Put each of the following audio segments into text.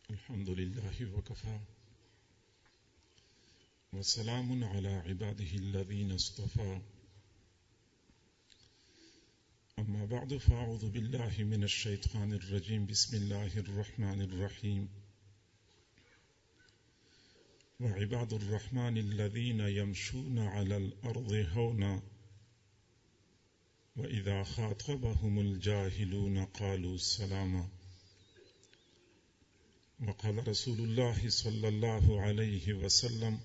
الحمد لله وكفى وسلام على عباده الذين اصطفى أما بعد فأعوذ بالله من الشيطان الرجيم بسم الله الرحمن الرحيم وعباد الرحمن الذين يمشون على الأرض هونا وإذا خاطبهم الجاهلون قالوا سلاما وقال رسول الله صلى الله عليه وسلم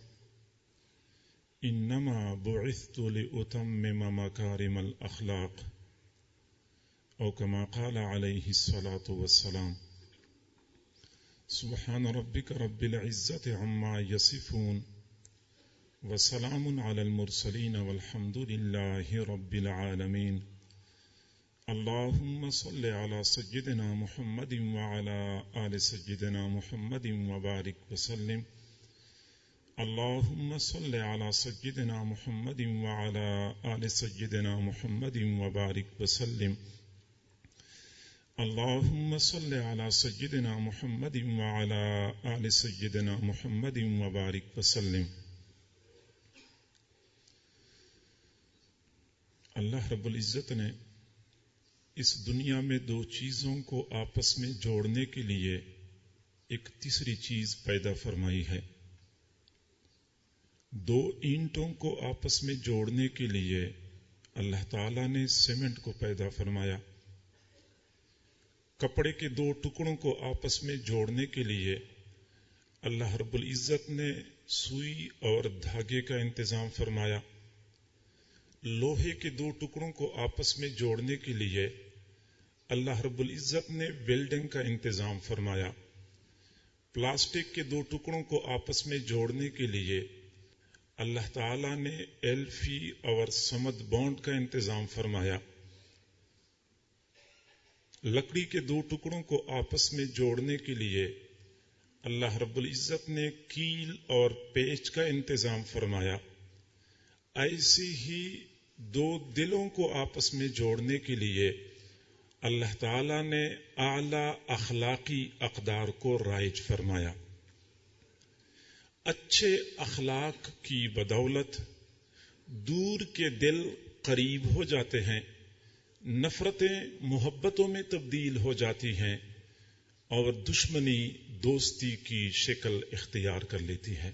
إنما بعثت لأتمم مكارم الأخلاق أو كما قال عليه الصلاة والسلام سبحان ربك رب العزة عما يصفون وسلام على المرسلين والحمد لله رب العالمين اللهم صل على سيدنا محمد وعلى آل سيدنا محمد وبارك وسلم اللهم صل على سيدنا محمد وعلى آل سيدنا محمد وبارك وسلم اللهم صل على سيدنا محمد وعلى آل سيدنا محمد وبارك وسلم. اللہ رب العزت نے اس دنیا میں دو چیزوں کو آپس میں جوڑنے کے لیے ایک تیسری چیز پیدا فرمائی ہے. دو اینٹوں کو آپس میں جوڑنے کے لیے اللہ تعالیٰ نے سیمنٹ کو پیدا فرمایا. کپڑے کے دو ٹکڑوں کو آپس میں جوڑنے کے لیے اللہ رب العزت نے سوئی اور دھاگے کا انتظام فرمایا. لوہے کے دو ٹکڑوں کو آپس میں جوڑنے کے لیے اللہ رب العزت نے ویلڈنگ کا انتظام فرمایا. پلاسٹک کے دو ٹکڑوں کو آپس میں جوڑنے کے لیے اللہ تعالیٰ نے ایلفی اور سمد بانڈ کا انتظام فرمایا. لکڑی کے دو ٹکڑوں کو آپس میں جوڑنے کے لیے اللہ رب العزت نے کیل اور پیچ کا انتظام فرمایا. ایسی ہی دو دلوں کو آپس میں جوڑنے کے لیے اللہ تعالیٰ نے اعلیٰ اخلاقی اقدار کو رائج فرمایا. اچھے اخلاق کی بدولت دور کے دل قریب ہو جاتے ہیں، نفرتیں محبتوں میں تبدیل ہو جاتی ہیں اور دشمنی دوستی کی شکل اختیار کر لیتی ہے.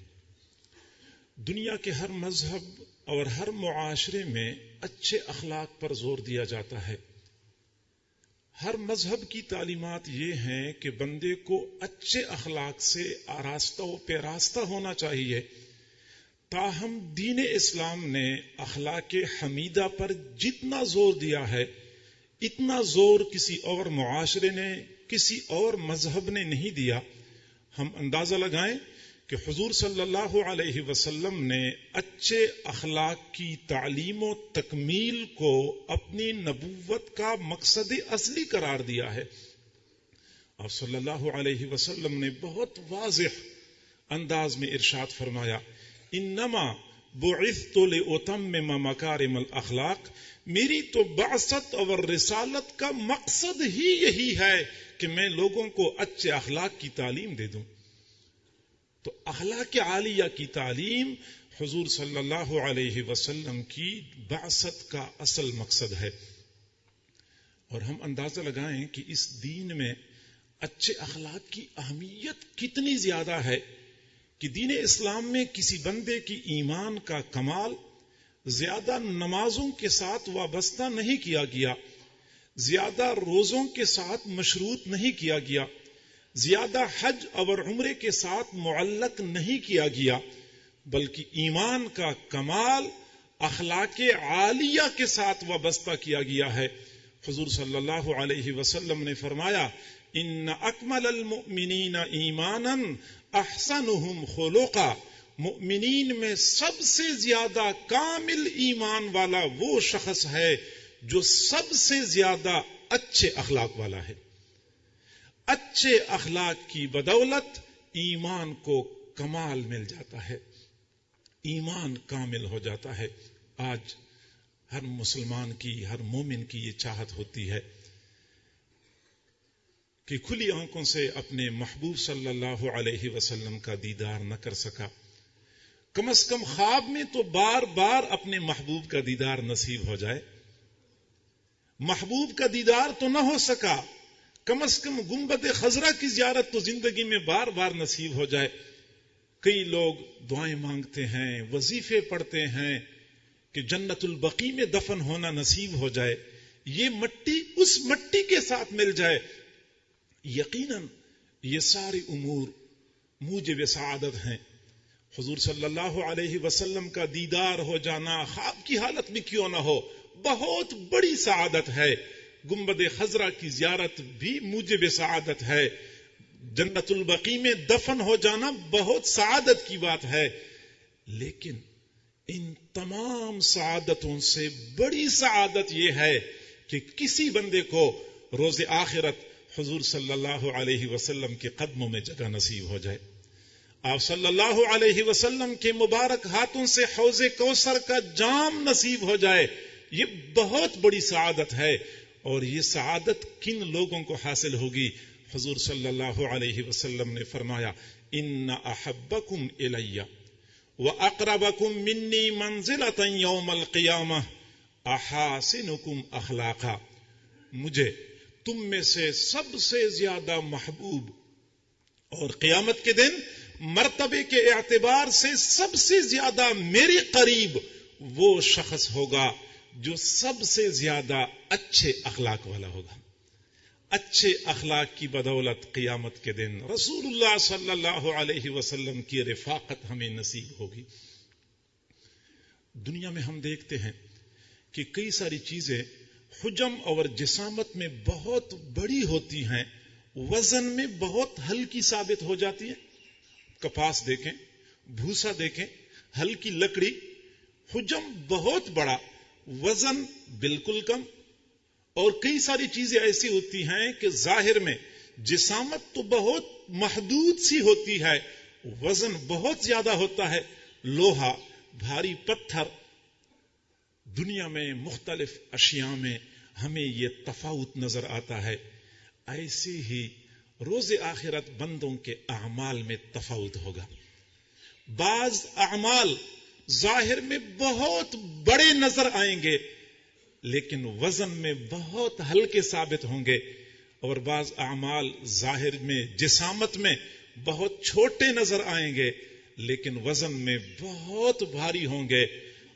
دنیا کے ہر مذہب اور ہر معاشرے میں اچھے اخلاق پر زور دیا جاتا ہے. ہر مذہب کی تعلیمات یہ ہیں کہ بندے کو اچھے اخلاق سے آراستہ و پیراستہ ہونا چاہیے. تاہم دین اسلام نے اخلاق حمیدہ پر جتنا زور دیا ہے اتنا زور کسی اور معاشرے نے، کسی اور مذہب نے نہیں دیا. ہم اندازہ لگائیں کہ حضور صلی اللہ علیہ وسلم نے اچھے اخلاق کی تعلیم و تکمیل کو اپنی نبوت کا مقصد اصلی قرار دیا ہے. آپ صلی اللہ علیہ وسلم نے بہت واضح انداز میں ارشاد فرمایا انما بعثت لأتمم مکارم الاخلاق، میری تو بعثت اور رسالت کا مقصد ہی یہی ہے کہ میں لوگوں کو اچھے اخلاق کی تعلیم دے دوں. تو اخلاق عالیہ کی تعلیم حضور صلی اللہ علیہ وسلم کی بعثت کا اصل مقصد ہے. اور ہم اندازہ لگائیں کہ اس دین میں اچھے اخلاق کی اہمیت کتنی زیادہ ہے کہ دین اسلام میں کسی بندے کی ایمان کا کمال زیادہ نمازوں کے ساتھ وابستہ نہیں کیا گیا، زیادہ روزوں کے ساتھ مشروط نہیں کیا گیا، زیادہ حج اور عمرے کے ساتھ معلق نہیں کیا گیا، بلکہ ایمان کا کمال اخلاق عالیہ کے ساتھ وابستہ کیا گیا ہے. حضور صلی اللہ علیہ وسلم نے فرمایا ان اکمل المؤمنین ایمانا احسنہم خلقا، مؤمنین میں سب سے زیادہ کامل ایمان والا وہ شخص ہے جو سب سے زیادہ اچھے اخلاق والا ہے. اچھے اخلاق کی بدولت ایمان کو کمال مل جاتا ہے، ایمان کامل ہو جاتا ہے. آج ہر مسلمان کی، ہر مومن کی یہ چاہت ہوتی ہے کہ کھلی آنکھوں سے اپنے محبوب صلی اللہ علیہ وسلم کا دیدار نہ کر سکا، کم از کم خواب میں تو بار بار اپنے محبوب کا دیدار نصیب ہو جائے۔ محبوب کا دیدار تو نہ ہو سکا، کم از کم گنبد خضرا کی زیارت تو زندگی میں بار بار نصیب ہو جائے۔ کئی لوگ دعائیں مانگتے ہیں، وظیفے پڑھتے ہیں کہ جنت البقیع میں دفن ہونا نصیب ہو جائے، یہ مٹی اس مٹی کے ساتھ مل جائے۔ یقیناً یہ سارے امور موجب سعادت ہیں۔ حضور صلی اللہ علیہ وسلم کا دیدار ہو جانا خواب کی حالت میں کیوں نہ ہو، بہت بڑی سعادت ہے۔ گنبد خضرا کی زیارت بھی موجب سعادت ہے۔ جنت البقیع میں دفن ہو جانا بہت سعادت کی بات ہے، لیکن ان تمام سعادتوں سے بڑی سعادت یہ ہے کہ کسی بندے کو روز آخرت حضور صلی اللہ علیہ وسلم کے قدموں میں جگہ نصیب ہو جائے، آپ صلی اللہ علیہ وسلم کے مبارک ہاتھوں سے حوض کوثر کا جام نصیب ہو جائے، یہ بہت بڑی سعادت ہے۔ اور یہ سعادت کن لوگوں کو حاصل ہوگی؟ حضور صلی اللہ علیہ وسلم نے فرمایا، ان احبکم الی واقربکم منی منزلۃ یوم القیامہ احاسنکم اخلاقا، مجھے تم میں سے سب سے زیادہ محبوب اور قیامت کے دن مرتبے کے اعتبار سے سب سے زیادہ میرے قریب وہ شخص ہوگا جو سب سے زیادہ اچھے اخلاق والا ہوگا۔ اچھے اخلاق کی بدولت قیامت کے دن رسول اللہ صلی اللہ علیہ وسلم کی رفاقت ہمیں نصیب ہوگی۔ دنیا میں ہم دیکھتے ہیں کہ کئی ساری چیزیں حجم اور جسامت میں بہت بڑی ہوتی ہیں، وزن میں بہت ہلکی ثابت ہو جاتی ہیں۔ کپاس دیکھیں، بھوسا دیکھیں، ہلکی لکڑی، حجم بہت بڑا، وزن بالکل کم۔ اور کئی ساری چیزیں ایسی ہوتی ہیں کہ ظاہر میں جسامت تو بہت محدود سی ہوتی ہے، وزن بہت زیادہ ہوتا ہے۔ لوہا، بھاری پتھر، دنیا میں مختلف اشیاء میں ہمیں یہ تفاوت نظر آتا ہے۔ ایسے ہی روز آخرت بندوں کے اعمال میں تفاوت ہوگا۔ بعض اعمال ظاہر میں بہت بڑے نظر آئیں گے لیکن وزن میں بہت ہلکے ثابت ہوں گے، اور بعض اعمال ظاہر میں جسامت میں بہت چھوٹے نظر آئیں گے لیکن وزن میں بہت بھاری ہوں گے۔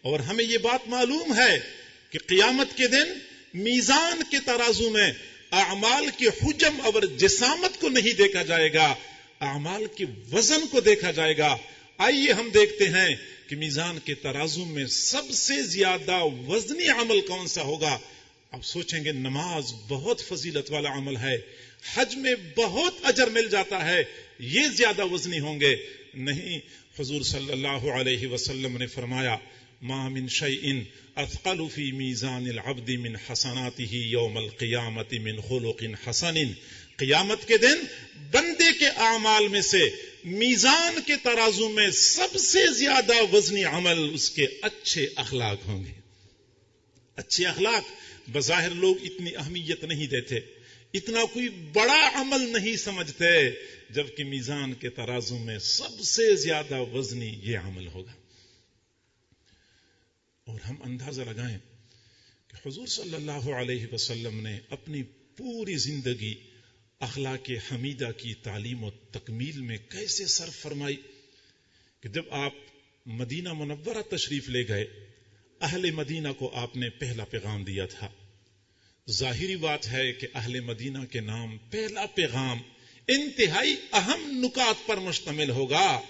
اور ہمیں یہ بات معلوم ہے کہ قیامت کے دن میزان کے ترازو میں اعمال کے حجم اور جسامت کو نہیں دیکھا جائے گا، اعمال کے وزن کو دیکھا جائے گا۔ آئیے ہم دیکھتے ہیں کہ میزان کے ترازو میں سب سے زیادہ وزنی عمل کون سا ہوگا؟ آپ سوچیں گے نماز بہت فضیلت والا عمل ہے، حج میں بہت اجر مل جاتا ہے، یہ زیادہ وزنی ہوں گے۔ نہیں، حضور صلی اللہ علیہ وسلم نے فرمایا، ما من شیء اثقل فی میزان العبد من حسناته یوم القیامت من خلق حسن، قیامت کے دن بندے کے اعمال میں سے میزان کے ترازو میں سب سے زیادہ وزنی عمل اس کے اچھے اخلاق ہوں گے۔ اچھے اخلاق بظاہر لوگ اتنی اہمیت نہیں دیتے، اتنا کوئی بڑا عمل نہیں سمجھتے، جبکہ میزان کے ترازو میں سب سے زیادہ وزنی یہ عمل ہوگا۔ اور ہم اندازہ لگائیں کہ حضور صلی اللہ علیہ وسلم نے اپنی پوری زندگی اخلاق حمیدہ کی تعلیم و تکمیل میں کیسے صرف فرمائی کہ جب آپ مدینہ منورہ تشریف لے گئے، اہل مدینہ کو آپ نے پہلا پیغام دیا تھا۔ ظاہری بات ہے کہ اہل مدینہ کے نام پہلا پیغام انتہائی اہم نکات پر مشتمل ہوگا،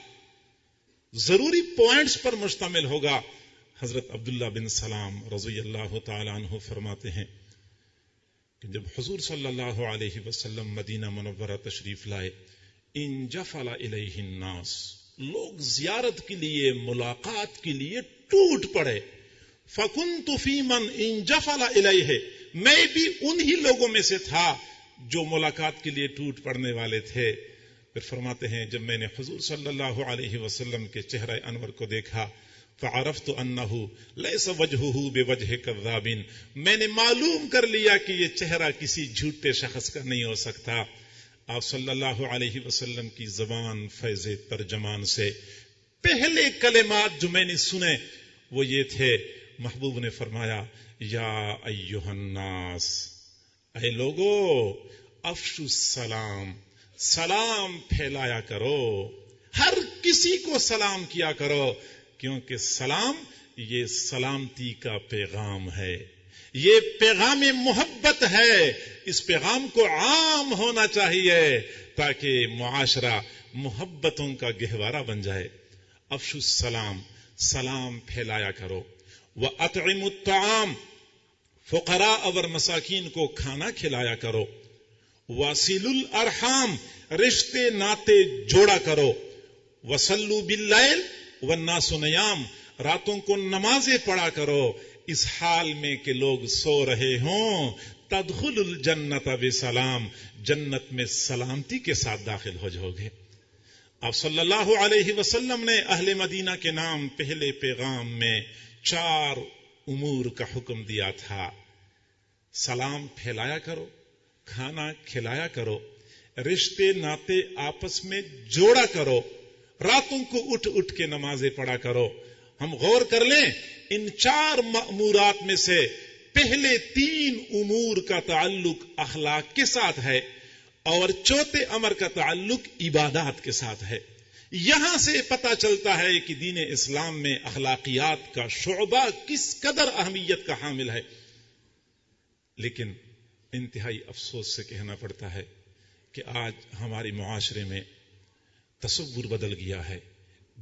ضروری پوائنٹس پر مشتمل ہوگا۔ حضرت عبداللہ بن سلام رضی اللہ تعالی عنہ فرماتے ہیں کہ جب حضور صلی اللہ علیہ وسلم مدینہ منورہ تشریف لائے، انجفل الیہ الناس، لوگ زیارت کے لیے، ملاقات کے لیے ٹوٹ پڑے۔ فکنت فی من انجفل الیہ، میں بھی انہی لوگوں میں سے تھا جو ملاقات کے لیے ٹوٹ پڑنے والے تھے۔ پھر فرماتے ہیں جب میں نے حضور صلی اللہ علیہ وسلم کے چہرہ انور کو دیکھا، فعرفت انہ لیس وجہہ بوجہ کذاب، میں نے معلوم کر لیا کہ یہ چہرہ کسی جھوٹے شخص کا نہیں ہو سکتا، آپ صلی اللہ علیہ وسلم کی زبان فیض ترجمان سے پہلے کلمات جو میں نے سنے وہ یہ تھے، محبوب نے فرمایا یا ایھا الناس، اے لوگو، افشوا السلام، سلام پھیلایا کرو، ہر کسی کو سلام کیا کرو، کیونکہ سلام یہ سلامتی کا پیغام ہے، یہ پیغام محبت ہے، اس پیغام کو عام ہونا چاہیے تاکہ معاشرہ محبتوں کا گہوارہ بن جائے۔ افشوا السلام، سلام پھیلایا کرو، وَأَطْعِمُوا الطَّعَامَ، فقراء اور مساکین کو کھانا کھلایا کرو، وَصِلُوا الْأَرْحَامَ، رشتے ناتے جوڑا کرو، وَصَلُّوا بِاللَّيْلِ وَالنَّاسُ نِيَامٌ، راتوں کو نمازیں پڑھا کرو، اس حال میں کہ لوگ سو رہے ہوں، تدخلوا الجنۃ بسلام، جنت میں سلامتی کے ساتھ داخل ہو جاؤ گے۔ آپ صلی اللہ علیہ وسلم نے اہل مدینہ کے نام پہلے پیغام میں 4 امور کا حکم دیا تھا، سلام پھیلایا کرو، کھانا کھلایا کرو، رشتے ناتے آپس میں جوڑا کرو، راتوں کو اٹھ اٹھ کے نمازیں پڑھا کرو۔ ہم غور کر لیں، ان 4 مأمورات میں سے پہلے 3 امور کا تعلق اخلاق کے ساتھ ہے اور چوتھے امر کا تعلق عبادات کے ساتھ ہے۔ یہاں سے پتہ چلتا ہے کہ دین اسلام میں اخلاقیات کا شعبہ کس قدر اہمیت کا حامل ہے۔ لیکن انتہائی افسوس سے کہنا پڑتا ہے کہ آج ہمارے معاشرے میں تصور بدل گیا ہے۔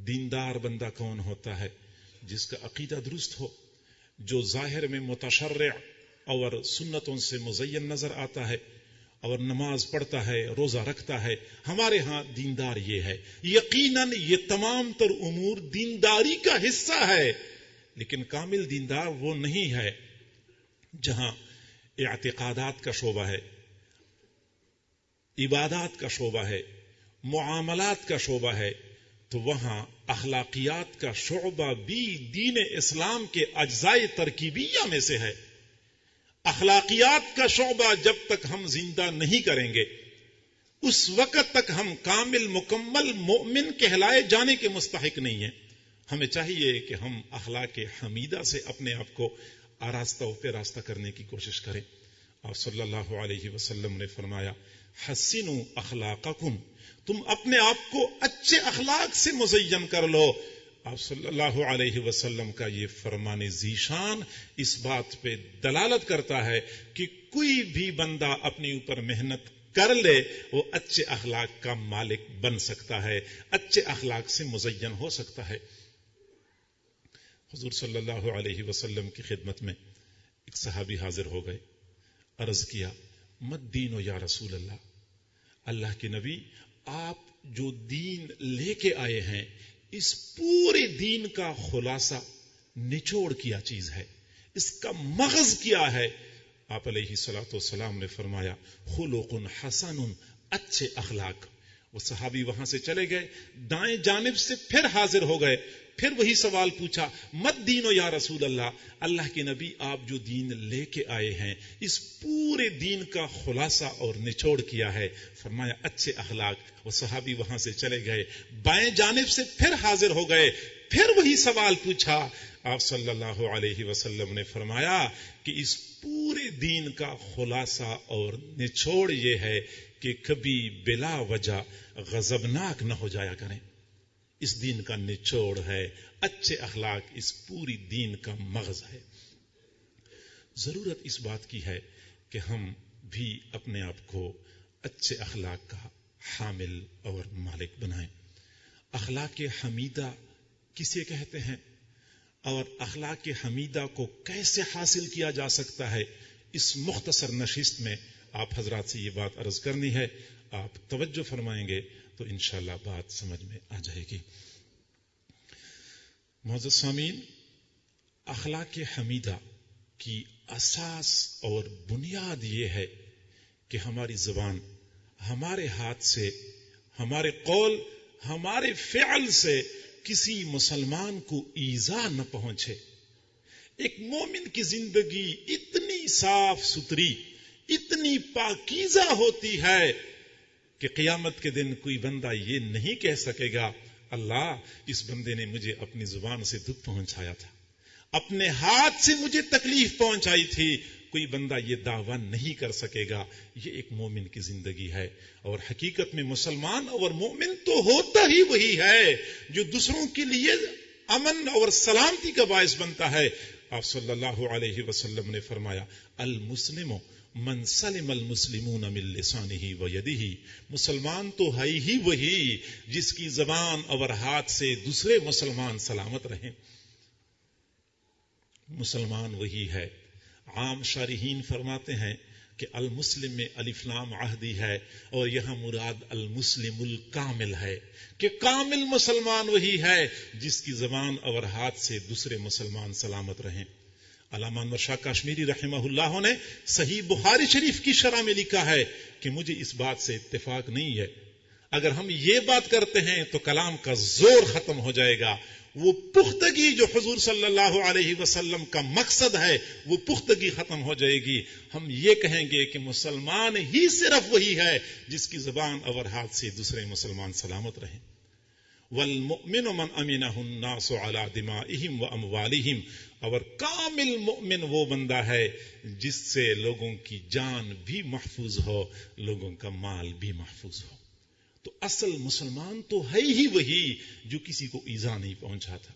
دیندار بندہ کون ہوتا ہے؟ جس کا عقیدہ درست ہو، جو ظاہر میں متشرع اور سنتوں سے مزین نظر آتا ہے اور نماز پڑھتا ہے، روزہ رکھتا ہے۔ ہمارے ہاں دیندار یہ ہے۔ یقیناً یہ تمام تر امور دینداری کا حصہ ہے، لیکن کامل دیندار وہ نہیں ہے جہاں اعتقادات کا شعبہ ہے، عبادات کا شعبہ ہے، معاملات کا شعبہ ہے، تو وہاں اخلاقیات کا شعبہ بھی دین اسلام کے اجزائے ترکیبیہ میں سے ہے۔ اخلاقیات کا شعبہ جب تک ہم زندہ نہیں کریں گے، اس وقت تک ہم کامل مکمل مومن کہلائے جانے کے مستحق نہیں ہیں۔ ہمیں چاہیے کہ ہم اخلاق حمیدہ سے اپنے آپ کو آراستہ و پیراستہ کرنے کی کوشش کریں۔ آپ صلی اللہ علیہ وسلم نے فرمایا حسنوا اخلاقکم، تم اپنے آپ کو اچھے اخلاق سے مزین کر لو۔ آپ صلی اللہ علیہ وسلم کا یہ فرمان ذیشان اس بات پہ دلالت کرتا ہے کہ کوئی بھی بندہ اپنے اوپر محنت کر لے وہ اچھے اخلاق کا مالک بن سکتا ہے، اچھے اخلاق سے مزین ہو سکتا ہے۔ حضور صلی اللہ علیہ وسلم کی خدمت میں ایک صحابی حاضر ہو گئے، عرض کیا مد دین یا رسول اللہ، اللہ کے نبی آپ جو دین لے کے آئے ہیں اس پورے دین کا خلاصہ نچوڑ کیا چیز ہے، اس کا مغز کیا ہے؟ آپ علیہ الصلوۃ والسلام نے فرمایا خلق حسن، اچھے اخلاق۔ وہ صحابی وہاں سے چلے گئے، دائیں جانب سے پھر حاضر ہو گئے، پھر وہی سوال پوچھا مد دین یا رسول اللہ، اللہ کے نبی آپ جو دین لے کے آئے ہیں اس پورے دین کا خلاصہ اور نچوڑ کیا ہے؟ فرمایا اچھے اخلاق۔ وہ صحابی وہاں سے چلے گئے، بائیں جانب سے پھر حاضر ہو گئے، پھر وہی سوال پوچھا۔ آپ صلی اللہ علیہ وسلم نے فرمایا کہ اس پورے دین کا خلاصہ اور نچوڑ یہ ہے کہ کبھی بلا وجہ غضبناک نہ ہو جایا کریں۔ اس دین کا نچوڑ ہے، اچھے اخلاق اس پوری دین کا مغز ہے۔ ضرورت اس بات کی ہے کہ ہم بھی اپنے آپ کو اچھے اخلاق کا حامل اور مالک بنائیں۔ اخلاق حمیدہ کسے کہتے ہیں اور اخلاق حمیدہ کو کیسے حاصل کیا جا سکتا ہے، اس مختصر نشست میں آپ حضرات سے یہ بات عرض کرنی ہے۔ آپ توجہ فرمائیں گے تو انشاءاللہ بات سمجھ میں آ جائے گی۔ معزز سامعین، اخلاق حمیدہ کی اساس اور بنیاد یہ ہے کہ ہماری زبان ہمارے ہاتھ سے، ہمارے قول، ہمارے فعل سے کسی مسلمان کو ایذا نہ پہنچے۔ ایک مومن کی زندگی اتنی صاف ستھری، اتنی پاکیزہ ہوتی ہے کہ قیامت کے دن کوئی بندہ یہ نہیں کہہ سکے گا اللہ اس بندے نے مجھے اپنی زبان سے دکھ پہنچایا تھا، اپنے ہاتھ سے مجھے تکلیف پہنچائی تھی. کوئی بندہ یہ دعویٰ نہیں کر سکے گا. یہ ایک مومن کی زندگی ہے. اور حقیقت میں مسلمان اور مومن تو ہوتا ہی وہی ہے جو دوسروں کے لیے امن اور سلامتی کا باعث بنتا ہے. آپ صلی اللہ علیہ وسلم نے فرمایا المسلم من سلم المسلمون من لسانہ و یدہ. مسلمان تو ہے ہی وہی جس کی زبان اور ہاتھ سے دوسرے مسلمان سلامت رہیں. مسلمان وہی ہے. عام شارحین فرماتے ہیں کہ المسلم میں الف لام عہدی ہے اور یہاں مراد المسلم الکامل ہے کہ کامل مسلمان وہی ہے جس کی زبان اور ہاتھ سے دوسرے مسلمان سلامت رہیں. علامہ انور شاہ کاشمیری رحمہ اللہ نے صحیح بخاری شریف کی شرح میں لکھا ہے کہ مجھے اس بات سے اتفاق نہیں ہے. اگر ہم یہ بات کرتے ہیں تو کلام کا زور ختم ہو جائے گا. وہ پختگی جو حضور صلی اللہ علیہ وسلم کا مقصد ہے وہ پختگی ختم ہو جائے گی. ہم یہ کہیں گے کہ مسلمان ہی صرف وہی ہے جس کی زبان اور ہاتھ سے دوسرے مسلمان سلامت رہیں. والمؤمن من امنہ الناس علی دمائہم و اموالہم. اور کامل مؤمن وہ بندہ ہے جس سے لوگوں کی جان بھی محفوظ ہو، لوگوں کا مال بھی محفوظ ہو. تو اصل مسلمان تو ہے ہی وہی جو کسی کو ایذا نہیں پہنچاتا.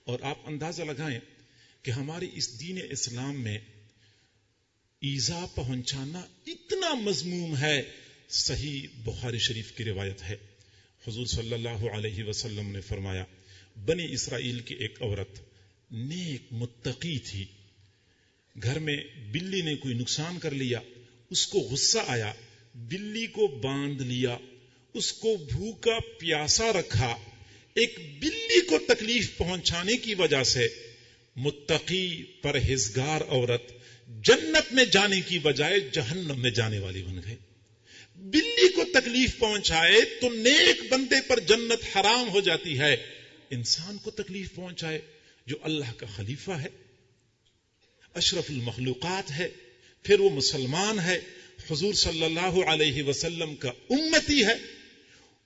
اور آپ اندازہ لگائیں کہ ہماری اس دین اسلام میں ایذا پہنچانا اتنا مذموم ہے. صحیح بخاری شریف کی روایت ہے حضور صلی اللہ علیہ وسلم نے فرمایا بنی اسرائیل کی ایک عورت نیک متقی تھی. گھر میں بلی نے کوئی نقصان کر لیا، اس کو غصہ آیا، بلی کو باندھ لیا، اس کو بھوکا پیاسا رکھا. ایک بلی کو تکلیف پہنچانے کی وجہ سے متقی پرہیزگار عورت جنت میں جانے کی بجائے جہنم میں جانے والی بن گئی. بلی کو تکلیف پہنچائے تو نیک بندے پر جنت حرام ہو جاتی ہے. انسان کو تکلیف پہنچائے جو اللہ کا خلیفہ ہے، اشرف المخلوقات ہے، پھر وہ مسلمان ہے، حضور صلی اللہ علیہ وسلم کا امتی ہے،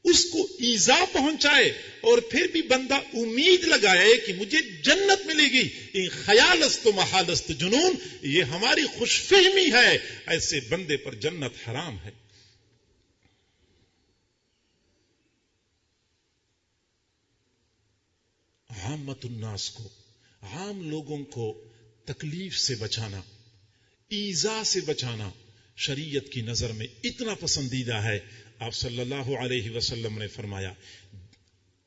اس کو ایذا پہنچائے اور پھر بھی بندہ امید لگائے کہ مجھے جنت ملے گی. ان خیالست و محالست جنون، یہ ہماری خوش فہمی ہے. ایسے بندے پر جنت حرام ہے. عامت الناس کو، عام لوگوں کو تکلیف سے بچانا، ایذا سے بچانا شریعت کی نظر میں اتنا پسندیدہ ہے. آپ صلی اللہ علیہ وسلم نے فرمایا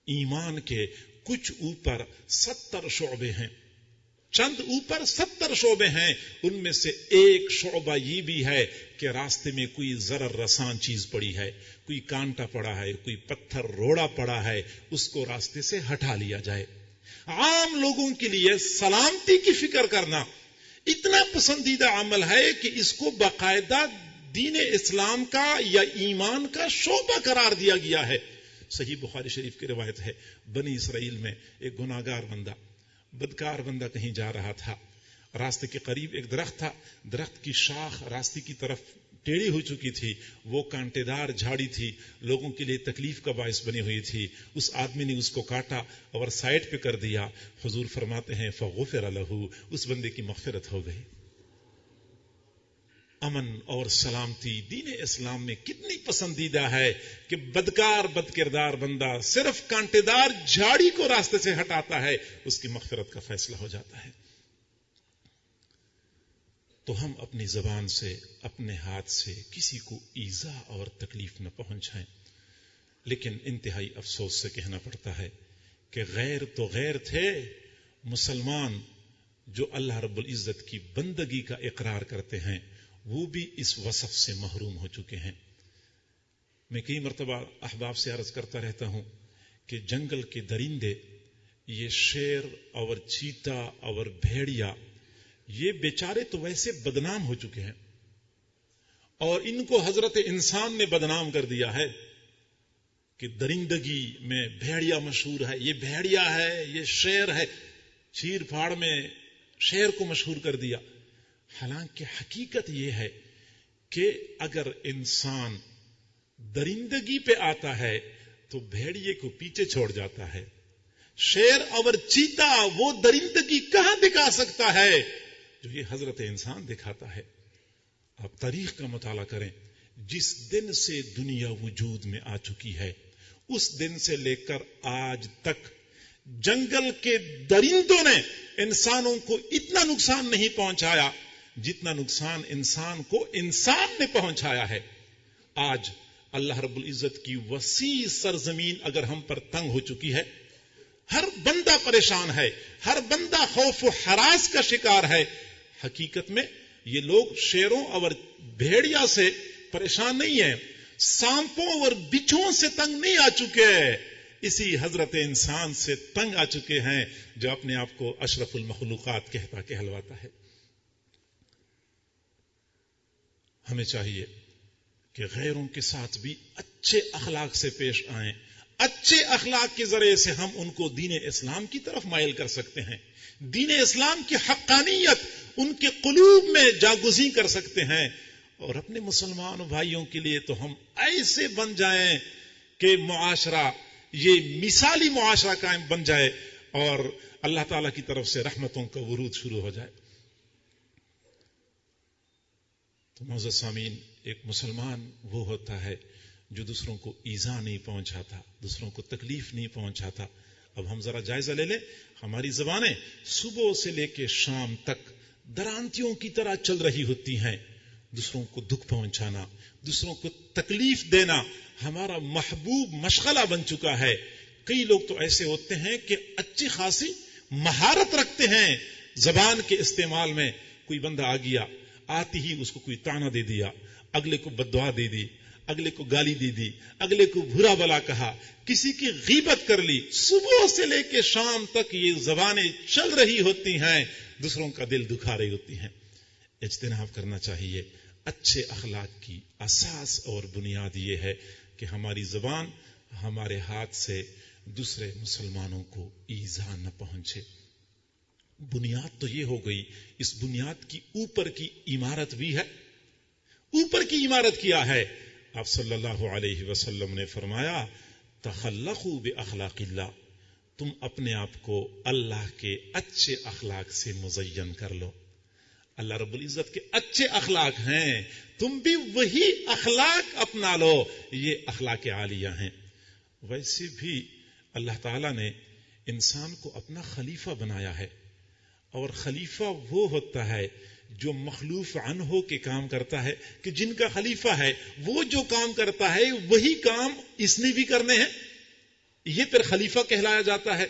ایمان کے کچھ اوپر 70 شعبے ہیں، چند اوپر 70 شعبے ہیں. ان میں سے ایک شعبہ یہ بھی ہے کہ راستے میں کوئی ضرر رسان چیز پڑی ہے، کوئی کانٹا پڑا ہے، کوئی پتھر روڑا پڑا ہے، اس کو راستے سے ہٹا لیا جائے. عام لوگوں کے لیے سلامتی کی فکر کرنا اتنا پسندیدہ عمل ہے کہ اس کو باقاعدہ دین اسلام کا یا ایمان کا شعبہ قرار دیا گیا ہے. صحیح بخاری شریف کی روایت ہے بنی اسرائیل میں ایک گناہگار بندہ، بدکار بندہ کہیں جا رہا تھا. راستے کے قریب ایک درخت تھا، درخت کی شاخ راستے کی طرف ٹیڑھی ہو چکی تھی، وہ کانٹے دار جھاڑی تھی، لوگوں کے لیے تکلیف کا باعث بنی ہوئی تھی. اس آدمی نے اس کو کاٹا اور سائڈ پہ کر دیا. حضور فرماتے ہیں فغفر لہ، اس بندے کی مغفرت ہو گئی. امن اور سلامتی دین اسلام میں کتنی پسندیدہ ہے کہ بدکار بد کردار بندہ صرف کانٹے دار جھاڑی کو راستے سے ہٹاتا ہے، اس کی مغفرت کا فیصلہ ہو جاتا ہے. تو ہم اپنی زبان سے، اپنے ہاتھ سے کسی کو ایذا اور تکلیف نہ پہنچائیں. لیکن انتہائی افسوس سے کہنا پڑتا ہے کہ غیر تو غیر تھے، مسلمان جو اللہ رب العزت کی بندگی کا اقرار کرتے ہیں وہ بھی اس وصف سے محروم ہو چکے ہیں. میں کئی مرتبہ احباب سے عرض کرتا رہتا ہوں کہ جنگل کے درندے، یہ شیر اور چیتا اور بھیڑیا، یہ بیچارے تو ویسے بدنام ہو چکے ہیں اور ان کو حضرت انسان نے بدنام کر دیا ہے کہ درندگی میں بھیڑیا مشہور ہے، یہ بھیڑیا ہے، یہ شیر ہے، چیر پھاڑ میں شیر کو مشہور کر دیا. حالانکہ حقیقت یہ ہے کہ اگر انسان درندگی پہ آتا ہے تو بھیڑیے کو پیچھے چھوڑ جاتا ہے. شیر اور چیتا وہ درندگی کہاں دکھا سکتا ہے جو یہ حضرت انسان دکھاتا ہے. آپ تاریخ کا مطالعہ کریں. جس دن سے دنیا وجود میں آ چکی ہے اس دن سے لے کر آج تک جنگل کے درندوں نے انسانوں کو اتنا نقصان نہیں پہنچایا جتنا نقصان انسان کو انسان نے پہنچایا ہے. آج اللہ رب العزت کی وسیع سرزمین اگر ہم پر تنگ ہو چکی ہے، ہر بندہ پریشان ہے، ہر بندہ خوف و ہراس کا شکار ہے. حقیقت میں یہ لوگ شیروں اور بھیڑیا سے پریشان نہیں ہیں، سانپوں اور بچھوؤں سے تنگ نہیں آ چکے، اسی حضرت انسان سے تنگ آ چکے ہیں جو اپنے آپ کو اشرف المخلوقات کہتا کہلواتا ہے. ہمیں چاہیے کہ غیروں کے ساتھ بھی اچھے اخلاق سے پیش آئیں. اچھے اخلاق کے ذریعے سے ہم ان کو دین اسلام کی طرف مائل کر سکتے ہیں. دین اسلام کی حقانیت ان کے قلوب میں جاگزیں کر سکتے ہیں. اور اپنے مسلمان بھائیوں کے لیے تو ہم ایسے بن جائیں کہ معاشرہ یہ مثالی معاشرہ قائم بن جائے اور اللہ تعالی کی طرف سے رحمتوں کا ورود شروع ہو جائے. تو معزز سامعین، ایک مسلمان وہ ہوتا ہے جو دوسروں کو ایذا نہیں پہنچاتا، دوسروں کو تکلیف نہیں پہنچاتا. اب ہم ذرا جائزہ لے لیں. ہماری زبانیں صبح سے لے کے شام تک درانتیوں کی طرح چل رہی ہوتی ہیں. دوسروں کو دکھ پہنچانا، دوسروں کو تکلیف دینا ہمارا محبوب مشغلہ بن چکا ہے. کئی لوگ تو ایسے ہوتے ہیں کہ اچھی خاصی مہارت رکھتے ہیں زبان کے استعمال میں. کوئی بندہ آ گیا، آتی ہی اس کو کوئی تانا دے دیا، اگلے کو بددعا دے دی، اگلے کو گالی دے دی، اگلے کو برا بلا کہا، کسی کی غیبت کر لی. صبح سے لے کے شام تک یہ زبانیں چل رہی ہوتی ہیں، دوسروں کا دل دکھا رہی ہوتی ہیں. اجتناب کرنا چاہیے. اچھے اخلاق کی اساس اور بنیاد یہ ہے کہ ہماری زبان ہمارے ہاتھ سے دوسرے مسلمانوں کو ایذا نہ پہنچے. بنیاد تو یہ ہو گئی. اس بنیاد کی اوپر کی عمارت بھی ہے. اوپر کی عمارت کیا ہے؟ آپ صلی اللہ علیہ وسلم نے فرمایا تخلقوا باخلاق اللہ، تم اپنے آپ کو اللہ کے اچھے اخلاق سے مزین کر لو. اللہ رب العزت کے اچھے اخلاق ہیں، تم بھی وہی اخلاق اپنا لو. یہ اخلاق عالیہ ہیں. ویسے بھی اللہ تعالی نے انسان کو اپنا خلیفہ بنایا ہے، اور خلیفہ وہ ہوتا ہے جو مخلوف عنہ کے کام کرتا ہے، کہ جن کا خلیفہ ہے وہ جو کام کرتا ہے وہی کام اس نے بھی کرنے ہیں. یہ پھر خلیفہ کہلایا جاتا ہے.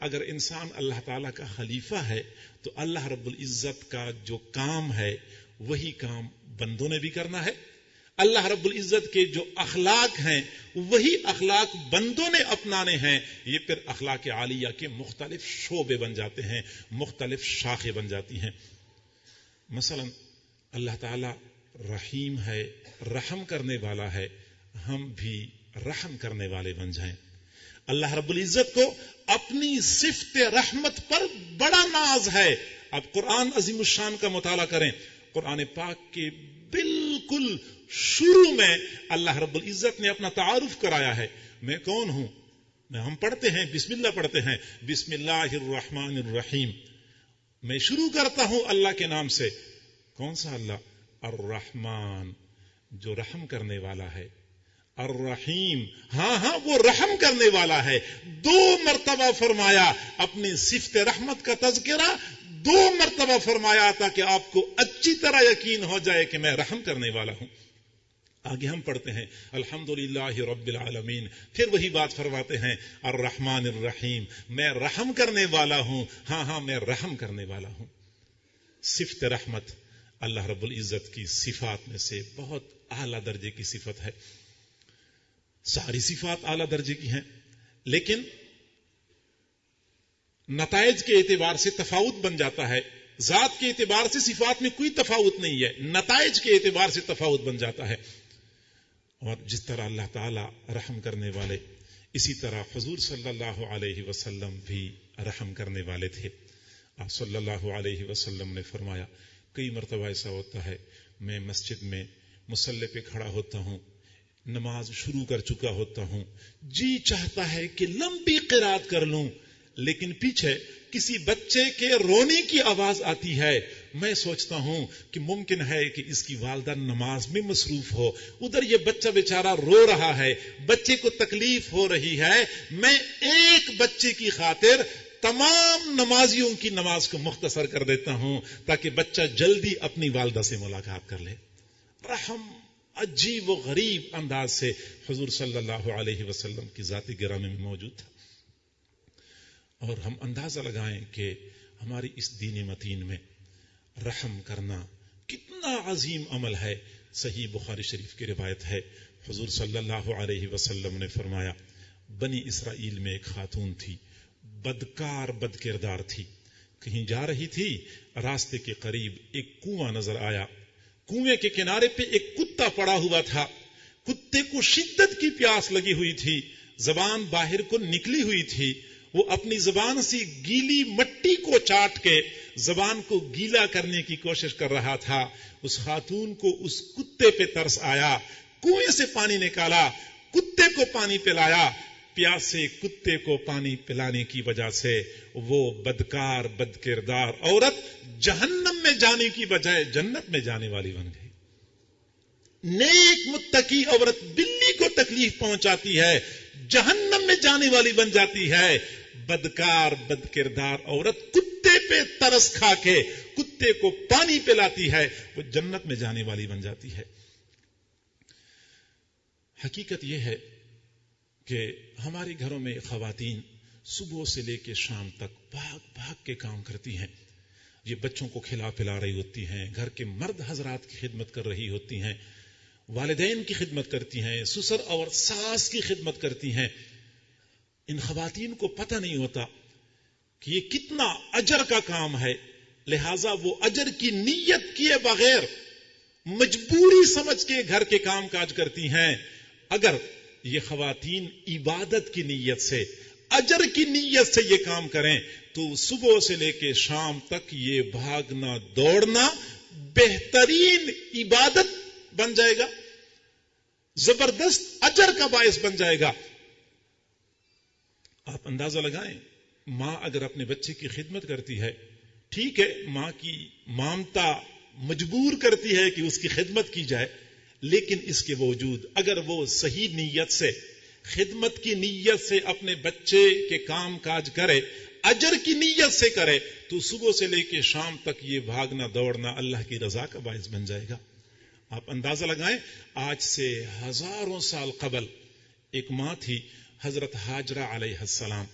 اگر انسان اللہ تعالیٰ کا خلیفہ ہے تو اللہ رب العزت کا جو کام ہے وہی کام بندوں نے بھی کرنا ہے. اللہ رب العزت کے جو اخلاق ہیں وہی اخلاق بندوں نے اپنانے ہیں. یہ پھر اخلاق عالیہ کے مختلف شعبے بن جاتے ہیں، مختلف شاخیں بن جاتی ہیں. مثلا اللہ تعالیٰ رحیم ہے، رحم کرنے والا ہے. ہم بھی رحم کرنے والے بن جائیں. اللہ رب العزت کو اپنی صفت رحمت پر بڑا ناز ہے. اب قرآن عظیم الشان کا مطالعہ کریں. قرآن پاک کے بالکل شروع میں اللہ رب العزت نے اپنا تعارف کرایا ہے. میں کون ہوں؟ ہم پڑھتے ہیں بسم اللہ پڑھتے ہیں، بسم اللہ الرحمن الرحیم. میں شروع کرتا ہوں اللہ کے نام سے. کون سا اللہ؟ الرحمن، جو رحم کرنے والا ہے. الرحیم، ہاں وہ رحم کرنے والا ہے. 2 مرتبہ فرمایا اپنی صفت رحمت کا تذکرہ، 2 مرتبہ فرمایا تاکہ آپ کو اچھی طرح یقین ہو جائے کہ میں رحم کرنے والا ہوں. آگے ہم پڑھتے ہیں الحمدللہ رب العالمین، پھر وہی بات فرماتے ہیں الرحمن الرحیم، میں رحم کرنے والا ہوں. ہاں میں رحم کرنے والا ہوں. صفت رحمت اللہ رب العزت کی صفات میں سے بہت اعلیٰ درجے کی صفت ہے. ساری صفات اعلیٰ درجے کی ہیں، لیکن نتائج کے اعتبار سے تفاوت بن جاتا ہے. ذات کے اعتبار سے صفات میں کوئی تفاوت نہیں ہے، نتائج کے اعتبار سے تفاوت بن جاتا ہے. اور جس طرح اللہ تعالی رحم کرنے والے، اسی طرح حضور صلی اللہ علیہ وسلم بھی رحم کرنے والے تھے. آپ صلی اللہ علیہ وسلم نے فرمایا کئی مرتبہ ایسا ہوتا ہے میں مسجد میں مصلی پہ کھڑا ہوتا ہوں، نماز شروع کر چکا ہوتا ہوں، جی چاہتا ہے کہ لمبی قرات کر لوں، لیکن پیچھے کسی بچے کے رونے کی آواز آتی ہے، میں سوچتا ہوں کہ ممکن ہے کہ اس کی والدہ نماز میں مصروف ہو، ادھر یہ بچہ بیچارہ رو رہا ہے، بچے کو تکلیف ہو رہی ہے، میں ایک بچے کی خاطر تمام نمازیوں کی نماز کو مختصر کر دیتا ہوں تاکہ بچہ جلدی اپنی والدہ سے ملاقات کر لے۔ رحم عجیب و غریب انداز سے حضور صلی اللہ علیہ وسلم کی ذاتی گرامی میں موجود تھا، اور ہم اندازہ لگائیں کہ ہماری اس دین متین میں رحم کرنا کتنا عظیم عمل ہے۔ صحیح بخاری شریف کی روایت ہے، حضور صلی اللہ علیہ وسلم نے فرمایا، بنی اسرائیل میں ایک خاتون تھی، بدکار بد کردار تھی، کہیں جا رہی تھی، راستے کے قریب ایک کنواں نظر آیا، کنویں کے کنارے پہ ایک کتا پڑا ہوا تھا، کتے کو شدت کی پیاس لگی ہوئی تھی، زبان باہر کو نکلی ہوئی تھی، وہ اپنی زبان سے گیلی مٹی کو چاٹ کے زبان کو گیلا کرنے کی کوشش کر رہا تھا۔ اس خاتون کو اس کتے پہ ترس آیا، کنویں سے پانی نکالا، کتے کو پانی پلایا، پیاسے کتے کو پانی پلانے کی وجہ سے وہ بدکار بد کردار عورت جہنم میں جانے کی بجائے جنت میں جانے والی بن گئی۔ نیک متقی عورت بلی کو تکلیف پہنچاتی ہے، جہنم میں جانے والی بن جاتی ہے۔ بدکار بد کردار عورت کتے پہ ترس کھا کے کتے کو پانی پلاتی ہے، وہ جنت میں جانے والی بن جاتی ہے۔ حقیقت یہ ہے کہ ہمارے گھروں میں خواتین صبح سے لے کے شام تک بھاگ بھاگ کے کام کرتی ہیں، یہ بچوں کو کھلا پلا رہی ہوتی ہیں، گھر کے مرد حضرات کی خدمت کر رہی ہوتی ہیں، والدین کی خدمت کرتی ہیں، سسر اور ساس کی خدمت کرتی ہیں۔ ان خواتین کو پتہ نہیں ہوتا کہ یہ کتنا اجر کا کام ہے، لہذا وہ اجر کی نیت کیے بغیر مجبوری سمجھ کے گھر کے کام کاج کرتی ہیں۔ اگر یہ خواتین عبادت کی نیت سے، اجر کی نیت سے یہ کام کریں تو صبح سے لے کے شام تک یہ بھاگنا دوڑنا بہترین عبادت بن جائے گا، زبردست اجر کا باعث بن جائے گا۔ آپ اندازہ لگائیں، ماں اگر اپنے بچے کی خدمت کرتی ہے، ٹھیک ہے ماں کی مامتا مجبور کرتی ہے کہ اس کی خدمت کی جائے، لیکن اس کے باوجود اگر وہ صحیح نیت سے، خدمت کی نیت سے اپنے بچے کے کام کاج کرے، اجر کی نیت سے کرے، تو صبح سے لے کے شام تک یہ بھاگنا دوڑنا اللہ کی رضا کا باعث بن جائے گا۔ آپ اندازہ لگائیں، آج سے ہزاروں سال قبل ایک ماں تھی، حضرت ہاجرہ علیہ السلام،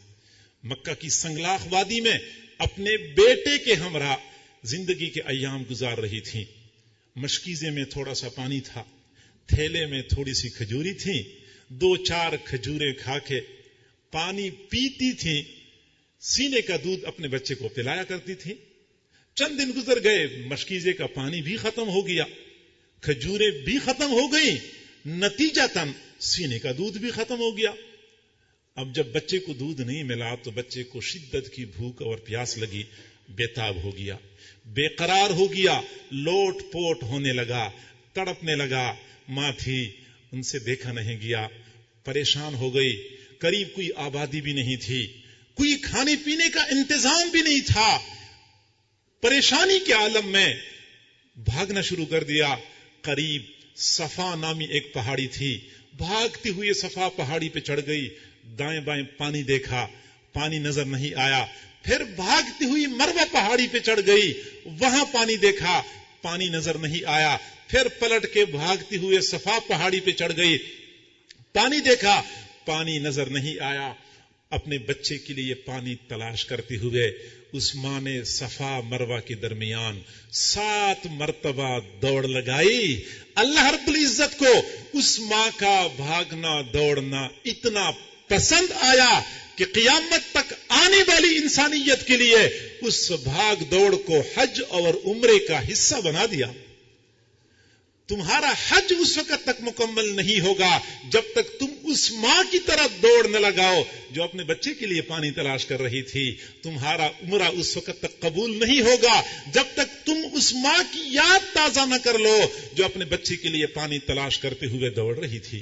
مکہ کی سنگلاخ وادی میں اپنے بیٹے کے ہمراہ زندگی کے ایام گزار رہی تھی۔ مشکیزے میں تھوڑا سا پانی تھا، تھیلے میں تھوڑی سی کھجوری تھی، 2-4 کھجوریں کھا کے پانی پیتی تھی، سینے کا دودھ اپنے بچے کو پلایا کرتی تھی۔ چند دن گزر گئے، مشکیزے کا پانی بھی ختم ہو گیا، کھجوریں بھی ختم ہو گئی، نتیجتاً سینے کا دودھ بھی ختم ہو گیا۔ اب جب بچے کو دودھ نہیں ملا تو بچے کو شدت کی بھوک اور پیاس لگی، بے تاب ہو گیا، بے قرار ہو گیا، لوٹ پوٹ ہونے لگا، تڑپنے لگا۔ ماں تھی، ان سے دیکھا نہیں گیا، پریشان ہو گئی، قریب کوئی آبادی بھی نہیں تھی، کوئی کھانے پینے کا انتظام بھی نہیں تھا، پریشانی کے عالم میں بھاگنا شروع کر دیا۔ قریب صفا نامی ایک پہاڑی تھی، بھاگتی ہوئی صفا پہاڑی پہ چڑھ گئی، دائیں بائیں پانی دیکھا، پانی نظر نہیں آیا، پھر بھاگتی ہوئی مروہ پہاڑی پہ چڑھ گئی، وہاں پانی دیکھا، پانی نظر نہیں آیا، پھر پلٹ کے بھاگتی ہوئے صفا پہاڑی پہ چڑھ گئی، پانی دیکھا، پانی نظر نہیں آیا۔ اپنے بچے کے لیے پانی تلاش کرتے ہوئے اس ماں نے صفا مروہ کے درمیان 7 مرتبہ دوڑ لگائی۔ اللہ رب العزت کو اس ماں کا بھاگنا دوڑنا اتنا پسند آیا کہ قیامت تک آنے والی انسانیت کے لیے اس بھاگ دوڑ کو حج اور عمرے کا حصہ بنا دیا۔ تمہارا حج اس وقت تک مکمل نہیں ہوگا جب تک تم اس ماں کی طرح دوڑ نہ لگاؤ جو اپنے بچے کے لیے پانی تلاش کر رہی تھی۔ تمہارا عمرہ اس وقت تک قبول نہیں ہوگا جب تک تم اس ماں کی یاد تازہ نہ کر لو جو اپنے بچے کے لیے پانی تلاش کرتے ہوئے دوڑ رہی تھی۔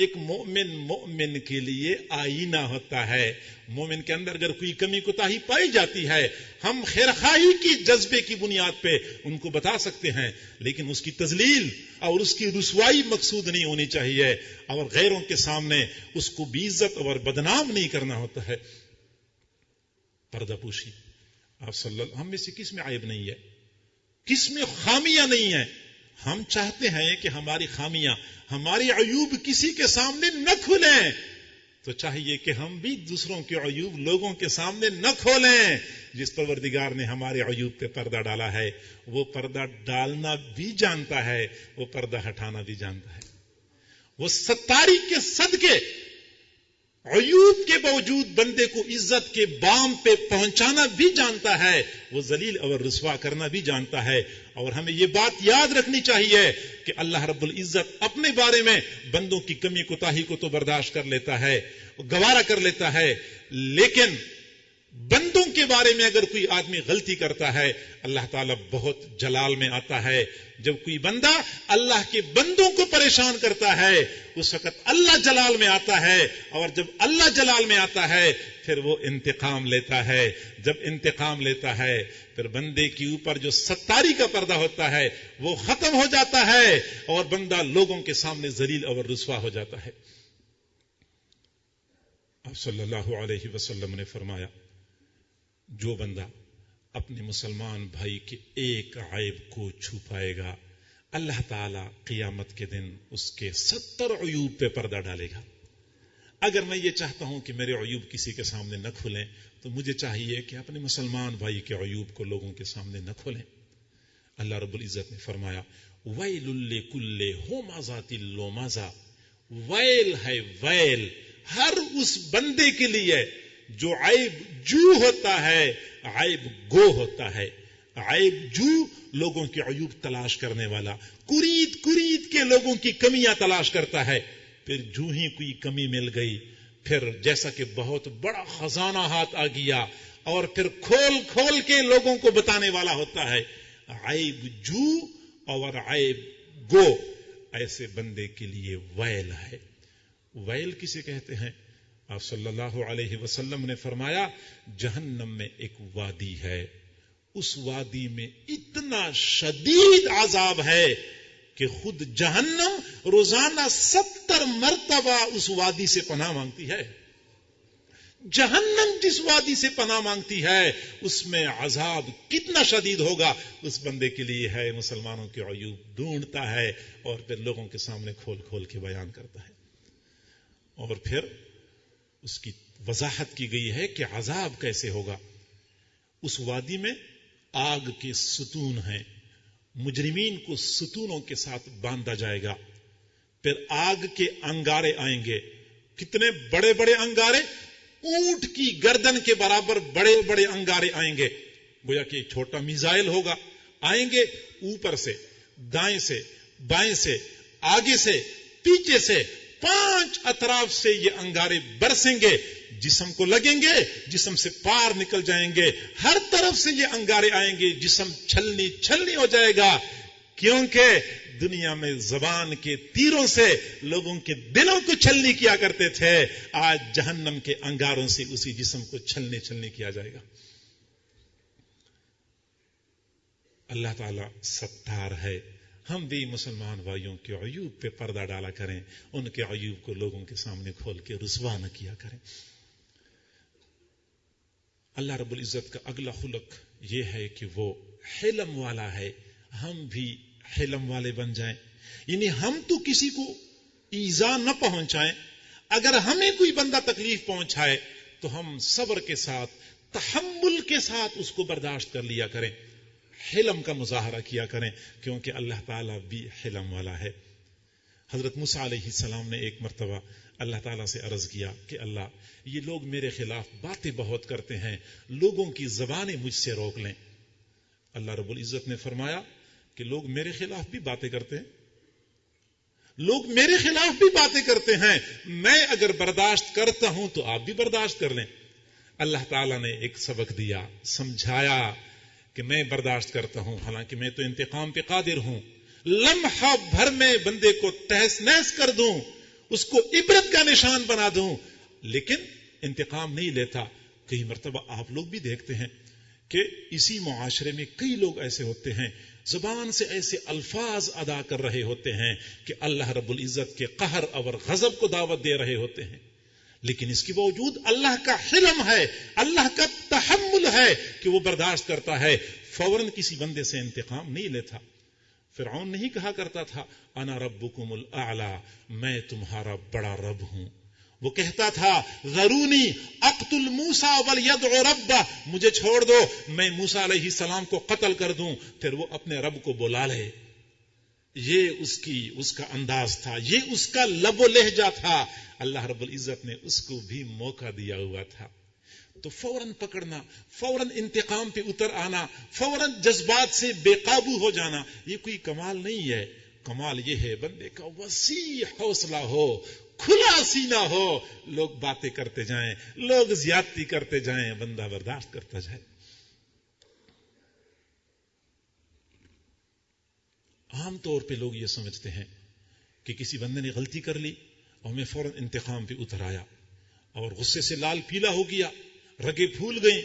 ایک مومن کے لیے آئینہ ہوتا ہے. مومن کے اندر اگر کوئی کمی کوتاہی پائی جاتی ہے ہم خیرخواہی کی جذبے کی بنیاد پہ ان کو بتا سکتے ہیں، لیکن اس کی تذلیل اور اس کی رسوائی مقصود نہیں ہونی چاہیے اور غیروں کے سامنے اس کو بے عزت اور بدنام نہیں کرنا ہوتا ہے. پردہ پوشی آپ صلی اللہ ہم میں سے کس میں عیب نہیں ہے، کس میں خامیاں نہیں ہیں. ہم چاہتے ہیں کہ ہماری خامیاں، ہماری عیوب کسی کے سامنے نہ کھلیں، تو چاہیے کہ ہم بھی دوسروں کے عیوب لوگوں کے سامنے نہ کھولیں. جس پروردگار نے ہمارے عیوب پہ پردہ ڈالا ہے وہ پردہ ڈالنا بھی جانتا ہے، وہ پردہ ہٹانا بھی جانتا ہے. وہ ستاری کے صدقے عیوب کے باوجود بندے کو عزت کے بام پہ پہنچانا بھی جانتا ہے، وہ ذلیل اور رسوا کرنا بھی جانتا ہے. اور ہمیں یہ بات یاد رکھنی چاہیے کہ اللہ رب العزت اپنے بارے میں بندوں کی کمی کوتاہی کو تو برداشت کر لیتا ہے، گوارا کر لیتا ہے، لیکن بندوں کے بارے میں اگر کوئی آدمی غلطی کرتا ہے اللہ تعالیٰ بہت جلال میں آتا ہے. جب کوئی بندہ اللہ کے بندوں کو پریشان کرتا ہے اس وقت اللہ جلال میں آتا ہے، اور جب اللہ جلال میں آتا ہے پھر وہ انتقام لیتا ہے. جب انتقام لیتا ہے پھر بندے کے اوپر جو ستاری کا پردہ ہوتا ہے وہ ختم ہو جاتا ہے اور بندہ لوگوں کے سامنے ذلیل اور رسوا ہو جاتا ہے. آپ صلی اللہ علیہ وسلم نے فرمایا جو بندہ اپنے مسلمان بھائی کے ایک عیب کو چھپائے گا اللہ تعالی قیامت کے دن اس کے 70 عیوب پہ پردہ ڈالے گا. اگر میں یہ چاہتا ہوں کہ میرے عیوب کسی کے سامنے نہ کھلیں تو مجھے چاہیے کہ اپنے مسلمان بھائی کے عیوب کو لوگوں کے سامنے نہ کھولیں. اللہ رب العزت نے فرمایا ویل لکل ہمزۃ لمزہ، ویل ہے ویل ہر اس بندے کے لیے جو عیب جو ہوتا ہے، عیب گو ہوتا ہے. عیب جو لوگوں کے عیوب تلاش کرنے والا، کرید کرید کے لوگوں کی کمیاں تلاش کرتا ہے. پھر جو ہی کوئی کمی مل گئی پھر جیسا کہ بہت بڑا خزانہ ہاتھ آ گیا اور پھر کھول کھول کے لوگوں کو بتانے والا ہوتا ہے. عیب جو اور عیب گو ایسے بندے کے لیے ویل ہے. ویل کسے کہتے ہیں؟ آپ صلی اللہ علیہ وسلم نے فرمایا جہنم میں ایک وادی ہے، اس وادی میں اتنا شدید عذاب ہے کہ خود جہنم روزانہ 70 مرتبہ اس وادی سے پناہ مانگتی ہے. جہنم جس وادی سے پناہ مانگتی ہے اس میں عذاب کتنا شدید ہوگا اس بندے کے لیے ہے. مسلمانوں کے عیوب ڈھونڈتا ہے اور پھر لوگوں کے سامنے کھول کھول کے بیان کرتا ہے. اور پھر اس کی وضاحت کی گئی ہے کہ عذاب کیسے ہوگا. اس وادی میں آگ کے ستون ہیں، مجرمین کو ستونوں کے ساتھ باندھا جائے گا. پھر آگ کے انگارے آئیں گے. کتنے بڑے بڑے انگارے، اونٹ کی گردن کے برابر بڑے بڑے انگارے آئیں گے، گویا کہ چھوٹا میزائل ہوگا. آئیں گے اوپر سے، دائیں سے، بائیں سے، آگے سے، پیچھے سے، 5 اطراف سے یہ انگارے برسیں گے، جسم کو لگیں گے، جسم سے پار نکل جائیں گے. ہر طرف سے یہ انگارے آئیں گے، جسم چھلنی چھلنی ہو جائے گا. کیونکہ دنیا میں زبان کے تیروں سے لوگوں کے دلوں کو چھلنی کیا کرتے تھے، آج جہنم کے انگاروں سے اسی جسم کو چھلنی چھلنی کیا جائے گا. اللہ تعالی ستار ہے. ہم بھی مسلمان بھائیوں کے عیوب پہ پردہ ڈالا کریں، ان کے عیوب کو لوگوں کے سامنے کھول کے رسوا نہ کیا کریں. اللہ رب العزت کا اگلا خلق یہ ہے کہ وہ حلم والا ہے. ہم بھی حلم والے بن جائیں، یعنی ہم تو کسی کو ایذا نہ پہنچائیں. اگر ہمیں کوئی بندہ تکلیف پہنچائے تو ہم صبر کے ساتھ، تحمل کے ساتھ اس کو برداشت کر لیا کریں، حلم کا مظاہرہ کیا کریں، کیونکہ اللہ تعالیٰ بھی حلم والا ہے. حضرت موسیٰ علیہ السلام نے ایک مرتبہ اللہ تعالیٰ سے عرض کیا کہ اللہ یہ لوگ میرے خلاف باتیں بہت کرتے ہیں، لوگوں کی زبانیں مجھ سے روک لیں. اللہ رب العزت نے فرمایا کہ لوگ میرے خلاف بھی باتیں کرتے ہیں، لوگ میرے خلاف بھی باتیں کرتے ہیں، میں اگر برداشت کرتا ہوں تو آپ بھی برداشت کر لیں. اللہ تعالیٰ نے ایک سبق دیا، سمجھایا کہ میں برداشت کرتا ہوں، حالانکہ میں تو انتقام پہ قادر ہوں. لمحہ بھر میں بندے کو تہس نہس کر دوں، اس کو عبرت کا نشان بنا دوں، لیکن انتقام نہیں لیتا۔ کئی مرتبہ آپ لوگ بھی دیکھتے ہیں کہ اسی معاشرے میں کئی لوگ ایسے ہوتے ہیں، زبان سے ایسے الفاظ ادا کر رہے ہوتے ہیں کہ اللہ رب العزت کے قہر اور غضب کو دعوت دے رہے ہوتے ہیں، لیکن اس کے باوجود اللہ کا حلم ہے، اللہ کا تحمل ہے کہ وہ برداشت کرتا ہے، فوراً کسی بندے سے انتقام نہیں لیتا۔ فرعون نہیں کہا کرتا تھا انا ربکم الاعلی، میں تمہارا بڑا رب ہوں، وہ کہتا تھا ذرونی اقتل موسیٰ ولیدع ربہ، مجھے چھوڑ دو میں موسیٰ علیہ السلام کو قتل کر دوں، پھر وہ اپنے رب کو بلا لے۔ یہ اس کا انداز تھا، یہ اس کا لب و لہجہ تھا۔ اللہ رب العزت نے اس کو بھی موقع دیا ہوا تھا، تو فوراً پکڑنا، فوراً انتقام پہ اتر آنا، فوراً جذبات سے بے قابو ہو جانا، یہ کوئی کمال نہیں ہے۔ کمال یہ ہے بندے کا وسیع حوصلہ ہو، کھلا سینہ ہو، لوگ باتیں کرتے جائیں، لوگ زیادتی کرتے جائیں، بندہ برداشت کرتا جائے۔ عام طور پہ لوگ یہ سمجھتے ہیں کہ کسی بندے نے غلطی کر لی اور میں فوراً انتقام پہ اتر آیا اور غصے سے لال پیلا ہو گیا، رگیں پھول گئیں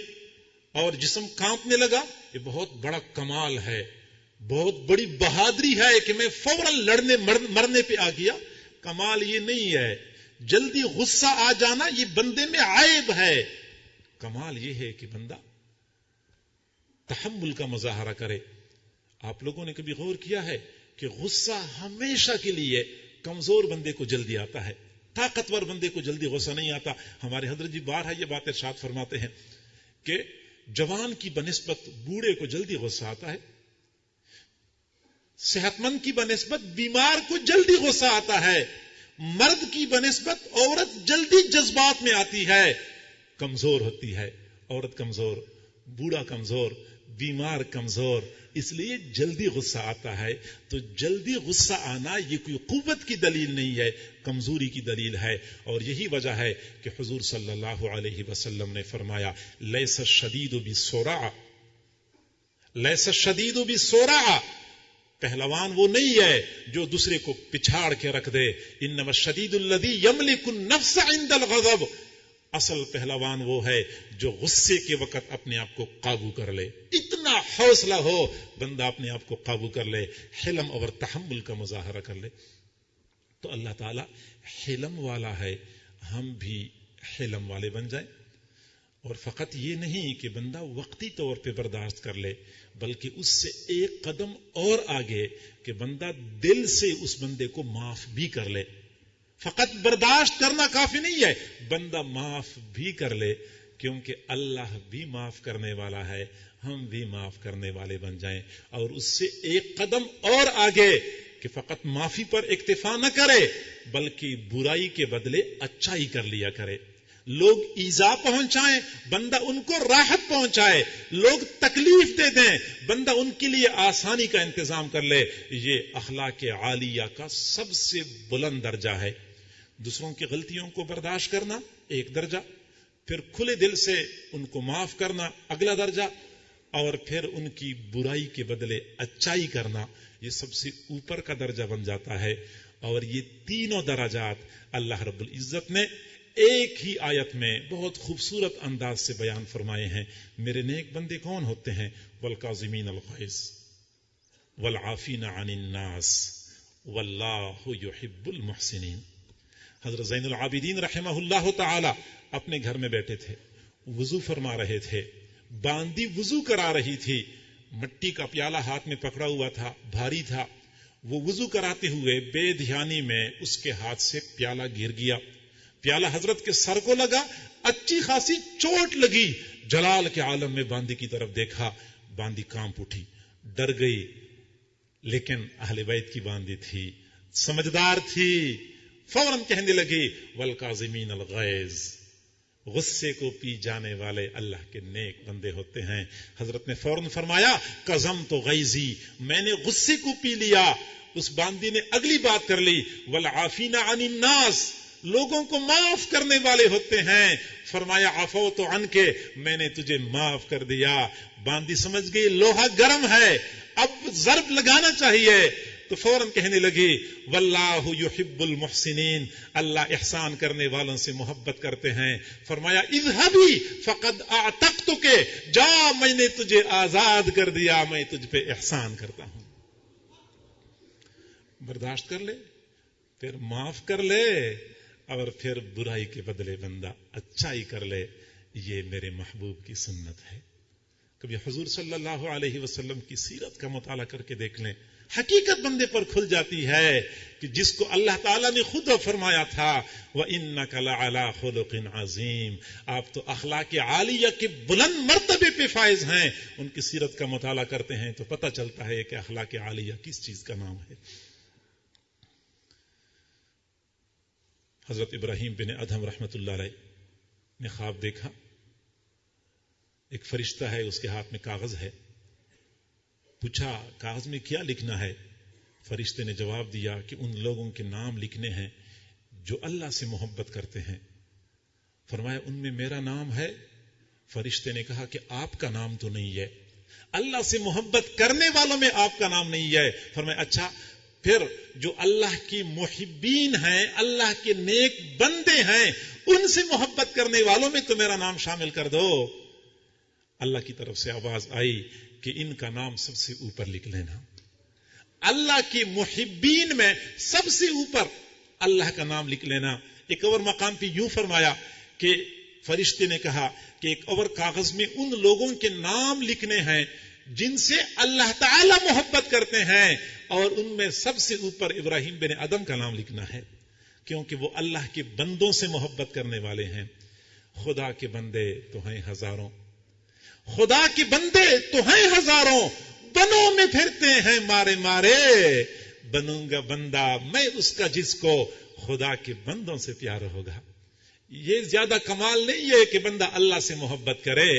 اور جسم کانپنے لگا، یہ بہت بڑا کمال ہے، بہت بڑی بہادری ہے کہ میں فوراً لڑنے مرنے پہ آ گیا۔ کمال یہ نہیں ہے، جلدی غصہ آ جانا یہ بندے میں عیب ہے۔ کمال یہ ہے کہ بندہ تحمل کا مظاہرہ کرے۔ آپ لوگوں نے کبھی غور کیا ہے کہ غصہ ہمیشہ کے لیے کمزور بندے کو جلدی آتا ہے، طاقتور بندے کو جلدی غصہ نہیں آتا۔ ہمارے حضرت جی بارہا یہ بات ارشاد فرماتے ہیں کہ جوان کی بنسبت بوڑھے کو جلدی غصہ آتا ہے، صحت مند کی بنسبت بیمار کو جلدی غصہ آتا ہے، مرد کی بنسبت عورت جلدی جذبات میں آتی ہے، کمزور ہوتی ہے عورت، کمزور، بوڑھا کمزور، بیمار کمزور، اس لیے جلدی غصہ آتا ہے۔ تو جلدی غصہ آنا یہ کوئی قوت کی دلیل نہیں ہے، کمزوری کی دلیل ہے۔ اور یہی وجہ ہے کہ حضور صلی اللہ علیہ وسلم نے فرمایا لیس الشدید بالسرعہ، لیس الشدید بالسرعہ، پہلوان وہ نہیں ہے جو دوسرے کو پچھاڑ کے رکھ دے، انما الشدید الذی یملک النفس عند الغضب، اصل پہلوان وہ ہے جو غصے کے وقت اپنے آپ کو قابو کر لے۔ اتنا حوصلہ ہو بندہ اپنے آپ کو قابو کر لے، حلم اور تحمل کا مظاہرہ کر لے۔ تو اللہ تعالی حلم والا ہے، ہم بھی حلم والے بن جائیں، اور فقط یہ نہیں کہ بندہ وقتی طور پہ برداشت کر لے، بلکہ اس سے ایک قدم اور آگے کہ بندہ دل سے اس بندے کو معاف بھی کر لے۔ فقط برداشت کرنا کافی نہیں ہے، بندہ معاف بھی کر لے، کیونکہ اللہ بھی معاف کرنے والا ہے، ہم بھی معاف کرنے والے بن جائیں۔ اور اس سے ایک قدم اور آگے کہ فقط معافی پر اکتفا نہ کرے، بلکہ برائی کے بدلے اچھائی کر لیا کرے۔ لوگ ایذا پہنچائیں، بندہ ان کو راحت پہنچائے، لوگ تکلیف دے دیں، بندہ ان کے لیے آسانی کا انتظام کر لے۔ یہ اخلاق عالیہ کا سب سے بلند درجہ ہے۔ دوسروں کی غلطیوں کو برداشت کرنا ایک درجہ، پھر کھلے دل سے ان کو معاف کرنا اگلا درجہ، اور پھر ان کی برائی کے بدلے اچائی کرنا یہ سب سے اوپر کا درجہ بن جاتا ہے۔ اور یہ تینوں درجات اللہ رب العزت نے ایک ہی آیت میں بہت خوبصورت انداز سے بیان فرمائے ہیں۔ میرے نیک بندے کون ہوتے ہیں؟ والکاظمین الغیظ والعافین عن الناس واللہ یحب المحسنین۔ حضرت زین العابدین رحمہ اللہ تعالی اپنے گھر میں بیٹھے تھے، وضو فرما رہے تھے، باندی وضو کرا رہی تھی، مٹی کا پیالہ ہاتھ میں پکڑا ہوا تھا، بھاری تھا، وہ وضو کراتے ہوئے بے دھیانی میں اس کے ہاتھ سے پیالہ گر گیا، پیالہ حضرت کے سر کو لگا، اچھی خاصی چوٹ لگی۔ جلال کے عالم میں باندی کی طرف دیکھا، باندی کانپ اٹھی، ڈر گئی، لیکن اہل بیت کی باندی تھی، سمجھدار تھی، فوراً کہنے لگی والکاظمین الغیظ، غصے کو پی جانے والے اللہ کے نیک بندے ہوتے ہیں۔ حضرت نے فوراً فرمایا قزمت غیظی، میں نے غصے کو پی لیا۔ اس باندی نے اگلی بات کر لی والعافین عن الناس، لوگوں کو معاف کرنے والے ہوتے ہیں۔ فرمایا عفوت عنک، میں نے تجھے معاف کر دیا۔ باندی سمجھ گئی لوہا گرم ہے، اب ضرب لگانا چاہیے، تو فوراً کہنے لگے واللہ یحب المحسنین، اللہ احسان کرنے والوں سے محبت کرتے ہیں. فرمایا اذهبی فقد اعتقتک، جا میں نے تجھے آزاد کر دیا، میں تجھ پہ احسان کرتا ہوں. برداشت کر لے، پھر معاف کر لے، اور پھر برائی کے بدلے بندہ اچھائی کر لے. یہ میرے محبوب کی سنت ہے. کبھی حضور صلی اللہ علیہ وسلم کی سیرت کا مطالعہ کر کے دیکھ لیں، حقیقت بندے پر کھل جاتی ہے کہ جس کو اللہ تعالیٰ نے خود فرمایا تھا وَإِنَّكَ لَعَلَىٰ خُلُقٍ عَظِيمٍ، آپ تو اخلاق عالیہ کے بلند مرتبے پہ فائز ہیں. ان کی سیرت کا مطالعہ کرتے ہیں تو پتہ چلتا ہے کہ اخلاق عالیہ کس چیز کا نام ہے. حضرت ابراہیم بن ادہم رحمت اللہ علیہ نے خواب دیکھا، ایک فرشتہ ہے، اس کے ہاتھ میں کاغذ ہے. پوچھا کاغذ میں کیا لکھنا ہے؟ فرشتے نے جواب دیا کہ ان لوگوں کے نام لکھنے ہیں جو اللہ سے محبت کرتے ہیں. فرمایا ان میں میرا نام ہے؟ فرشتے نے کہا کہ آپ کا نام تو نہیں ہے، اللہ سے محبت کرنے والوں میں آپ کا نام نہیں ہے. فرمایا اچھا، پھر جو اللہ کی محبین ہیں، اللہ کے نیک بندے ہیں، ان سے محبت کرنے والوں میں تو میرا نام شامل کر دو. اللہ کی طرف سے آواز آئی کہ ان کا نام سب سے اوپر لکھ لینا. اللہ کے محبین میں سب سے اوپر اللہ کا نام لکھ لینا. ایک اور مقام پہ یوں فرمایا کہ فرشتے نے کہا کہ ایک اور کاغذ میں ان لوگوں کے نام لکھنے ہیں جن سے اللہ تعالی محبت کرتے ہیں، اور ان میں سب سے اوپر ابراہیم بن ادم کا نام لکھنا ہے، کیونکہ وہ اللہ کے بندوں سے محبت کرنے والے ہیں. خدا کے بندے تو ہیں ہزاروں، خدا کے بندے تو ہیں ہزاروں، بنوں میں پھرتے ہیں مارے مارے. بنوں گا بندہ میں اس کا جس کو خدا کے بندوں سے پیار ہوگا. یہ زیادہ کمال نہیں ہے کہ بندہ اللہ سے محبت کرے.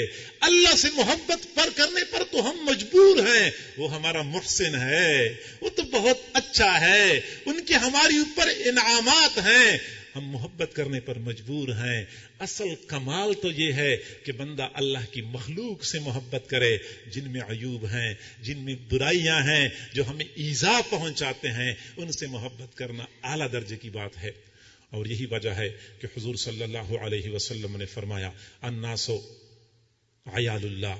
اللہ سے محبت پر کرنے پر تو ہم مجبور ہیں. وہ ہمارا محسن ہے، وہ تو بہت اچھا ہے، ان کے ہماری اوپر انعامات ہیں، ہم محبت کرنے پر مجبور ہیں. اصل کمال تو یہ ہے کہ بندہ اللہ کی مخلوق سے محبت کرے جن میں عیوب ہیں، جن میں برائیاں ہیں، جو ہمیں ایذا پہنچاتے ہیں. ان سے محبت کرنا اعلیٰ درجے کی بات ہے. اور یہی وجہ ہے کہ حضور صلی اللہ علیہ وسلم نے فرمایا الناس عیال اللہ،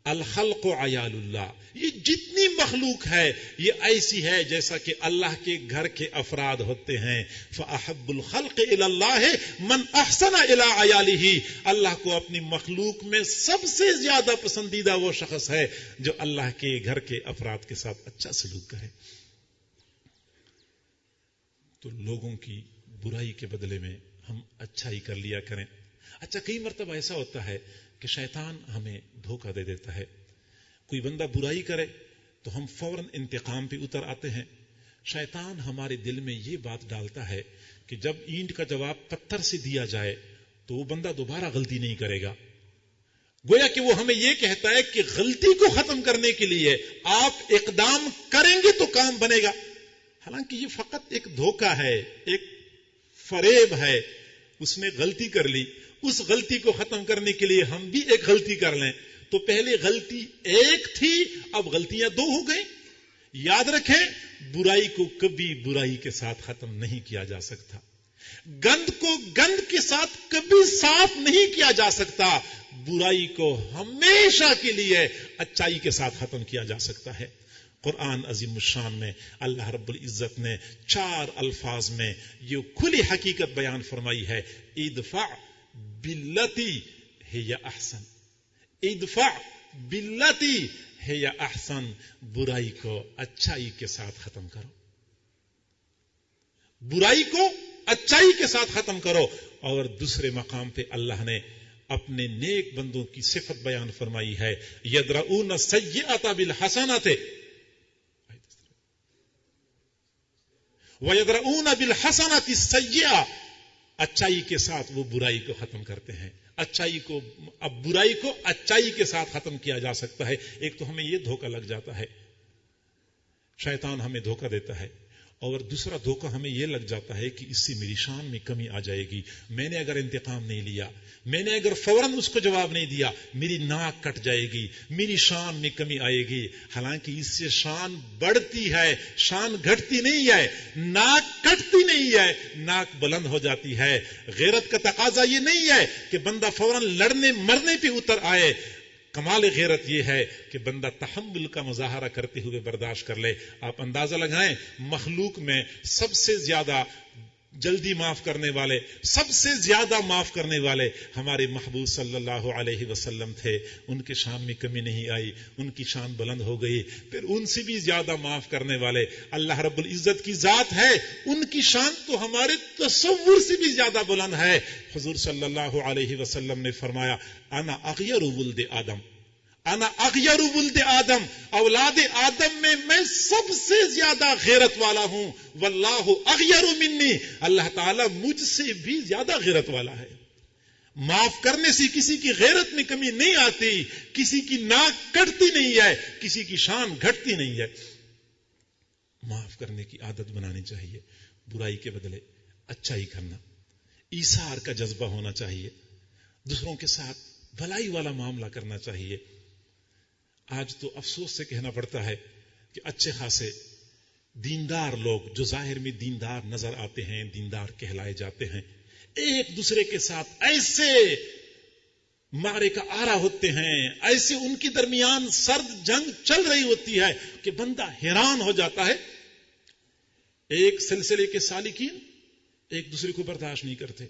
الخلق عیال اللہ. یہ جتنی مخلوق ہے یہ ایسی ہے جیسا کہ اللہ کے گھر کے افراد ہوتے ہیں. فاحب الخلق الی اللہ من احسن الی عیالہ. اللہ کو اپنی مخلوق میں سب سے زیادہ پسندیدہ وہ شخص ہے جو اللہ کے گھر کے افراد کے ساتھ اچھا سلوک کرے. تو لوگوں کی برائی کے بدلے میں ہم اچھائی کر لیا کریں. اچھا، کئی مرتبہ ایسا ہوتا ہے کہ شیطان ہمیں دھوکہ دے دیتا ہے. کوئی بندہ برائی کرے تو ہم فوراً انتقام پہ اتر آتے ہیں. شیطان ہمارے دل میں یہ بات ڈالتا ہے کہ جب اینٹ کا جواب پتھر سے دیا جائے تو وہ بندہ دوبارہ غلطی نہیں کرے گا. گویا کہ وہ ہمیں یہ کہتا ہے کہ غلطی کو ختم کرنے کے لیے آپ اقدام کریں گے تو کام بنے گا. حالانکہ یہ فقط ایک دھوکہ ہے، ایک فریب ہے. اس نے غلطی کر لی، اس غلطی کو ختم کرنے کے لیے ہم بھی ایک غلطی کر لیں تو پہلے غلطی ایک تھی، اب غلطیاں دو ہو گئی. یاد رکھیں، برائی کو کبھی برائی کے ساتھ ختم نہیں کیا جا سکتا، گند کو گند کے ساتھ کبھی صاف نہیں کیا جا سکتا. برائی کو ہمیشہ کے لیے اچائی کے ساتھ ختم کیا جا سکتا ہے. قرآن عظیم الشان میں اللہ رب العزت نے 4 الفاظ میں یہ کھلی حقیقت بیان فرمائی ہے. ادفع باللتی ہی احسن، ادفع باللتی ہی احسن. برائی کو اچھائی کے ساتھ ختم کرو، برائی کو اچھائی کے ساتھ ختم کرو. اور دوسرے مقام پہ اللہ نے اپنے نیک بندوں کی صفت بیان فرمائی ہے یدرؤون السیئۃ بالحسنۃ وَيَدْرَؤُونَ بِالْحَسَنَةِ السَّيِّئَةِ. اچائی کے ساتھ وہ برائی کو ختم کرتے ہیں. اچائی کو، اب برائی کو اچائی کے ساتھ ختم کیا جا سکتا ہے. ایک تو ہمیں یہ دھوکہ لگ جاتا ہے، شیطان ہمیں دھوکہ دیتا ہے، اور دوسرا دھوکہ ہمیں یہ لگ جاتا ہے کہ اس سے میری شان میں کمی آ جائے گی، میں نے اگر انتقام نہیں لیا، میں نے اگر فوراً اس کو جواب نہیں دیا، میری ناک کٹ جائے گی، میری شان میں کمی آئے گی۔ حالانکہ اس سے شان بڑھتی ہے، شان گھٹتی نہیں ہے، ناک کٹتی نہیں ہے، ناک بلند ہو جاتی ہے۔ غیرت کا تقاضا یہ نہیں ہے کہ بندہ فوراً لڑنے مرنے پہ اتر آئے، کمال غیرت یہ ہے کہ بندہ تحمل کا مظاہرہ کرتے ہوئے برداشت کر لے۔ آپ اندازہ لگائیں، مخلوق میں سب سے زیادہ جلدی معاف کرنے والے، سب سے زیادہ معاف کرنے والے ہمارے محبوب صلی اللہ علیہ وسلم تھے۔ ان کے شان میں کمی نہیں آئی، ان کی شان بلند ہو گئی۔ پھر ان سے بھی زیادہ معاف کرنے والے اللہ رب العزت کی ذات ہے، ان کی شان تو ہمارے تصور سے بھی زیادہ بلند ہے۔ حضور صلی اللہ علیہ وسلم نے فرمایا، انا اغیر ولد آدم، انا اغیر ولد آدم، اولاد آدم میں سب سے زیادہ غیرت والا ہوں، واللہ اغیر منی، اللہ تعالیٰ مجھ سے بھی زیادہ غیرت والا ہے۔ معاف کرنے سے کسی کی غیرت میں کمی نہیں آتی، کسی کی ناک کٹتی نہیں ہے، کسی کی شان گھٹتی نہیں ہے۔ معاف کرنے کی عادت بنانی چاہیے، برائی کے بدلے اچھائی کرنا، ایثار کا جذبہ ہونا چاہیے، دوسروں کے ساتھ بھلائی والا معاملہ کرنا چاہیے۔ آج تو افسوس سے کہنا پڑتا ہے کہ اچھے خاصے دیندار لوگ جو ظاہر میں دیندار نظر آتے ہیں، دیندار کہلائے جاتے ہیں، ایک دوسرے کے ساتھ ایسے مارے کا آرا ہوتے ہیں، ایسے ان کے درمیان سرد جنگ چل رہی ہوتی ہے کہ بندہ حیران ہو جاتا ہے۔ ایک سلسلے کے سالکین ایک دوسرے کو برداشت نہیں کرتے،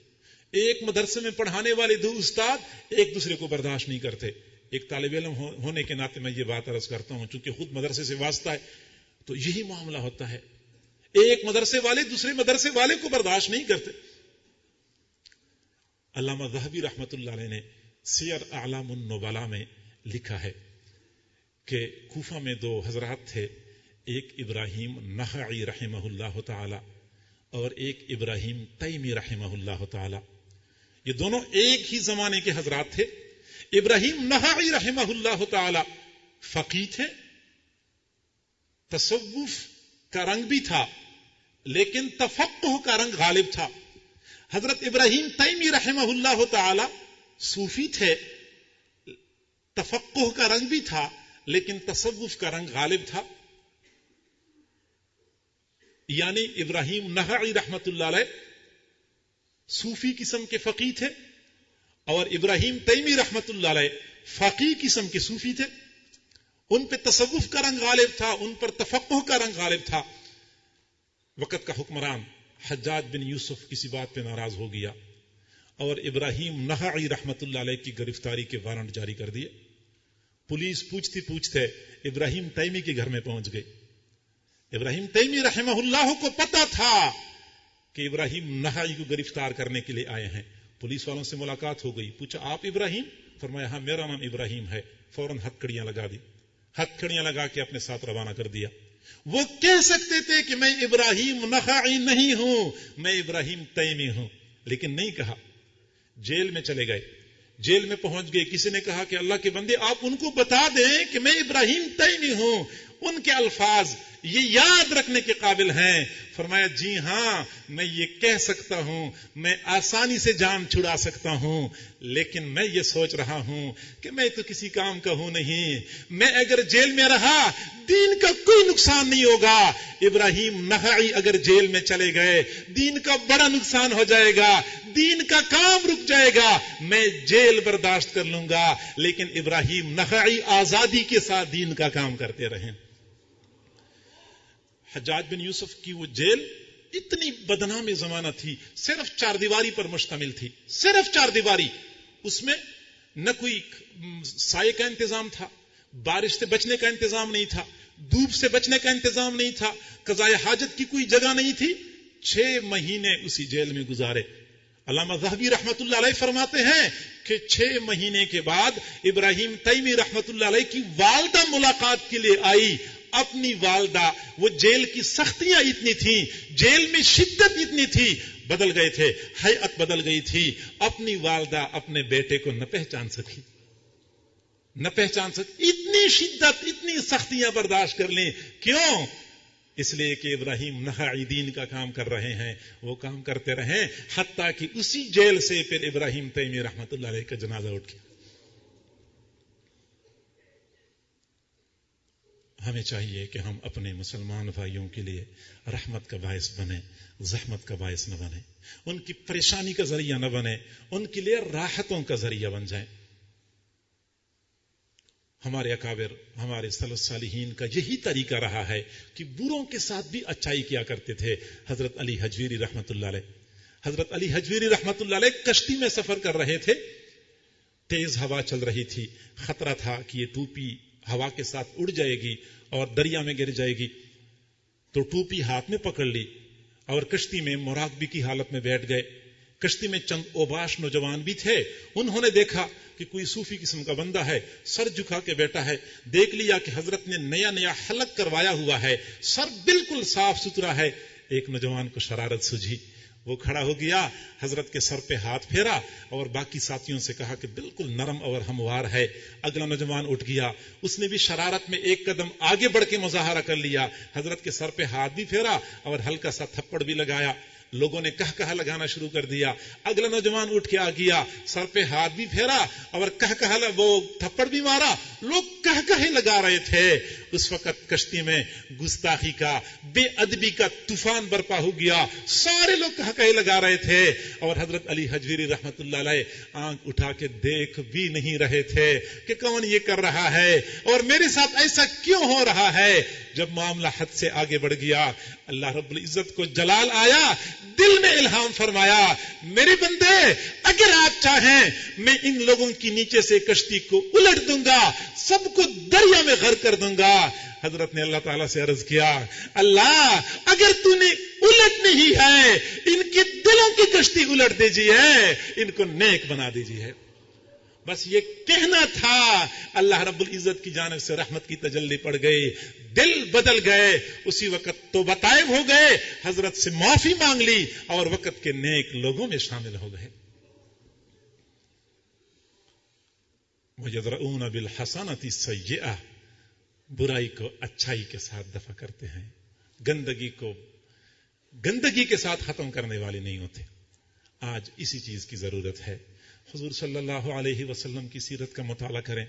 ایک مدرسے میں پڑھانے والے دو استاد ایک دوسرے کو برداشت نہیں کرتے۔ ایک طالب علم ہونے کے ناطے میں یہ بات عرض کرتا ہوں، چونکہ خود مدرسے سے واسطہ ہے، تو یہی معاملہ ہوتا ہے، ایک مدرسے والے دوسرے مدرسے والے کو برداشت نہیں کرتے۔ علامہ ذہبی رحمت اللہ علیہ نے سیر اعلام النبلاء میں لکھا ہے کہ کوفہ میں دو حضرات تھے، ایک ابراہیم نخعی رحمہ اللہ تعالی اور ایک ابراہیم تیمی رحمہ اللہ تعالی۔ یہ دونوں ایک ہی زمانے کے حضرات تھے۔ ابراہیم نخعی رحمہ اللہ تعالی فقیہ تھے، تصوف کا رنگ بھی تھا لیکن تفقہ کا رنگ غالب تھا۔ حضرت ابراہیم تیمی رحمہ اللہ تعالی صوفی تھے، تفقہ کا رنگ بھی تھا لیکن تصوف کا رنگ غالب تھا۔ یعنی ابراہیم نخعی رحمت اللہ علیہ صوفی قسم کے فقیہ تھے اور ابراہیم تیمی رحمت اللہ علیہ فقیہ قسم کے صوفی تھے۔ ان پہ تصوف کا رنگ غالب تھا، ان پر تفقہ کا رنگ غالب تھا۔ وقت کا حکمران حجاج بن یوسف کسی بات پہ ناراض ہو گیا اور ابراہیم نخعی رحمت اللہ علیہ کی گرفتاری کے وارنٹ جاری کر دیے۔ پولیس پوچھتے پوچھتے ابراہیم تیمی کے گھر میں پہنچ گئی۔ ابراہیم تیمی رحمہ اللہ کو پتا تھا کہ ابراہیم نخعی کو گرفتار کرنے کے لیے آئے ہیں۔ پولیس والوں سے ملاقات ہو گئی، پوچھا آپ ابراہیم؟ فرمایا ہاں میرا نام ابراہیم ہے۔ فوراً ہتھکڑیاں لگا دی، ہتھکڑیاں لگا کے اپنے ساتھ روانہ کر دیا۔ وہ کہہ سکتے تھے کہ میں ابراہیم نخعی نہیں ہوں، میں ابراہیم تیمی ہوں، لیکن نہیں کہا۔ جیل میں چلے گئے، جیل میں پہنچ گئے، کسی نے کہا کہ اللہ کے بندے آپ ان کو بتا دیں کہ میں ابراہیم تیمی ہوں۔ ان کے الفاظ یہ یاد رکھنے کے قابل ہیں۔ فرمایا جی ہاں میں یہ کہہ سکتا ہوں، میں آسانی سے جان چھڑا سکتا ہوں، لیکن میں یہ سوچ رہا ہوں کہ میں تو کسی کام کا ہوں نہیں، میں اگر جیل میں رہا دین کا کوئی نقصان نہیں ہوگا۔ ابراہیم نخعی اگر جیل میں چلے گئے دین کا بڑا نقصان ہو جائے گا، دین کا کام رک جائے گا، میں جیل برداشت کر لوں گا، لیکن ابراہیم نخعی آزادی کے ساتھ دین کا کام کرتے رہیں۔ حجاج بن یوسف کی وہ جیل اتنی بدنام زمانہ تھی، صرف چار دیواری پر مشتمل تھی، صرف چار دیواری۔ اس میں نہ کوئی سائے کا انتظام تھا، بارش سے بچنے کا انتظام نہیں تھا، دھوپ سے بچنے کا انتظام نہیں تھا، قضاء حاجت کی کوئی جگہ نہیں تھی۔ 6 مہینے اسی جیل میں گزارے۔ علامہ ذہبی رحمت اللہ علیہ فرماتے ہیں کہ 6 مہینے کے بعد ابراہیم تیمی رحمت اللہ علیہ کی والدہ ملاقات کے لیے آئی۔ اپنی والدہ، وہ جیل کی سختیاں اتنی تھیں، جیل میں شدت اتنی تھی، بدل گئے تھے، ہیئت بدل گئی تھی۔ اپنی والدہ اپنے بیٹے کو نہ پہچان سکی، نہ پہچان سکی، اتنی شدت اتنی سختیاں برداشت کر لیں۔ کیوں؟ اس لیے کہ ابراہیم نخعی دین کا کام کر رہے ہیں، وہ کام کرتے رہیں حتیٰ کہ اسی جیل سے پھر ابراہیم تیمی رحمت اللہ علیہ کا جنازہ اٹھ گیا۔ ہمیں چاہیے کہ ہم اپنے مسلمان بھائیوں کے لیے رحمت کا باعث بنیں، زحمت کا باعث نہ بنیں، ان کی پریشانی کا ذریعہ نہ بنیں، ان کے لیے راحتوں کا ذریعہ بن جائیں۔ ہمارے اکابر، ہمارے سلف صالحین کا یہی طریقہ رہا ہے کہ بروں کے ساتھ بھی اچھائی کیا کرتے تھے۔ حضرت علی حجویری رحمت اللہ علیہ، حضرت علی حجویری رحمت اللہ علیہ کشتی میں سفر کر رہے تھے، تیز ہوا چل رہی تھی، خطرہ تھا کہ یہ ٹوپی ہوا کے ساتھ اڑ جائے گی اور دریا میں گر جائے گی، تو ٹوپی ہاتھ میں پکڑ لی اور کشتی میں مراقبے کی حالت میں بیٹھ گئے۔ کشتی میں چند اوباش نوجوان بھی تھے، انہوں نے دیکھا کہ کوئی صوفی قسم کا بندہ ہے، سر جھکا کے بیٹھا ہے، دیکھ لیا کہ حضرت نے نیا نیا حلق کروایا ہوا ہے، سر بالکل صاف ستھرا ہے۔ ایک نوجوان کو شرارت سوجھی، وہ کھڑا ہو گیا، حضرت کے سر پہ ہاتھ پھیرا اور باقی ساتھیوں سے کہا کہ بالکل نرم اور ہموار ہے۔ اگلا نوجوان اٹھ گیا، اس نے بھی شرارت میں ایک قدم آگے بڑھ کے مظاہرہ کر لیا، حضرت کے سر پہ ہاتھ بھی پھیرا اور ہلکا سا تھپڑ بھی لگایا۔ لوگوں نے کہا لگانا شروع کر دیا۔ اگلا نوجوان اٹھ کے آ گیا، سر پہ ہاتھ بھی پھیرا اور کہا وہ تھپڑ بھی مارا۔ لوگ کہے لگا رہے تھے۔ اس وقت کشتی میں گستاخی کا، بے ادبی کا طوفان برپا ہو گیا، سارے لوگ کہے لگا رہے تھے اور حضرت علی حجویری رحمت اللہ علیہ آنکھ اٹھا کے دیکھ بھی نہیں رہے تھے کہ کون یہ کر رہا ہے اور میرے ساتھ ایسا کیوں ہو رہا ہے۔ جب معاملہ حد سے آگے بڑھ گیا، اللہ رب العزت کو جلال آیا، دل میں الہام فرمایا، میرے بندے اگر آپ چاہیں میں ان لوگوں کی نیچے سے کشتی کو الٹ دوں گا، سب کو دریا میں غرق کر دوں گا۔ حضرت نے اللہ تعالیٰ سے عرض کیا، اللہ اگر تو نے الٹ نہیں ہے، ان کے دلوں کی کشتی الٹ دیجیے، ان کو نیک بنا دیجیے۔ بس یہ کہنا تھا، اللہ رب العزت کی جانب سے رحمت کی تجلی پڑ گئی، دل بدل گئے، اسی وقت توبہ طائب ہو گئے، حضرت سے معافی مانگ لی اور وقت کے نیک لوگوں میں شامل ہو گئے۔ وَيَدْرَؤُونَ بِالْحَسَنَةِ السَّيِّئَةِ، برائی کو اچھائی کے ساتھ دفع کرتے ہیں، گندگی کو گندگی کے ساتھ ختم کرنے والے نہیں ہوتے۔ آج اسی چیز کی ضرورت ہے۔ حضور صلی اللہ علیہ وسلم کی سیرت کا مطالعہ کریں،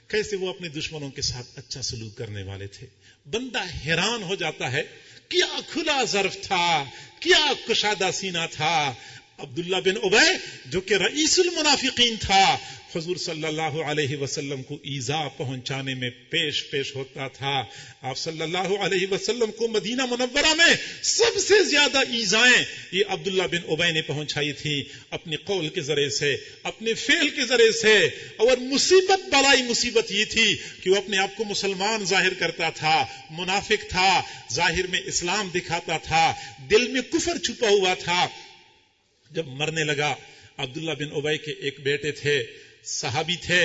کیسے وہ اپنے دشمنوں کے ساتھ اچھا سلوک کرنے والے تھے۔ بندہ حیران ہو جاتا ہے، کیا کھلا ظرف تھا، کیا کشادہ سینہ تھا۔ عبداللہ بن ابی جو کہ رئیس المنافقین تھا، حضور صلی اللہ علیہ وسلم کو ایذا پہنچانے میں پیش ہوتا تھا۔ آپ صلی اللہ علیہ وسلم کو مدینہ منورہ میں سب سے زیادہ ایذائیں یہ عبداللہ بن ابی نے پہنچائی تھی، اپنے قول کے ذریعے سے، اپنے فعل کے ذریعے سے۔ اور مصیبت بلائی مصیبت یہ تھی کہ وہ اپنے آپ کو مسلمان ظاہر کرتا تھا، منافق تھا، ظاہر میں اسلام دکھاتا تھا، دل میں کفر چھپا ہوا تھا۔ جب مرنے لگا، عبداللہ بن ابی کے ایک بیٹے تھے، صحابی تھے،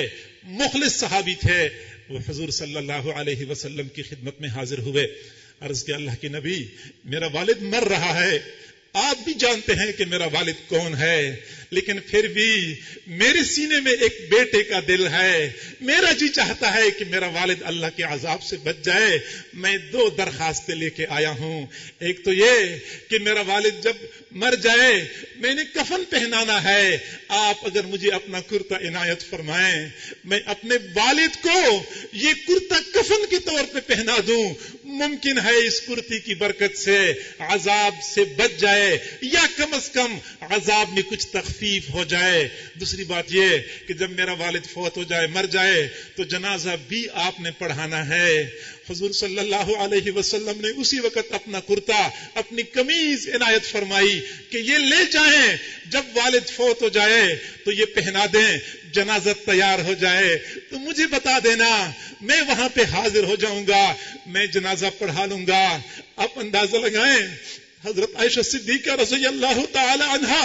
مخلص صحابی تھے، وہ حضور صلی اللہ علیہ وسلم کی خدمت میں حاضر ہوئے۔ عرض کیا، اللہ کے نبی، میرا والد مر رہا ہے، آپ بھی جانتے ہیں کہ میرا والد کون ہے، لیکن پھر بھی میرے سینے میں ایک بیٹے کا دل ہے، میرا جی چاہتا ہے کہ میرا والد اللہ کے عذاب سے بچ جائے۔ میں 2 درخواستیں لے کے آیا ہوں، ایک تو یہ کہ میرا والد جب مر جائے میں نے کفن پہنانا ہے، آپ اگر مجھے اپنا کرتا عنایت فرمائیں، میں اپنے والد کو یہ کرتا کفن کے طور پہ پہنا دوں، ممکن ہے اس کرتی کی برکت سے عذاب سے بچ جائے یا کم از کم عذاب میں کچھ تخفیف ہو جائے۔ دوسری بات یہ کہ جب میرا والد فوت ہو جائے، مر جائے، تو جنازہ بھی آپ نے پڑھانا ہے۔ حضور صلی اللہ علیہ وسلم نے اسی وقت اپنا کرتا، اپنی قمیض عنایت فرمائی کہ یہ لے جائیں، جب والد فوت ہو جائے تو یہ پہنا دیں، جنازہ تیار ہو جائے تو مجھے بتا دینا، میں وہاں پہ حاضر ہو جاؤں گا، میں جنازہ پڑھا لوں گا۔ آپ اندازہ لگائیں، حضرت عائشہ صدیقہ رضی اللہ تعالی عنہا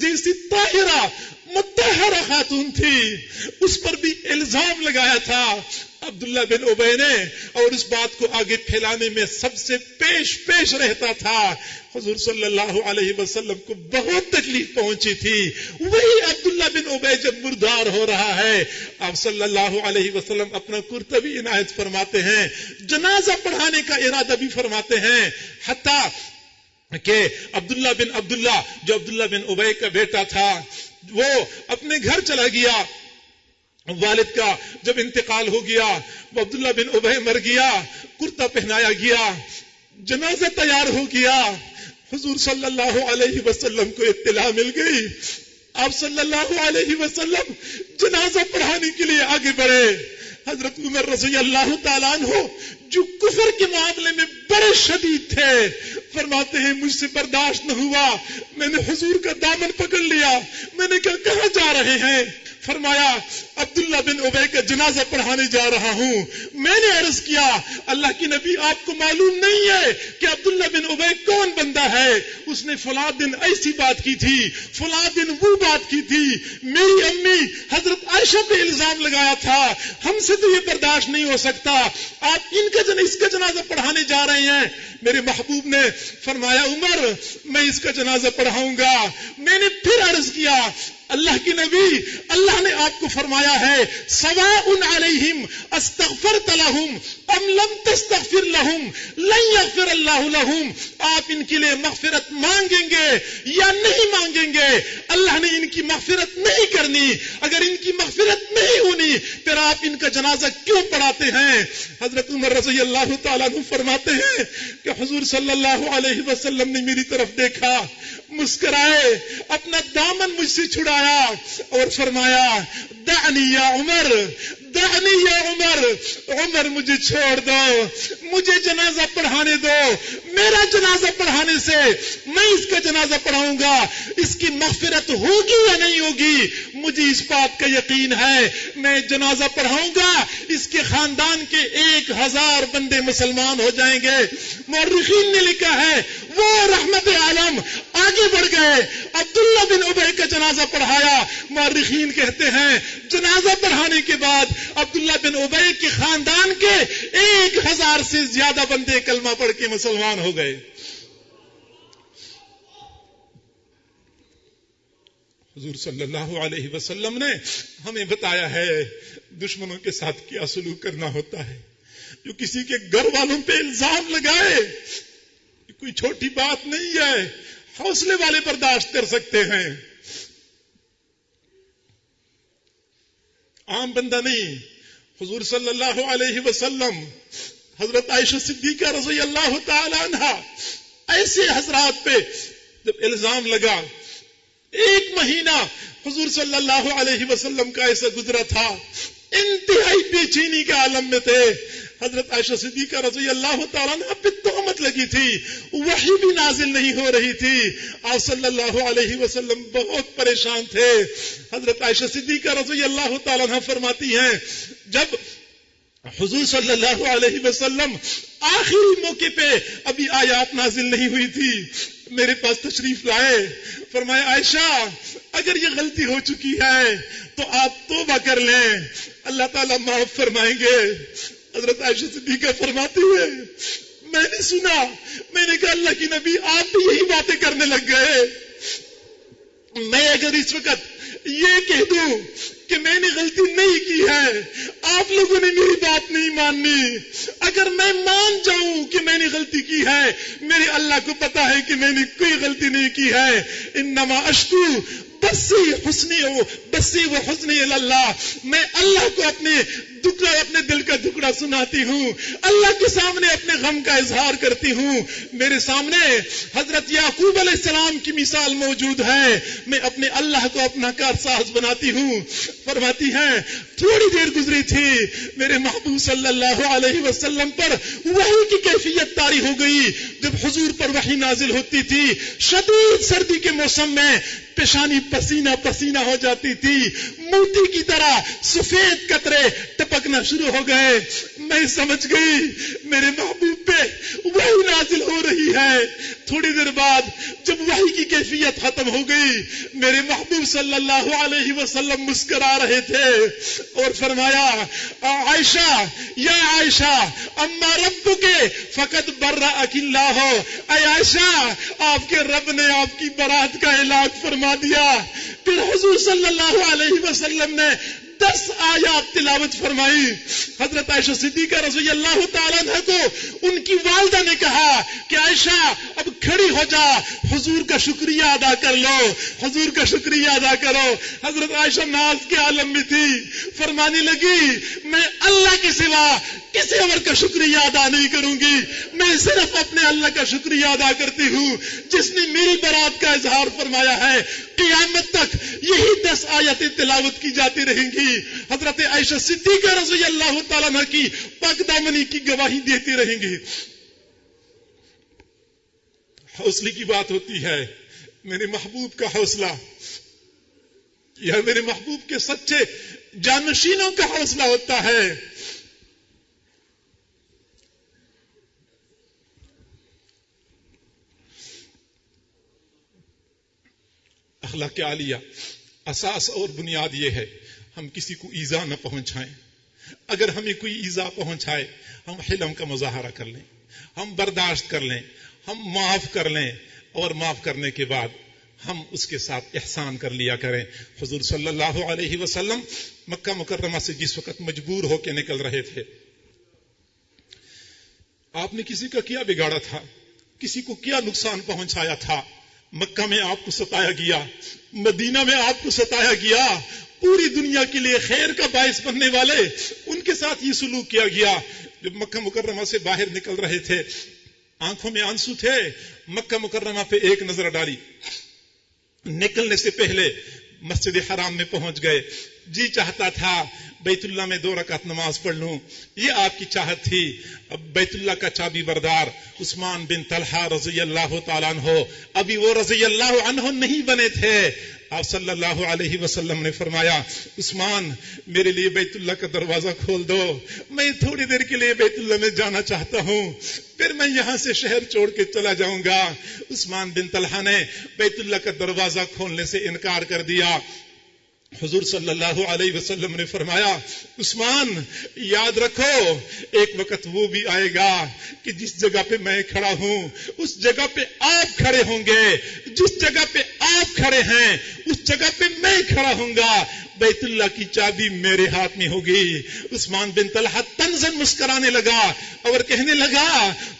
جیسی طاہرہ مطہرہ خاتون تھی، اس پر بھی الزام لگایا تھا، عبداللہ بن ابی نے اور اس بات کو آگے پھیلانے میں سب سے پیش رہتا تھا. حضور صلی اللہ علیہ وسلم کو بہت تکلیف پہنچی تھی. وہی عبداللہ بن ابی جب مردار ہو رہا ہے, آپ صلی اللہ علیہ وسلم اپنا کرتہ بھی عنایت فرماتے ہیں, جنازہ پڑھانے کا ارادہ بھی فرماتے ہیں. حتیٰ کہ عبداللہ جو عبداللہ بن ابی کا بیٹا تھا وہ اپنے گھر چلا گیا. والد کا جب انتقال ہو گیا, وہ عبداللہ بن ابی مر گیا, کرتا پہنایا گیا, جنازہ تیار ہو گیا. حضور صلی اللہ علیہ وسلم کو اطلاع مل گئی. آپ صلی اللہ علیہ وسلم جنازہ پڑھانے کے لیے آگے بڑھے. حضرت عمر رضی اللہ تعالیٰ عنہ جو کفر کے معاملے میں بڑے شدید تھے, فرماتے ہیں مجھ سے برداشت نہ ہوا, میں نے حضور کا دامن پکڑ لیا. میں نے کہا کہاں جا رہے ہیں؟ فرمایا عبداللہ بن ابی کا جنازہ پڑھانے جا رہا ہوں. میں نے عرض کیا اللہ کی نبی آپ کو معلوم نہیں ہے کہ عبداللہ بن ابی کون بندہ ہے؟ اس نے فلاں دن ایسی بات کی تھی, فلاں دن وہ بات کی تھی, میری امی حضرت عائشہ پہ الزام لگایا تھا, ہم سے تو یہ برداشت نہیں ہو سکتا, آپ اس کا جنازہ پڑھانے جا رہے ہیں. میرے محبوب نے فرمایا عمر میں اس کا جنازہ پڑھاؤں گا. میں نے پھر عرض کیا اللہ کی نبی, اللہ نے آپ کو فرمایا ہے سواء علیہم استغفرت لہم ام لم تستغفر لہم لن یغفر اللہ لہم. آپ ان کے لیے مغفرت مانگیں گے یا نہیں مانگیں گے, اللہ نے ان کی مغفرت نہیں کرنی. اگر ان کی مغفرت نہیں ہونی پھر آپ ان کا جنازہ کیوں پڑھاتے ہیں؟ حضرت عمر رضی اللہ تعالیٰ عنہ فرماتے ہیں کہ حضور صلی اللہ علیہ وسلم نے میری طرف دیکھا, مسکرائے, اپنا دامن مجھ سے چھڑایا اور فرمایا دعنی یا عمر, دعنی یا عمر, عمر مجھے چھوڑ دو, مجھے جنازہ پڑھانے دو. میرا جنازہ پڑھانے سے میں اس کا جنازہ پڑھاؤں گا, اس کی مغفرت ہوگی یا نہیں ہوگی مجھے اس بات کا یقین ہے. میں جنازہ پڑھاؤں گا, اس کے خاندان کے 1000 بندے مسلمان ہو جائیں گے. مورخین نے لکھا ہے وہ رحمت عالم آگے بڑھ گئے, عبداللہ بن ابی کا جنازہ پڑھایا. مورخین کہتے ہیں جنازہ پڑھانے کے بعد عبداللہ بن ابی کے خاندان کے 1000 سے زیادہ بندے کلمہ پڑھ کے مسلمان ہو گئے. حضور صلی اللہ علیہ وسلم نے ہمیں بتایا ہے دشمنوں کے ساتھ کیا سلوک کرنا ہوتا ہے. جو کسی کے گھر والوں پہ الزام لگائے کوئی چھوٹی بات نہیں ہے, حوصلے والے برداشت کر سکتے ہیں, عام بندہ نہیں. حضور صلی اللہ علیہ وسلم, حضرت عائشہ صدیقہ رضی اللہ تعالی عنہا, ایسے حضرات پہ جب الزام لگا, 1 مہینہ حضور صلی اللہ علیہ وسلم کا ایسا گزرا تھا, انتہائی بے چینی کے عالم میں تھے. حضرت عائشہ صدیقہ رضی اللہ تعالیٰ عنہ پہ تہمت لگی تھی, وحی بھی نازل نہیں ہو رہی تھی. آپ صلی اللہ علیہ وسلم بہت پریشان تھے. حضرت عائشہ صدیقہ رضی اللہ تعالیٰ عنہ فرماتی ہیں جب حضور صلی اللہ علیہ وسلم آخری موقع پہ ابھی آیات نازل نہیں ہوئی تھی, میرے پاس تشریف لائے. فرمایا عائشہ اگر یہ غلطی ہو چکی ہے تو آپ توبہ کر لیں, اللہ تعالیٰ معاف فرمائیں گے. حضرت عائشہ صدیقہ فرماتی ہے میں نے سنا, میں نے کہا اللہ کی نبی آپ بھی یہی باتیں کرنے لگ گئے. میں اگر اس وقت یہ کہہ دوں کہ میں نے غلطی نہیں کی ہے, آپ لوگوں نے میری بات نہیں ماننی. اگر میں مان جاؤں کہ میں نے غلطی کی ہے, میرے اللہ کو پتا ہے کہ میں نے کوئی غلطی نہیں کی ہے. انما اشکو بسی و حزنی اللہ, میں اللہ کو اپنے دل کا دکڑا سناتی ہوں, اللہ کے سامنے اپنے غم کا اظہار کرتی ہوں. میرے سامنے حضرت یعقوب علیہ السلام کی مثال موجود ہے, میں اپنے اللہ کو اپنا کارساز بناتی ہوں. فرماتی ہیں تھوڑی دیر گزری تھی, میرے محبوب صلی اللہ علیہ وسلم پر وحی کی کیفیت طاری ہو گئی. جب حضور پر وحی نازل ہوتی تھی, شدید سردی کے موسم میں پیشانی پسینہ پسینہ ہو جاتی تھی, موتی کی طرح سفید قطرے ٹپکنا شروع ہو گئے. میں سمجھ گئی میرے محبوب پہ وحی نازل ہو رہی ہے. تھوڑی دیر بعد جب وحی کی کیفیت ختم ہو گئی میرے محبوب صلی اللہ علیہ وسلم مسکرا رہے تھے اور فرمایا عائشہ یا عائشہ اما ربک فقد برأک اللہ، اے عائشہ آپ کے رب نے آپ کی برات کا اعلان فرما دیا۔ پھر حضور صلی اللہ علیہ وسلم نے 10 آیات تلاوت فرمائی۔ حضرت عائشہ صدیقہ رضی اللہ تعالیٰ عنہ کو ان کی والدہ نے کہا کہ عائشہ اب کھڑی ہو جا، حضور کا شکریہ ادا کر لو، حضور کا شکریہ ادا کرو۔ حضرت عائشہ ناز کے عالم میں تھی، فرمانے لگی میں اللہ کے سوا کسی اور کا شکریہ ادا نہیں کروں گی، میں صرف اپنے اللہ کا شکریہ ادا کرتی ہوں جس نے میری برات کا اظہار فرمایا ہے۔ قیامت تک یہی 10 آیتیں تلاوت کی جاتی رہیں گی۔ حضرت عائشہ صدیقہ رضی اللہ تعالیٰ عنہ کی پاک دامنی کی گواہی دیتی رہیں گی۔ حوصلے کی بات ہوتی ہے، میرے محبوب کا حوصلہ یا میرے محبوب کے سچے جانشینوں کا حوصلہ ہوتا ہے۔ اخلاق عالیہ اساس اور بنیاد یہ ہے ہم کسی کو ایذا نہ پہنچائیں۔ اگر ہمیں کوئی ایذا پہنچائے ہم حلم کا مظاہرہ کر لیں، ہم برداشت کر لیں، ہم معاف کر لیں، اور معاف کرنے کے بعد ہم اس کے ساتھ احسان کر لیا کریں۔ حضور صلی اللہ علیہ وسلم مکہ مکرمہ سے جس وقت مجبور ہو کے نکل رہے تھے، آپ نے کسی کا کیا بگاڑا تھا، کسی کو کیا نقصان پہنچایا تھا؟ مکہ میں آپ کو ستایا گیا، مدینہ میں آپ کو ستایا گیا، پوری دنیا کے لیے خیر کا باعث بننے والے ان کے ساتھ یہ سلوک کیا گیا۔ جب مکہ مکرمہ سے باہر نکل رہے تھے آنکھوں میں آنسو تھے، مکہ مکرمہ پہ ایک نظر ڈالی، نکلنے سے پہلے مسجد حرام میں پہنچ گئے، جی چاہتا تھا بیت اللہ میں 2 رکعت نماز پڑھ لوں، یہ آپ کی چاہت تھی۔ اب بیت اللہ کا چابی بردار عثمان بن طلحہ رضی اللہ تعالیٰ عنہ، ابھی وہ رضی اللہ عنہ نہیں بنے تھے، آپ صلی اللہ علیہ وسلم نے فرمایا عثمان میرے لیے بیت اللہ کا دروازہ کھول دو، میں تھوڑی دیر کے لیے بیت اللہ میں جانا چاہتا ہوں، پھر میں یہاں سے شہر چھوڑ کے چلا جاؤں گا۔ عثمان بن طلحہ نے بیت اللہ کا دروازہ کھولنے سے انکار کر دیا۔ حضور صلی اللہ علیہ وسلم نے فرمایا عثمان یاد رکھو ایک وقت وہ بھی آئے گا کہ جس جگہ پہ میں کھڑا ہوں اس جگہ پہ آپ کھڑے ہوں گے، جس جگہ پہ آپ کھڑے ہیں اس جگہ پہ میں کھڑا ہوں گا، بیت اللہ کی چابی میرے ہاتھ میں ہوگی۔ عثمان بن طلحہ طنزاً مسکرانے لگا اور کہنے لگا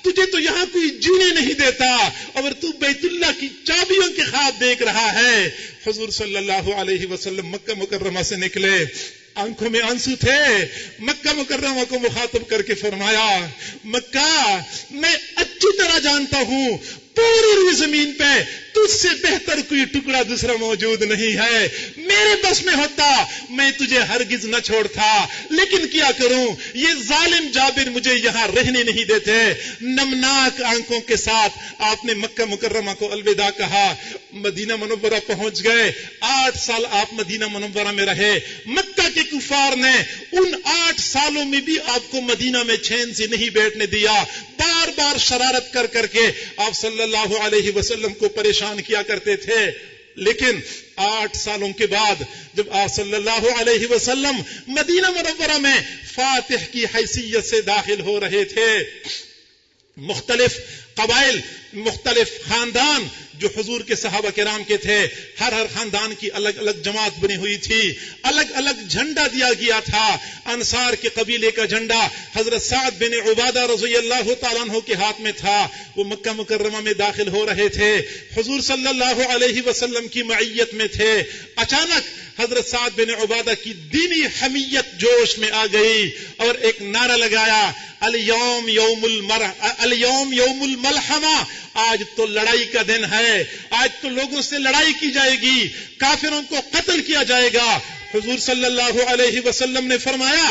تجھے تو یہاں کوئی جینے نہیں دیتا اور تو بیت اللہ کی چابیوں کے خواب دیکھ رہا ہے۔ حضور صلی اللہ علیہ وسلم مکہ مکرمہ سے نکلے، آنکھوں میں آنسو تھے، مکہ مکرمہ کو مخاطب کر کے فرمایا مکہ میں اچھی طرح جانتا ہوں پوری روئی زمین پہ تجھ سے بہتر کوئی ٹکڑا دوسرا موجود نہیں ہے، میرے بس میں ہوتا میں تجھے ہرگز نہ چھوڑتا، لیکن کیا کروں یہ ظالم جابر مجھے یہاں رہنے نہیں دیتے۔ نمناک آنکھوں کے ساتھ آپ نے مکہ مکرمہ کو الوداع کہا، مدینہ منورہ پہنچ گئے۔ 8 سال آپ مدینہ منورہ میں رہے۔ مکہ کے کفار نے ان 8 سالوں میں بھی آپ کو مدینہ میں چین سے نہیں بیٹھنے دیا، بار بار شرارت کر کر کے آپ صلی اللہ علیہ وسلم کو پریشان کیا کرتے تھے۔ لیکن 8 سالوں کے بعد جب آپ صلی اللہ علیہ وسلم مدینہ منورہ میں فاتح کی حیثیت سے داخل ہو رہے تھے، مختلف قبائل، مختلف خاندان جو حضور کے صحابہ کرام کے تھے، ہر خاندان کی الگ الگ جماعت بنی ہوئی تھی، الگ الگ جھنڈا دیا گیا تھا۔ انصار کے قبیلے کا جھنڈا حضرت سعد بن عبادہ رضی اللہ تعالیٰ عنہ کے ہاتھ میں تھا، وہ مکہ مکرمہ میں داخل ہو رہے تھے، حضور صلی اللہ علیہ وسلم کی معیت میں تھے۔ اچانک حضرت سعد بن عبادہ کی دینی حمیت جوش میں آ گئی اور ایک نعرہ لگایا الیوم یوم الملحمہ، آج تو لڑائی کا دن ہے، آج تو لوگوں سے لڑائی کی جائے گی، کافروں کو قتل کیا جائے گا۔ حضور صلی اللہ علیہ وسلم نے فرمایا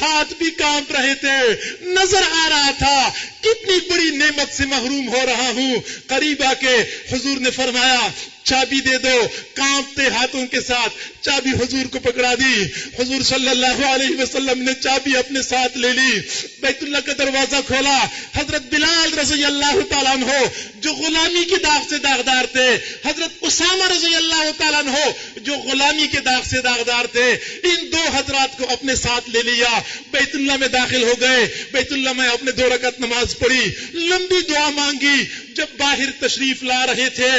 ہاتھ بھی کانپ رہے تھے، نظر آ رہا تھا کتنی بڑی نعمت سے محروم ہو رہا ہوں. قریب آ کے حضور نے فرمایا چابی دے دو. کانپتے ہاتھوں کے ساتھ چابی حضور کو پکڑا دی. حضور صلی اللہ علیہ وسلم نے چابی اپنے ساتھ لے لی، بیت اللہ کا دروازہ کھولا. حضرت بلال رضی اللہ تعالیٰ عنہ جو غلامی کے داغ سے داغدار تھے، حضرت اسامہ رضی اللہ تعالیٰ عنہ جو غلامی کے داغ سے داغدار تھے، ان دو حضرات کو اپنے ساتھ لے لیا. بیت اللہ میں داخل ہو گئے. بیت اللہ میں اپنے 2 رکعت نماز پڑھی، لمبی دعا مانگی. جب باہر تشریف لا رہے تھے،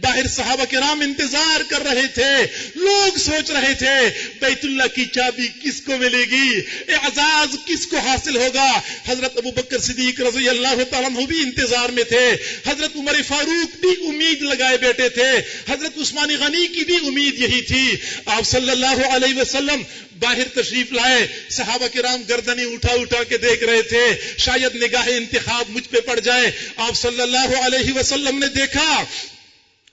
باہر صحابہ کرام انتظار کر رہے تھے. لوگ سوچ رہے تھے بیت اللہ کی چابی کس کو ملے گی، اعزاز کس کو حاصل ہوگا. حضرت ابو بکر صدیق رضی اللہ تعالیٰ عنہ بھی انتظار میں تھے. حضرت عمر فاروق بھی امید لگائے بیٹھے تھے. حضرت عثمان غنی کی بھی امید یہی تھی. آپ صلی اللہ علیہ وسلم باہر تشریف لائے. صحابہ کرام گردنیں اٹھا اٹھا کے دیکھ رہے تھے، شاید نگاہ انتخاب مجھ پہ پڑ جائے. آپ صلی اللہ علیہ وسلم نے دیکھا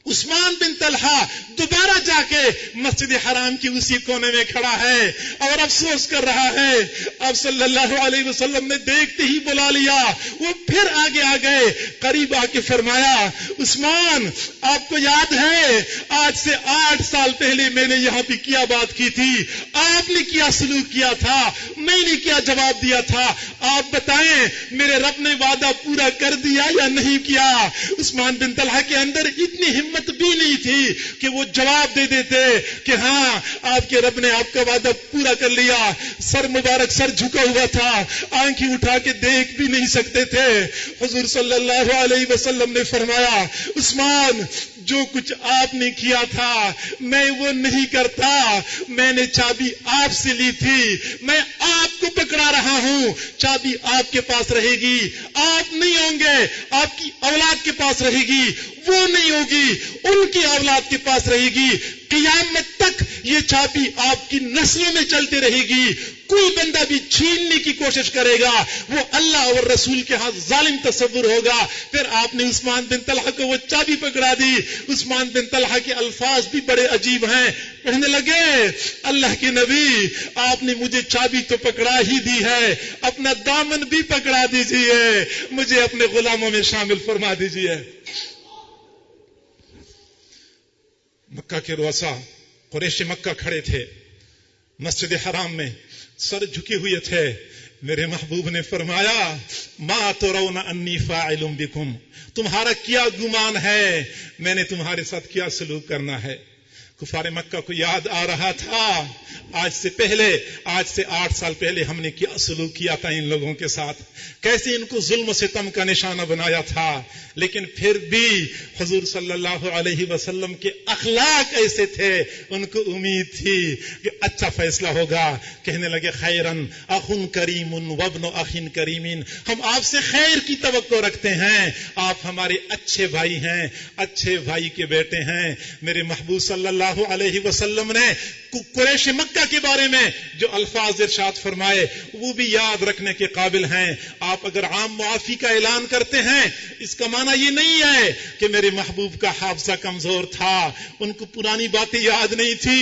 عثمان بن طلحہ دوبارہ جا کے مسجد حرام کی اسی کونے میں کھڑا ہے اور افسوس کر رہا ہے. آپ صلی اللہ علیہ وسلم نے دیکھتے ہی بلا لیا. وہ پھر آگے آ گئے، قریب آ کے فرمایا عثمان آپ کو یاد ہے آج سے 8 سال پہلے میں نے یہاں پہ کیا بات کی تھی، آپ نے کیا سلوک کیا تھا، میں نے کیا جواب دیا تھا، آپ بتائیں میرے رب نے وعدہ پورا کر دیا یا نہیں کیا. عثمان بن طلحہ کے اندر اتنی ہمت بھی نہیں تھی کہ وہ جواب دے دیتے کہ ہاں آپ کے رب نے آپ کا وعدہ پورا کر لیا. سر مبارک سر جھکا ہوا تھا، آنکھیں اٹھا کے دیکھ بھی نہیں سکتے تھے. حضور صلی اللہ علیہ وسلم نے فرمایا عثمان جو کچھ آپ نے کیا تھا میں وہ نہیں کرتا. میں نے چابی آپ سے لی تھی، میں آپ کو پکڑا رہا ہوں. چابی آپ کے پاس رہے گی، آپ نہیں ہوں گے، آپ کی اولاد کے پاس رہے گی، وہ نہیں ہوگی، ان کی اولاد کے پاس رہے گی. قیامت تک یہ چابی آپ کی نسلوں میں چلتے رہے گی. کوئی بندہ بھی چھیننے کی کوشش کرے گا وہ اللہ اور رسول کے ہاں ظالم تصور ہوگا. پھر آپ نے عثمان بن طلحہ کو وہ چابی پکڑا دی. عثمان بن طلحہ کے الفاظ بھی بڑے عجیب ہیں. کہنے لگے اللہ کے نبی آپ نے مجھے چابی تو پکڑا ہی دی ہے، اپنا دامن بھی پکڑا دیجیے، مجھے اپنے غلاموں میں شامل فرما دیجیے. مکہ کے رؤسا قریش مکہ کھڑے تھے مسجد حرام میں، سر جھکے ہوئے تھے. میرے محبوب نے فرمایا ما ترون انی فاعل بکم، تمہارا کیا گمان ہے میں نے تمہارے ساتھ کیا سلوک کرنا ہے. کفار مکہ کو یاد آ رہا تھا آج سے 8 سال پہلے ہم نے کیا سلوک کیا تھا ان لوگوں کے ساتھ، کیسے ان کو ظلم و ستم کا نشانہ بنایا تھا. لیکن پھر بھی حضور صلی اللہ علیہ وسلم کے اخلاق ایسے تھے، ان کو امید تھی کہ اچھا فیصلہ ہوگا. کہنے لگے خیرن اخ کریم وابن اخ کریم، ہم آپ سے خیر کی توقع رکھتے ہیں، آپ ہمارے اچھے بھائی ہیں، اچھے بھائی کے بیٹے ہیں. میرے محبوب صلی اللہ علیہ وسلم نے قریش مکہ کے بارے میں جو الفاظ ارشاد فرمائے وہ بھی یاد رکھنے کے قابل ہیں. آپ اگر عام معافی کا اعلان کرتے ہیں اس کا معنی یہ نہیں ہے کہ میرے محبوب کا حافظہ کمزور تھا، ان کو پرانی باتیں یاد نہیں تھی،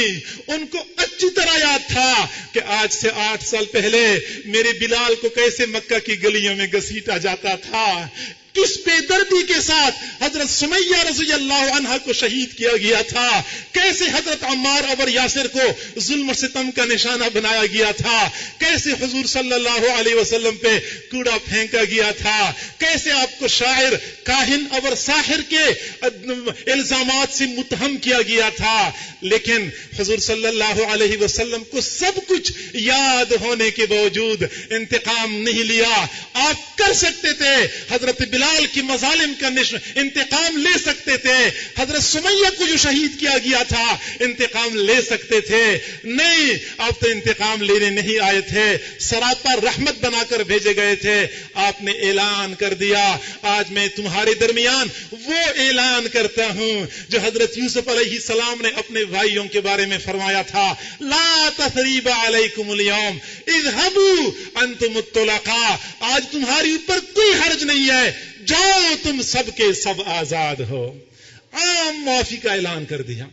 ان کو اچھی طرح یاد تھا کہ آج سے 8 سال پہلے میرے بلال کو کیسے مکہ کی گلیوں میں گھسیٹا جاتا تھا، کس بے دردی کے ساتھ حضرت سمیہ رضی اللہ عنہ کو شہید کیا گیا تھا، کیسے حضرت عمار اور یاسر کو ظلم و ستم کا نشانہ بنایا گیا تھا، کیسے حضور صلی اللہ علیہ وسلم پہ کوڑا پھینکا گیا تھا، کیسے آپ کو شاعر، کاہن اور ساحر کے الزامات سے متہم کیا گیا تھا. لیکن حضور صلی اللہ علیہ وسلم کو سب کچھ یاد ہونے کے باوجود انتقام نہیں لیا. آپ کر سکتے تھے حضرت بلال کی مظالم کا انتقام لے سکتے تھے، حضرت سمیہ کو جو شہید کیا گیا تھا انتقام لے سکتے تھے. نہیں، آپ تو انتقام لینے نہیں آئے تھے، سراپا رحمت بنا کر بھیجے گئے تھے. آپ نے اعلان کر دیا آج میں تمہارے درمیان وہ اعلان کرتا ہوں جو حضرت یوسف علیہ السلام نے اپنے بھائیوں کے بارے میں فرمایا تھا، لا تثریب علیکم اليوم اذهبوا انتم الطلقاء، آج تمہاری اوپر کوئی حرج نہیں ہے، جاؤ تم سب کے سب آزاد ہو. عام معافی کا اعلان کر دیا.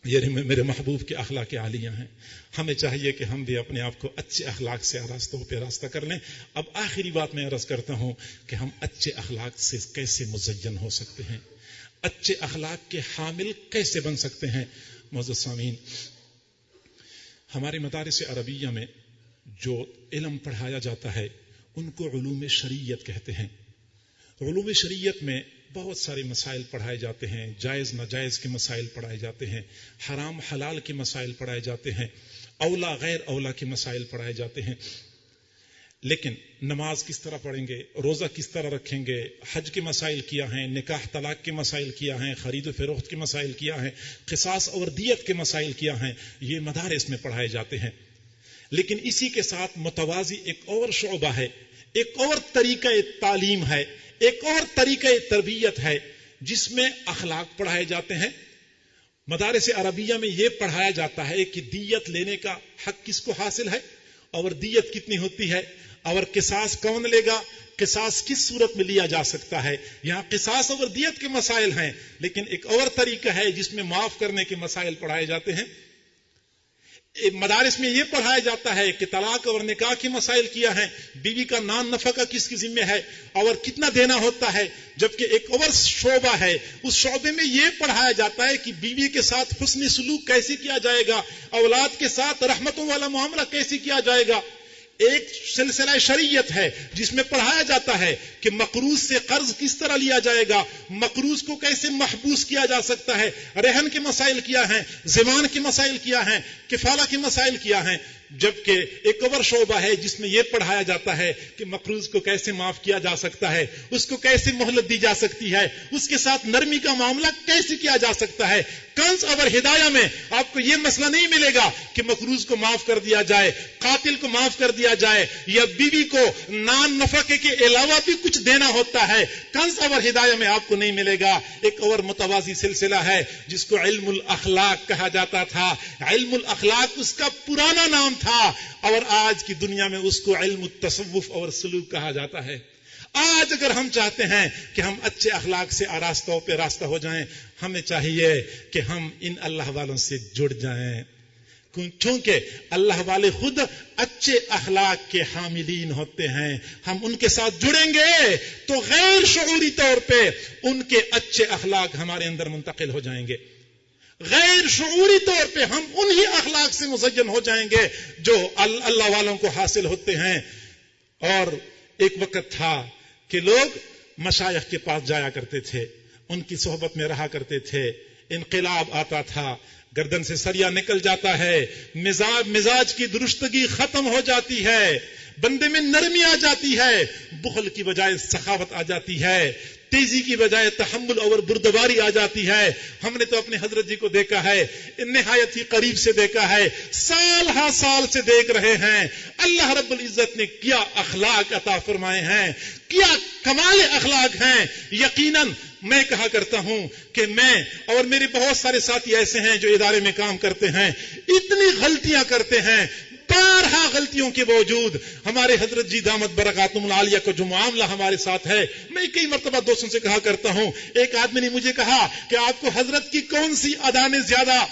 یہ میرے محبوب کے اخلاق عالیہ ہیں. ہمیں چاہیے کہ ہم بھی اپنے آپ کو اچھے اخلاق سے آراستہ پہ راستہ کر لیں. اب آخری بات میں عرض کرتا ہوں کہ ہم اچھے اخلاق سے کیسے مزین ہو سکتے ہیں, اچھے اخلاق کے حامل کیسے بن سکتے ہیں. معزز سامعین, ہمارے مدارس عربیہ میں جو علم پڑھایا جاتا ہے ان کو علوم شریعت کہتے ہیں. علوم شریعت میں بہت سارے مسائل پڑھائے جاتے ہیں, جائز ناجائز کے مسائل پڑھائے جاتے ہیں, حرام حلال کے مسائل پڑھائے جاتے ہیں, اولا غیر اولا کے مسائل پڑھائے جاتے ہیں. لیکن نماز کس طرح پڑھیں گے, روزہ کس طرح رکھیں گے, حج کے مسائل کیا ہیں, نکاح طلاق کے مسائل کیا ہیں, خرید و فروخت کے مسائل کیا ہیں, قصاص اور دیت کے مسائل کیا ہیں, یہ مدارس میں پڑھائے جاتے ہیں. لیکن اسی کے ساتھ متوازی ایک اور شعبہ ہے, ایک اور طریقہ تعلیم ہے, ایک اور طریقہ تربیت ہے جس میں اخلاق پڑھائے جاتے ہیں. مدارس عربیہ میں یہ پڑھایا جاتا ہے کہ دیت لینے کا حق کس کو حاصل ہے اور دیت کتنی ہوتی ہے, اور قصاص کون لے گا, قصاص کس صورت میں لیا جا سکتا ہے. یہاں قصاص اور دیت کے مسائل ہیں, لیکن ایک اور طریقہ ہے جس میں معاف کرنے کے مسائل پڑھائے جاتے ہیں. مدارس میں یہ پڑھایا جاتا ہے کہ طلاق اور نکاح کے مسائل کیا ہیں, بیوی کا نان نفقہ کس کی ذمہ ہے اور کتنا دینا ہوتا ہے. جبکہ ایک اور شعبہ ہے, اس شعبے میں یہ پڑھایا جاتا ہے کہ بیوی کے ساتھ حسن سلوک کیسے کیا جائے گا, اولاد کے ساتھ رحمتوں والا معاملہ کیسے کیا جائے گا. ایک سلسلہ شریعت ہے جس میں پڑھایا جاتا ہے کہ مقروض سے قرض کس طرح لیا جائے گا, مقروض کو کیسے محبوس کیا جا سکتا ہے, رہن کے مسائل کیا ہیں, ضمان کے مسائل کیا ہیں, کفالہ کے مسائل کیا ہیں. جبکہ ایک اور شعبہ ہے جس میں یہ پڑھایا جاتا ہے کہ مقروض کو کیسے معاف کیا جا سکتا ہے, اس کو کیسے مہلت دی جا سکتی ہے, اس کے ساتھ نرمی کا معاملہ کیسے کیا جا سکتا ہے. کنز اور ہدایہ میں آپ کو یہ مسئلہ نہیں ملے گا کہ مقروض کو معاف کر دیا جائے, قاتل کو معاف کر دیا جائے, یا بیوی کو نان نفقے کے علاوہ بھی کچھ دینا ہوتا ہے. کنز اور ہدایہ میں آپ کو نہیں ملے گا. ایک اور متوازی سلسلہ ہے جس کو علم الاخلاق کہا جاتا تھا. علم الاخلاق اس کا پرانا نام تھا, اور آج کی دنیا میں اس کو علم التصوف اور سلوک کہا جاتا ہے. آج اگر ہم چاہتے ہیں کہ ہم اچھے اخلاق سے آراستہ پہ راستہ ہو جائیں, ہمیں چاہیے کہ ہم ان اللہ والوں سے جڑ جائیں, چونکہ اللہ والے خود اچھے اخلاق کے حاملین ہوتے ہیں. ہم ان کے ساتھ جڑیں گے تو غیر شعوری طور پہ ان کے اچھے اخلاق ہمارے اندر منتقل ہو جائیں گے. غیر شعوری طور پہ ہم انہی اخلاق سے مزین ہو جائیں گے جو اللہ والوں کو حاصل ہوتے ہیں. اور ایک وقت تھا کہ لوگ مشائخ کے پاس جایا کرتے تھے, ان کی صحبت میں رہا کرتے تھے. انقلاب آتا تھا, گردن سے سریا نکل جاتا ہے, مزاج کی درستگی ختم ہو جاتی ہے, بندے میں نرمی آ جاتی ہے, بخل کی بجائے سخاوت آ جاتی ہے, تیزی کی بجائے تحمل اور بردباری آ جاتی ہے. ہم نے تو اپنے حضرت جی کو دیکھا ہے, نہایت ہی قریب سے دیکھا ہے, سال ہا سال سے دیکھ رہے ہیں. اللہ رب العزت نے کیا اخلاق عطا فرمائے ہیں, کیا کمال اخلاق ہیں. یقیناً میں کہا کرتا ہوں کہ میں اور میرے بہت سارے ساتھی ایسے ہیں جو ادارے میں کام کرتے ہیں, اتنی غلطیاں کرتے ہیں. بارہا غلطیوں کے باوجود ہمارے حضرت جی دامت برکاتہم العالیہ کا جو معاملہ ہمارے ساتھ ہے, میں کئی مرتبہ دوستوں سے کہا کرتا ہوں. ایک آدمی نے مجھے کہا کہ آپ کو حضرت کی کون سی ادا نے زیادہ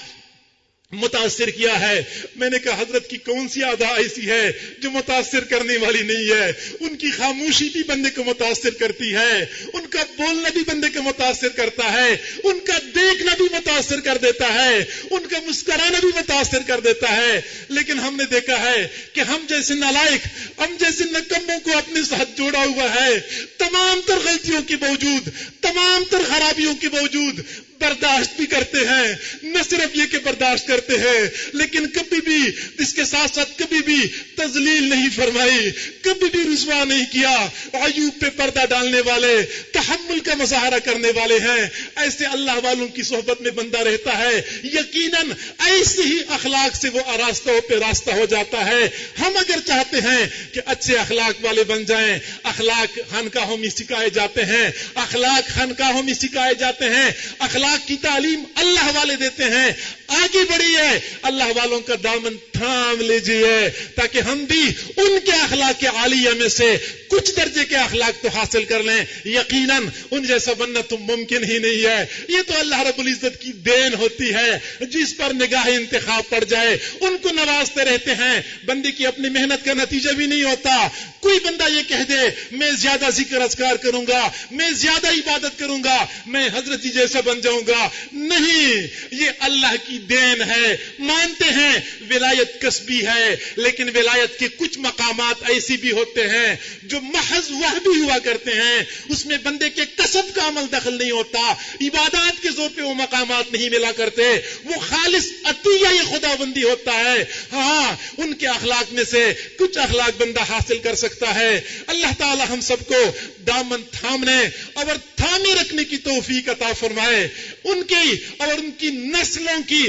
متاثر کیا ہے. میں نے کہا حضرت کی کون سی ادا ایسی ہے جو متاثر کرنے والی نہیں ہے. ان کی خاموشی بھی بندے کو متاثر کرتی ہے, ان کا بولنا بھی بندے کو متاثر کرتا ہے, ان کا دیکھنا بھی متاثر کر دیتا ہے, ان کا مسکرانا بھی متاثر کر دیتا ہے. لیکن ہم نے دیکھا ہے کہ ہم جیسے نالائق, ہم جیسے نکموں کو اپنے ساتھ جوڑا ہوا ہے. تمام تر غلطیوں کے باوجود, تمام تر خرابیوں کے باوجود برداشت بھی کرتے ہیں. نہ صرف یہ کہ برداشت کرتے ہیں, لیکن کبھی بھی اس کے ساتھ ساتھ کبھی بھی تذلیل نہیں فرمائی, کبھی بھی رسوا نہیں کیا. عیوب پہ پردہ ڈالنے والے, تحمل کا مظاہرہ کرنے والے ہیں. ایسے اللہ والوں کی صحبت میں بندہ رہتا ہے, یقیناً ایسے ہی اخلاق سے وہ آراستہ پہ راستہ ہو جاتا ہے. ہم اگر چاہتے ہیں کہ اچھے اخلاق والے بن جائیں, اخلاق خانقاہوں میں سکھائے جاتے ہیں, اخلاق خانقاہوں میں سکھائے جاتے ہیں, اخلاق کی تعلیم اللہ والے دیتے ہیں. آگے بڑھیے, اللہ والوں کا دامن تھام لیجیے تاکہ ہم بھی ان کے اخلاق کے عالیہ میں سے کچھ درجے کے اخلاق تو حاصل کر لیں. یقیناً ان جیسا بننا تو ممکن ہی نہیں ہے, یہ تو اللہ رب العزت کی دین ہوتی ہے. جس پر نگاہ انتخاب پڑ جائے ان کو نوازتے رہتے ہیں. بندے کی اپنی محنت کا نتیجہ بھی نہیں ہوتا. کوئی بندہ یہ کہہ دے میں زیادہ ذکر اذکار کروں گا, میں زیادہ عبادت کروں گا, میں حضرت جی جیسا بن جاؤں گا. نہیں, یہ اللہ کی دین ہے. مانتے ہیں ولایت کسبی ہے, لیکن ولایت کے کچھ مقامات ایسی بھی ہوتے ہیں جو محض وہ بھی ہوا کرتے ہیں, اس میں بندے کے کسب کا عمل دخل نہیں ہوتا. عبادات کے زور پہ وہ مقامات نہیں ملا کرتے, وہ خالص عطیہ خدا بندی ہوتا ہے. ہاں, ان کے اخلاق میں سے کچھ اخلاق بندہ حاصل کر سکتا ہے. اللہ تعالی ہم سب کو دامن تھامنے اور تھامے رکھنے کی توفیق عطا فرمائے. ان کی اور ان کی نسلوں کی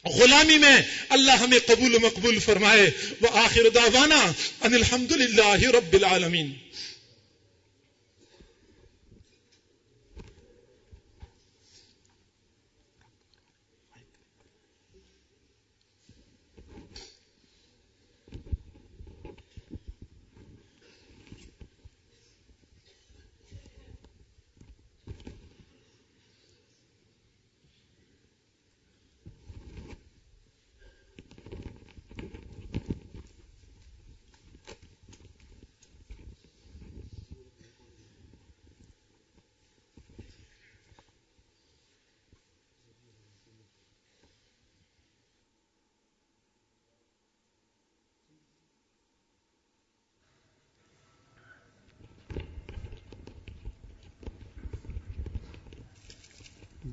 غلامی میں اللہ ہمیں قبول و مقبول فرمائے. وآخر دعوانا ان الحمدللہ رب العالمین.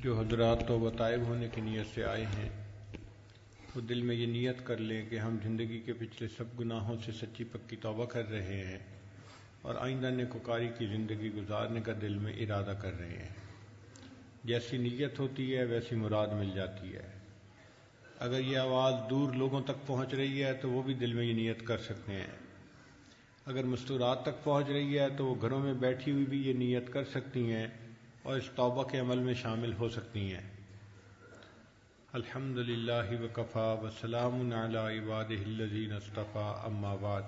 جو حضرات توبہ طائب ہونے کی نیت سے آئے ہیں وہ دل میں یہ نیت کر لیں کہ ہم زندگی کے پچھلے سب گناہوں سے سچی پکی توبہ کر رہے ہیں اور آئندہ نیکوکاری کی زندگی گزارنے کا دل میں ارادہ کر رہے ہیں. جیسی نیت ہوتی ہے ویسی مراد مل جاتی ہے. اگر یہ آواز دور لوگوں تک پہنچ رہی ہے تو وہ بھی دل میں یہ نیت کر سکتے ہیں. اگر مستورات تک پہنچ رہی ہے تو وہ گھروں میں بیٹھی ہوئی بھی یہ نیت کر سکتی ہیں اور اس توبہ کے عمل میں شامل ہو سکتی ہیں. الحمدللہ وکفا وسلام علی عبادہ الذین اصطفیٰ اما بعد.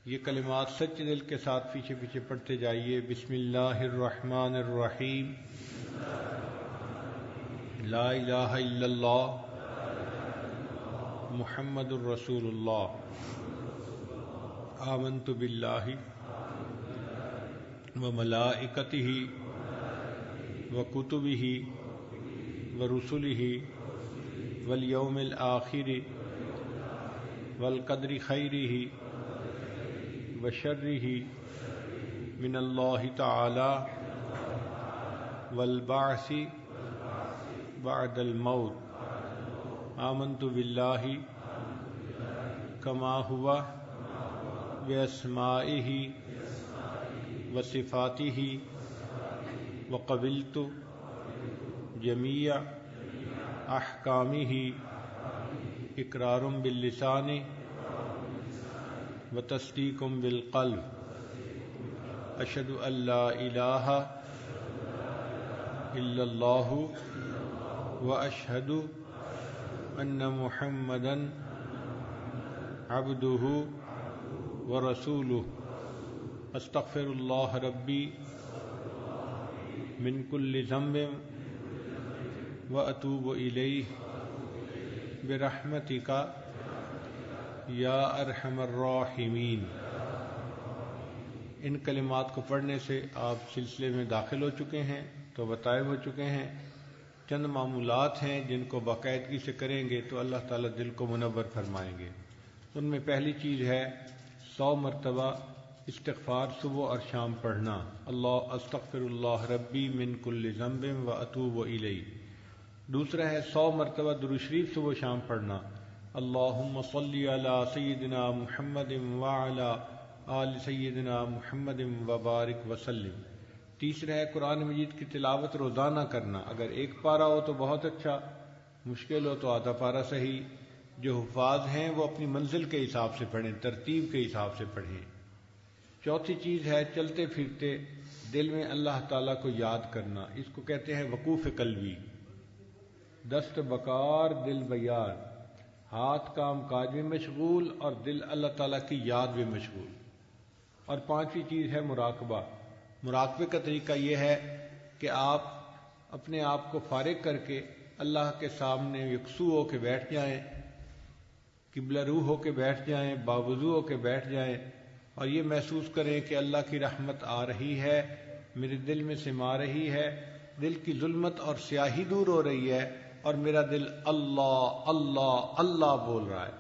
یہ کلمات سچ دل کے ساتھ پیچھے پیچھے پڑھتے جائیے. بسم اللہ الرحمن الرحیم. لا الہ الا اللہ محمد الرسول اللہ. آمنت باللہ وملائکتہ وکتبہ ورسلہ والیوم الآخر والقدر خیرہ وشرہ من اللہ تعالی والبعث بعد الموت. آمنت باللہ کما ہوا باسمائہ وصفاتہ وقبلت جمیع احکامہ اقرار باللسان وتصدیق بالقلب. اشہد ان لا الہ الا اللہ واشہد ان محمدا عبدہ ورسولہ. استغفر اللہ ربی من کل ذنب واتوب الیہ برحمتک یا ارحم الراحمین. ان کلمات کو پڑھنے سے آپ سلسلے میں داخل ہو چکے ہیں, توبہ طائب ہو چکے ہیں. چند معمولات ہیں جن کو باقاعدگی سے کریں گے تو اللہ تعالیٰ دل کو منور فرمائیں گے. ان میں پہلی چیز ہے 100 مرتبہ استغفار صبح اور شام پڑھنا. اللہ استغفر اللہ ربی من کل ذنب واتوب الیہ. دوسرا ہے 100 مرتبہ درود شریف صبح و شام پڑھنا. اللہم صلی علی سیدنا محمد وعلی آل سیدنا محمد وبارک وسلم. تیسرا ہے قرآن مجید کی تلاوت روزانہ کرنا. اگر ایک پارہ ہو تو بہت اچھا, مشکل ہو تو آدھا پارہ صحیح. جو حفاظ ہیں وہ اپنی منزل کے حساب سے پڑھیں, ترتیب کے حساب سے پڑھیں. چوتھی چیز ہے چلتے پھرتے دل میں اللہ تعالیٰ کو یاد کرنا. اس کو کہتے ہیں وقوف قلبی. دست بکار دل بیار، ہاتھ کام کاج میں مشغول اور دل اللہ تعالیٰ کی یاد میں مشغول۔ اور پانچویں چیز ہے مراقبہ۔ مراقبے کا طریقہ یہ ہے کہ آپ اپنے آپ کو فارغ کر کے اللہ کے سامنے یکسو ہو کے بیٹھ جائیں، قبلہ روح ہو کے بیٹھ جائیں، باوضو ہو کے بیٹھ جائیں، اور یہ محسوس کریں کہ اللہ کی رحمت آ رہی ہے، میرے دل میں سما رہی ہے، دل کی ظلمت اور سیاہی دور ہو رہی ہے، اور میرا دل اللہ اللہ اللہ بول رہا ہے۔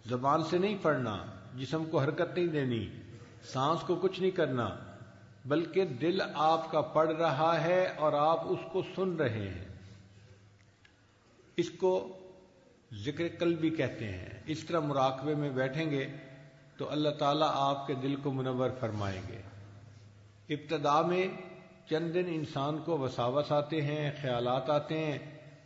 زبان سے نہیں پڑھنا، جسم کو حرکت نہیں دینی، سانس کو کچھ نہیں کرنا، بلکہ دل آپ کا پڑھ رہا ہے اور آپ اس کو سن رہے ہیں۔ اس کو ذکر قلبی کہتے ہیں۔ اس طرح مراقبے میں بیٹھیں گے تو اللہ تعالیٰ آپ کے دل کو منور فرمائیں گے۔ ابتدا میں چند دن انسان کو وساوس آتے ہیں، خیالات آتے ہیں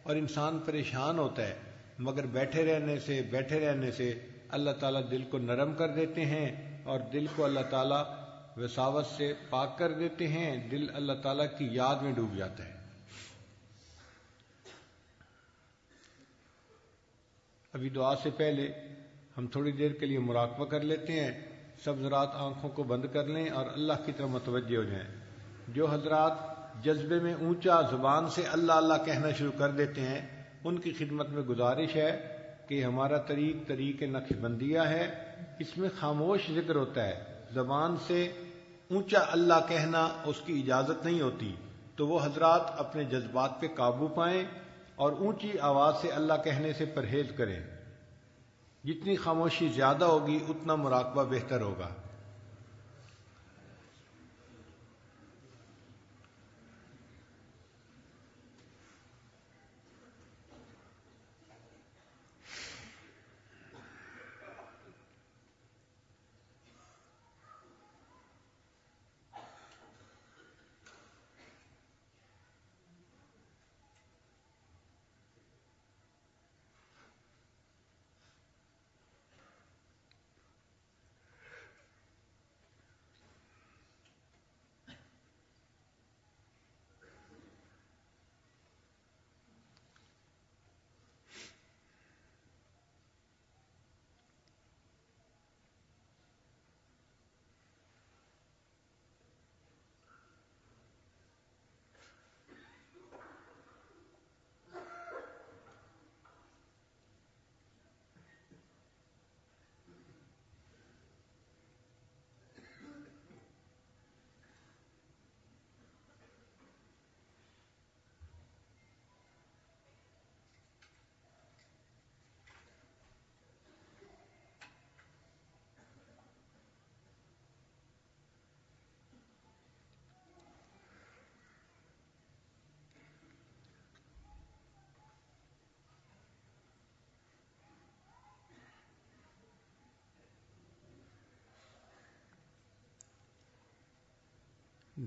اور انسان پریشان ہوتا ہے، مگر بیٹھے رہنے سے اللہ تعالیٰ دل کو نرم کر دیتے ہیں اور دل کو اللہ تعالیٰ وساوس سے پاک کر دیتے ہیں، دل اللہ تعالیٰ کی یاد میں ڈوب جاتا ہے۔ ابھی دعا سے پہلے ہم تھوڑی دیر کے لیے مراقبہ کر لیتے ہیں۔ سب حضرات آنکھوں کو بند کر لیں اور اللہ کی طرف متوجہ ہو جائیں۔ جو حضرات جذبے میں اونچا زبان سے اللہ اللہ کہنا شروع کر دیتے ہیں، ان کی خدمت میں گزارش ہے کہ ہمارا طریق نقشبندیہ ہے، اس میں خاموش ذکر ہوتا ہے، زبان سے اونچا اللہ کہنا اس کی اجازت نہیں ہوتی۔ تو وہ حضرات اپنے جذبات پہ قابو پائیں اور اونچی آواز سے اللہ کہنے سے پرہیز کریں۔ جتنی خاموشی زیادہ ہوگی اتنا مراقبہ بہتر ہوگا۔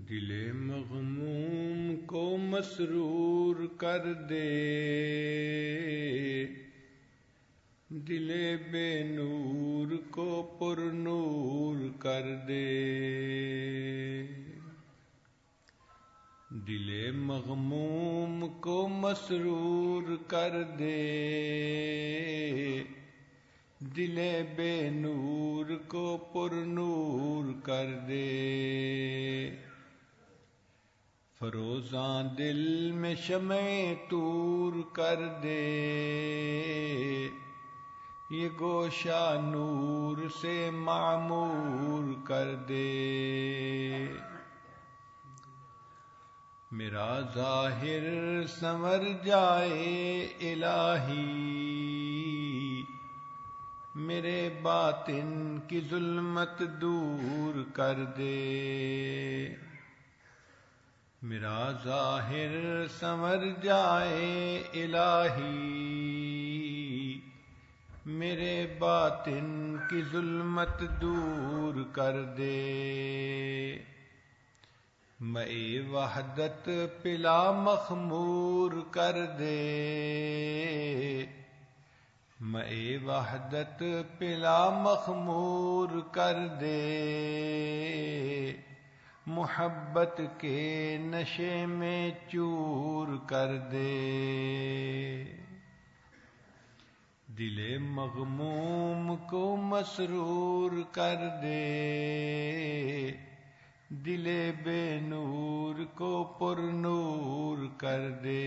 دل مغموم کو مسرور کر دے، دل بے نور کو پر نور کر دے، دل مغموم کو مسرور کر دے، دل بے نور کو پر نور کر دے، فروزاں دل میں شمع طور کر دے، یہ گوشہ نور سے معمور کر دے، میرا ظاہر سنور جائے الہی، میرے باطن کی ظلمت دور کر دے، میرا ظاہر سنور جائے الہی، میرے باطن کی ظلمت دور کر دے، مئے وحدت پلا مخمور کر دے، مئے وحدت پلا مخمور کر دے، محبت کے نشے میں چور کر دے، دل مغموم کو مسرور کر دے، دل بے نور کو پر نور کر دے۔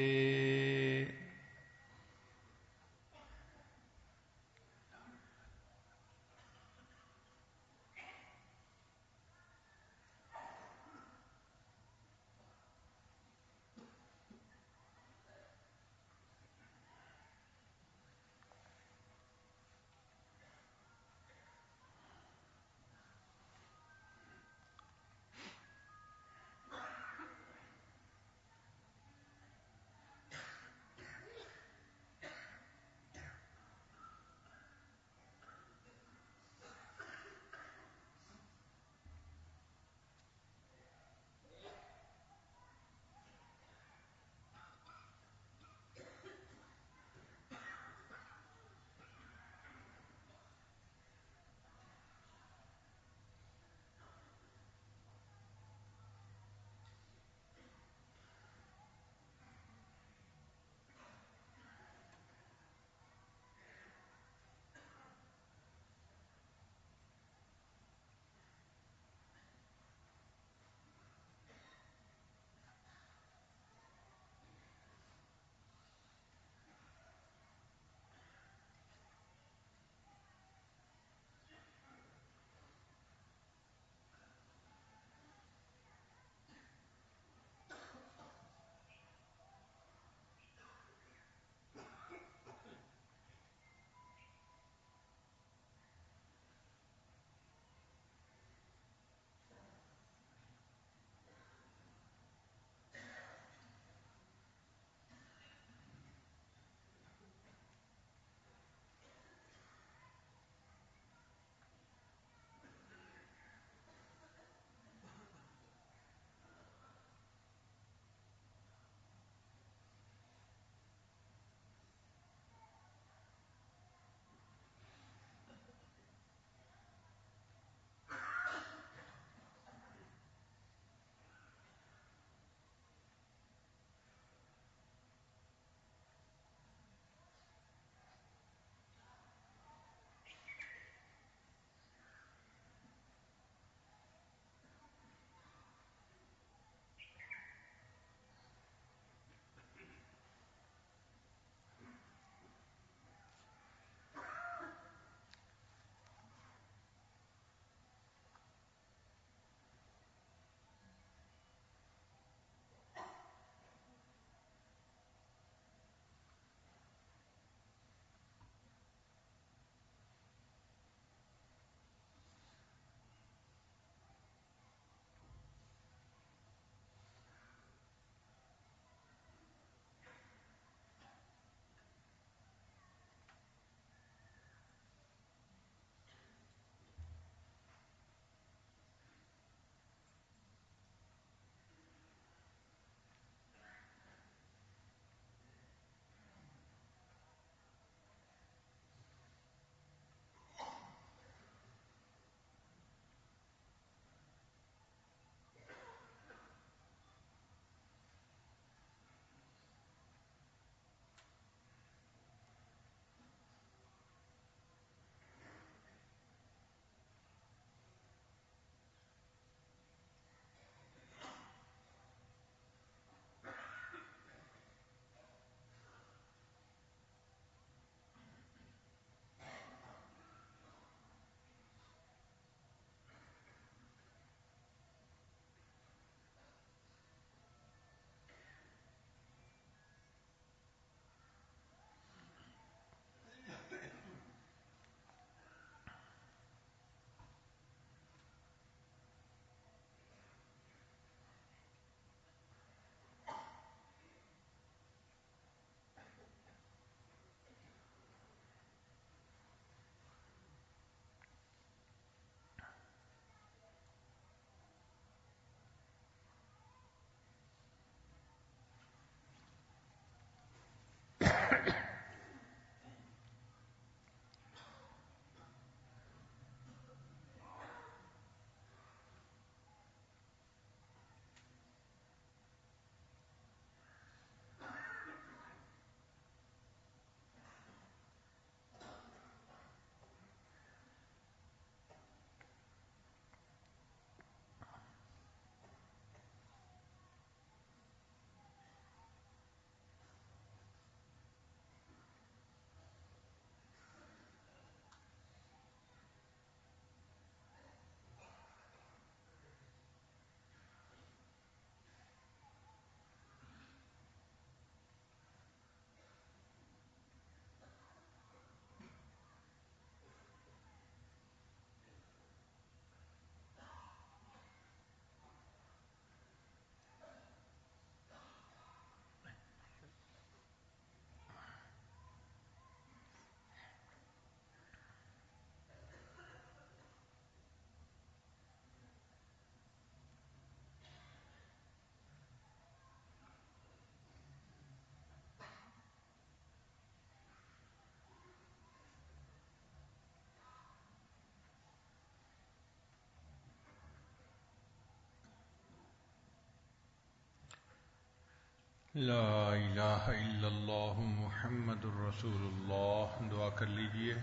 لا الہ الا اللہ محمد الرسول اللہ. دعا کر لیجئے.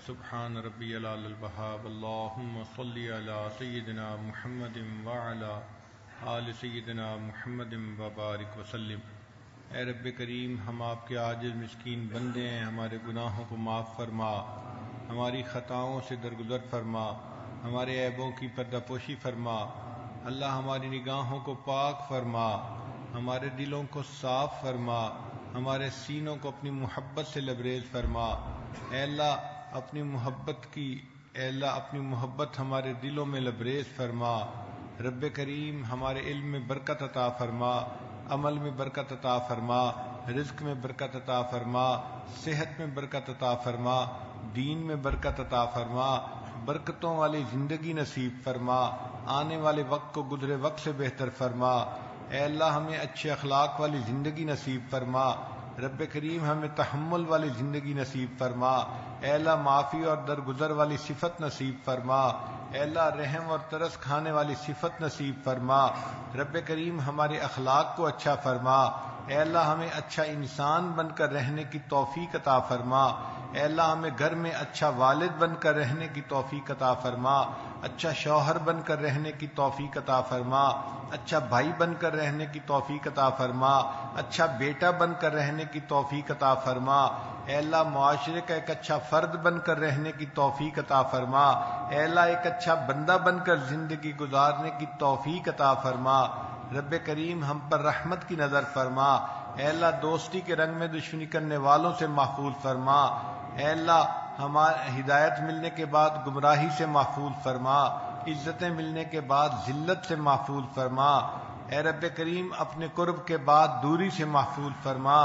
سبحان ربی العلی الوہاب. اللہم صلی علی سیدنا محمد وعلی آل سیدنا محمد وبارک وسلم. اے رب کریم، ہم آپ کے عاجز مسکین بندے ہیں. ہمارے گناہوں کو معاف فرما، ہماری خطاؤں سے درگزر فرما، ہمارے عیبوں کی پردہ پوشی فرما. اللہ ہماری نگاہوں کو پاک فرما، ہمارے دلوں کو صاف فرما، ہمارے سینوں کو اپنی محبت سے لبریز فرما. اے اللہ اپنی محبت ہمارے دلوں میں لبریز فرما. رب کریم، ہمارے علم میں برکت عطا فرما، عمل میں برکت عطا فرما، رزق میں برکت عطا فرما، صحت میں برکت عطا فرما، دین میں برکت عطا فرما. برکتوں والی زندگی نصیب فرما، آنے والے وقت کو گزرے وقت سے بہتر فرما. اے اللہ، ہمیں اچھے اخلاق والی زندگی نصیب فرما. رب کریم، ہمیں تحمل والی زندگی نصیب فرما. اے اللہ، معافی اور درگزر والی صفت نصیب فرما. اے اللہ، رحم اور ترس کھانے والی صفت نصیب فرما. رب کریم، ہمارے اخلاق کو اچھا فرما. اے اللہ، ہمیں اچھا انسان بن کر رہنے کی توفیق عطا فرما. اے اللہ، ہمیں گھر میں اچھا والد بن کر رہنے کی توفیق عطا فرما، اچھا شوہر بن کر رہنے کی توفیق عطا فرما، اچھا بھائی بن کر رہنے کی توفیق عطا فرما، اچھا بیٹا بن کر رہنے کی توفیق عطا فرما. اے اللہ، معاشرے کا ایک اچھا فرد بن کر رہنے کی توفیق عطا فرما. اے اللہ، ایک اچھا بندہ بن کر زندگی گزارنے کی توفیق عطا فرما. رب کریم، ہم پر رحمت کی نظر فرما. اے اللہ، دوستی کے رنگ میں دشمنی کرنے والوں سے محفوظ فرما. اے اللہ، ہمارے ہدایت ملنے کے بعد گمراہی سے محفوظ فرما، عزتیں ملنے کے بعد ذلت سے محفوظ فرما. اے رب کریم، اپنے قرب کے بعد دوری سے محفوظ فرما.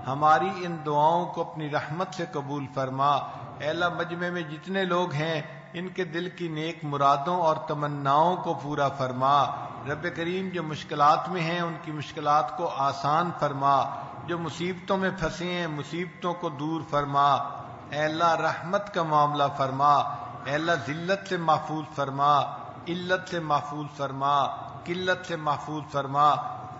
ہماری ان دعاؤں کو اپنی رحمت سے قبول فرما. اے اللہ، مجمع میں جتنے لوگ ہیں ان کے دل کی نیک مرادوں اور تمناؤں کو پورا فرما. رب کریم، جو مشکلات میں ہیں ان کی مشکلات کو آسان فرما. جو مصیبتوں میں پھنسے ہیں مصیبتوں کو دور فرما. اے اللہ، رحمت کا معاملہ فرما. اے اللہ، ذلت سے محفوظ فرما، علت سے محفوظ فرما، قلت سے محفوظ فرما.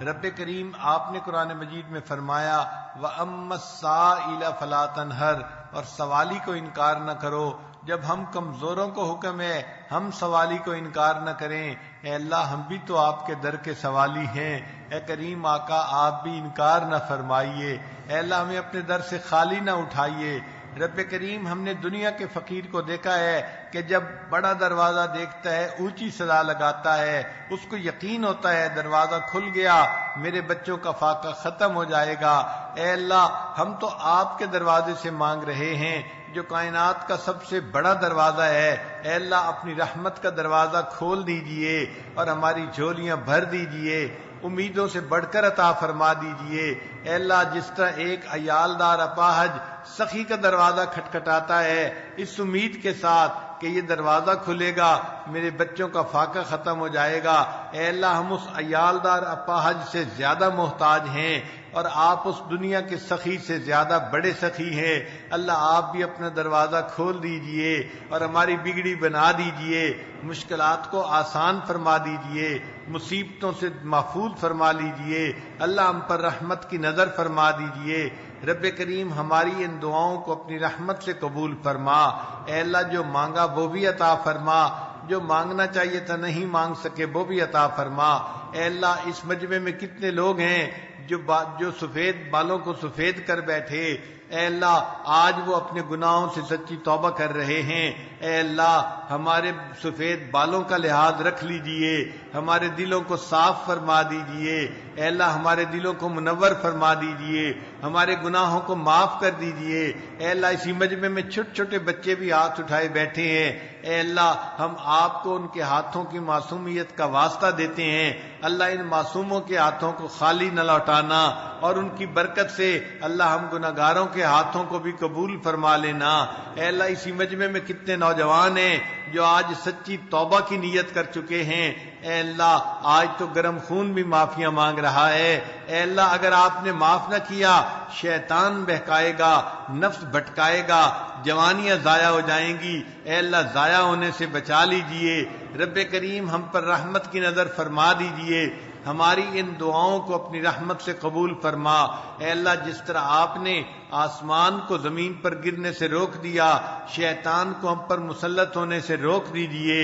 رب کریم، آپ نے قرآن مجید میں فرمایا وَأَمَّا السَّائِلَ فَلَا تَنْهَرْ، اور سوالی کو انکار نہ کرو. جب ہم کمزوروں کو حکم ہے ہم سوالی کو انکار نہ کریں. اے اللہ، ہم بھی تو آپ کے در کے سوالی ہیں. اے کریم آقا، آپ بھی انکار نہ فرمائیے. اے اللہ، ہمیں اپنے در سے خالی نہ اٹھائیے. رب کریم، ہم نے دنیا کے فقیر کو دیکھا ہے کہ جب بڑا دروازہ دیکھتا ہے اونچی صدا لگاتا ہے، اس کو یقین ہوتا ہے دروازہ کھل گیا، میرے بچوں کا فاقہ ختم ہو جائے گا. اے اللہ، ہم تو آپ کے دروازے سے مانگ رہے ہیں جو کائنات کا سب سے بڑا دروازہ ہے. اے اللہ، اپنی رحمت کا دروازہ کھول دیجئے اور ہماری جھولیاں بھر دیجئے، امیدوں سے بڑھ کر عطا فرما دیجئے. اے اللہ، جس طرح ایک عیالدار اپاہج سخی کا دروازہ کھٹکھٹاتا ہے اس امید کے ساتھ کہ یہ دروازہ کھلے گا، میرے بچوں کا فاقہ ختم ہو جائے گا. اے اللہ، ہم اس عیالدار اپاہج سے زیادہ محتاج ہیں اور آپ اس دنیا کے سخی سے زیادہ بڑے سخی ہیں. اللہ، آپ بھی اپنا دروازہ کھول دیجئے اور ہماری بگڑی بنا دیجئے، مشکلات کو آسان فرما دیجئے، مصیبتوں سے محفوظ فرما لیجئے. اللہ، ہم پر رحمت کی نظر فرما دیجئے. رب کریم، ہماری ان دعاؤں کو اپنی رحمت سے قبول فرما. اے اللہ، جو مانگا وہ بھی عطا فرما، جو مانگنا چاہیے تھا نہیں مانگ سکے وہ بھی عطا فرما. اے اللہ، اس مجمع میں کتنے لوگ ہیں جو سفید بالوں کو سفید کر بیٹھے. اے اللہ، آج وہ اپنے گناہوں سے سچی توبہ کر رہے ہیں. اے اللہ، ہمارے سفید بالوں کا لحاظ رکھ لیجئے، ہمارے دلوں کو صاف فرما دیجئے. اے اللہ، ہمارے دلوں کو منور فرما دیجئے، ہمارے گناہوں کو معاف کر دیجئے. اے اللہ، اسی مجمع میں چھوٹے چھوٹے بچے بھی ہاتھ اٹھائے بیٹھے ہیں. اے اللہ، ہم آپ کو ان کے ہاتھوں کی معصومیت کا واسطہ دیتے ہیں. اللہ، ان معصوموں کے ہاتھوں کو خالی نہ لوٹانا اور ان کی برکت سے اللہ ہم گناہگاروں کے ہاتھوں کو بھی قبول فرما لینا. اے اللہ، اسی مجمع میں کتنے نوجوان ہیں جو آج سچی توبہ کی نیت کر چکے ہیں. اے اللہ، آج تو گرم خون بھی معافیاں مانگ رہا ہے. اے اللہ، اگر آپ نے معاف نہ کیا شیطان بہکائے گا، نفس بھٹکائے گا، جوانیاں ضائع ہو جائیں گی. اے اللہ، ضائع ہونے سے بچا لیجئے. رب کریم، ہم پر رحمت کی نظر فرما دیجئے. ہماری ان دعاؤں کو اپنی رحمت سے قبول فرما۔ اے اللہ جس طرح آپ نے آسمان کو زمین پر گرنے سے روک دیا، شیطان کو ہم پر مسلط ہونے سے روک دیجئے،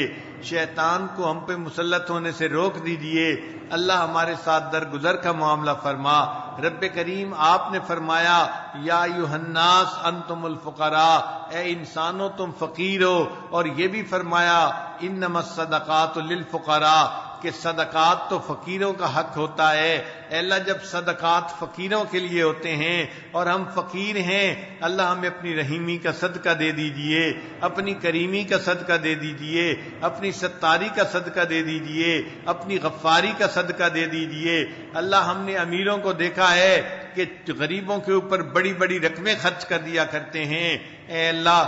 شیطان کو ہم پہ مسلط ہونے سے روک دیجئے۔ اللہ ہمارے ساتھ درگزر کا معاملہ فرما۔ رب کریم آپ نے فرمایا یا ایھا الناس انتم الفقراء، اے انسانوں تم فقیر ہو، اور یہ بھی فرمایا انما الصدقات للفقراء کہ صدقات تو فقیروں کا حق ہوتا ہے۔ اے اللہ جب صدقات فقیروں کے لیے ہوتے ہیں اور ہم فقیر ہیں، اللہ ہمیں اپنی رحیمی کا صدقہ دے دیجئے، اپنی کریمی کا صدقہ دے دیجئے، اپنی ستاری کا صدقہ دے دیجئے، اپنی غفاری کا صدقہ دے دیجئے۔ اللہ ہم نے امیروں کو دیکھا ہے کہ غریبوں کے اوپر بڑی بڑی رقمیں خرچ کر دیا کرتے ہیں۔ اے اللہ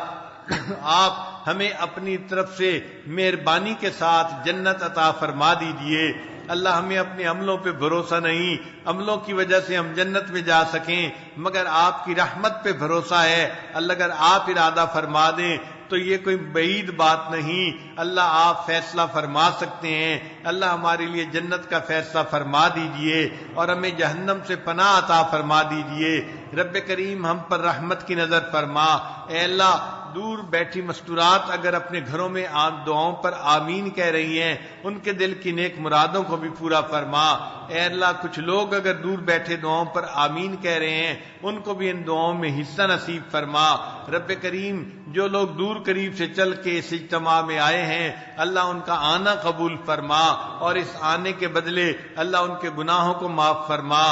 آپ ہمیں اپنی طرف سے مہربانی کے ساتھ جنت عطا فرما دیجئے۔ اللہ ہمیں اپنے عملوں پہ بھروسہ نہیں، عملوں کی وجہ سے ہم جنت میں جا سکیں، مگر آپ کی رحمت پہ بھروسہ ہے۔ اللہ اگر آپ ارادہ فرما دیں تو یہ کوئی بعید بات نہیں، اللہ آپ فیصلہ فرما سکتے ہیں۔ اللہ ہمارے لیے جنت کا فیصلہ فرما دیجئے اور ہمیں جہنم سے پناہ عطا فرما دیجئے۔ رب کریم ہم پر رحمت کی نظر فرما۔ اے اللہ دور بیٹھی مستورات اگر اپنے گھروں میں دعاؤں پر آمین کہہ رہی ہیں، ان کے دل کی نیک مرادوں کو بھی پورا فرما۔ اے اللہ کچھ لوگ اگر دور بیٹھے دعاؤں پر آمین کہہ رہے ہیں، ان کو بھی ان دعاؤں میں حصہ نصیب فرما۔ رب کریم جو لوگ دور قریب سے چل کے اس اجتماع میں آئے ہیں، اللہ ان کا آنا قبول فرما، اور اس آنے کے بدلے اللہ ان کے گناہوں کو معاف فرما،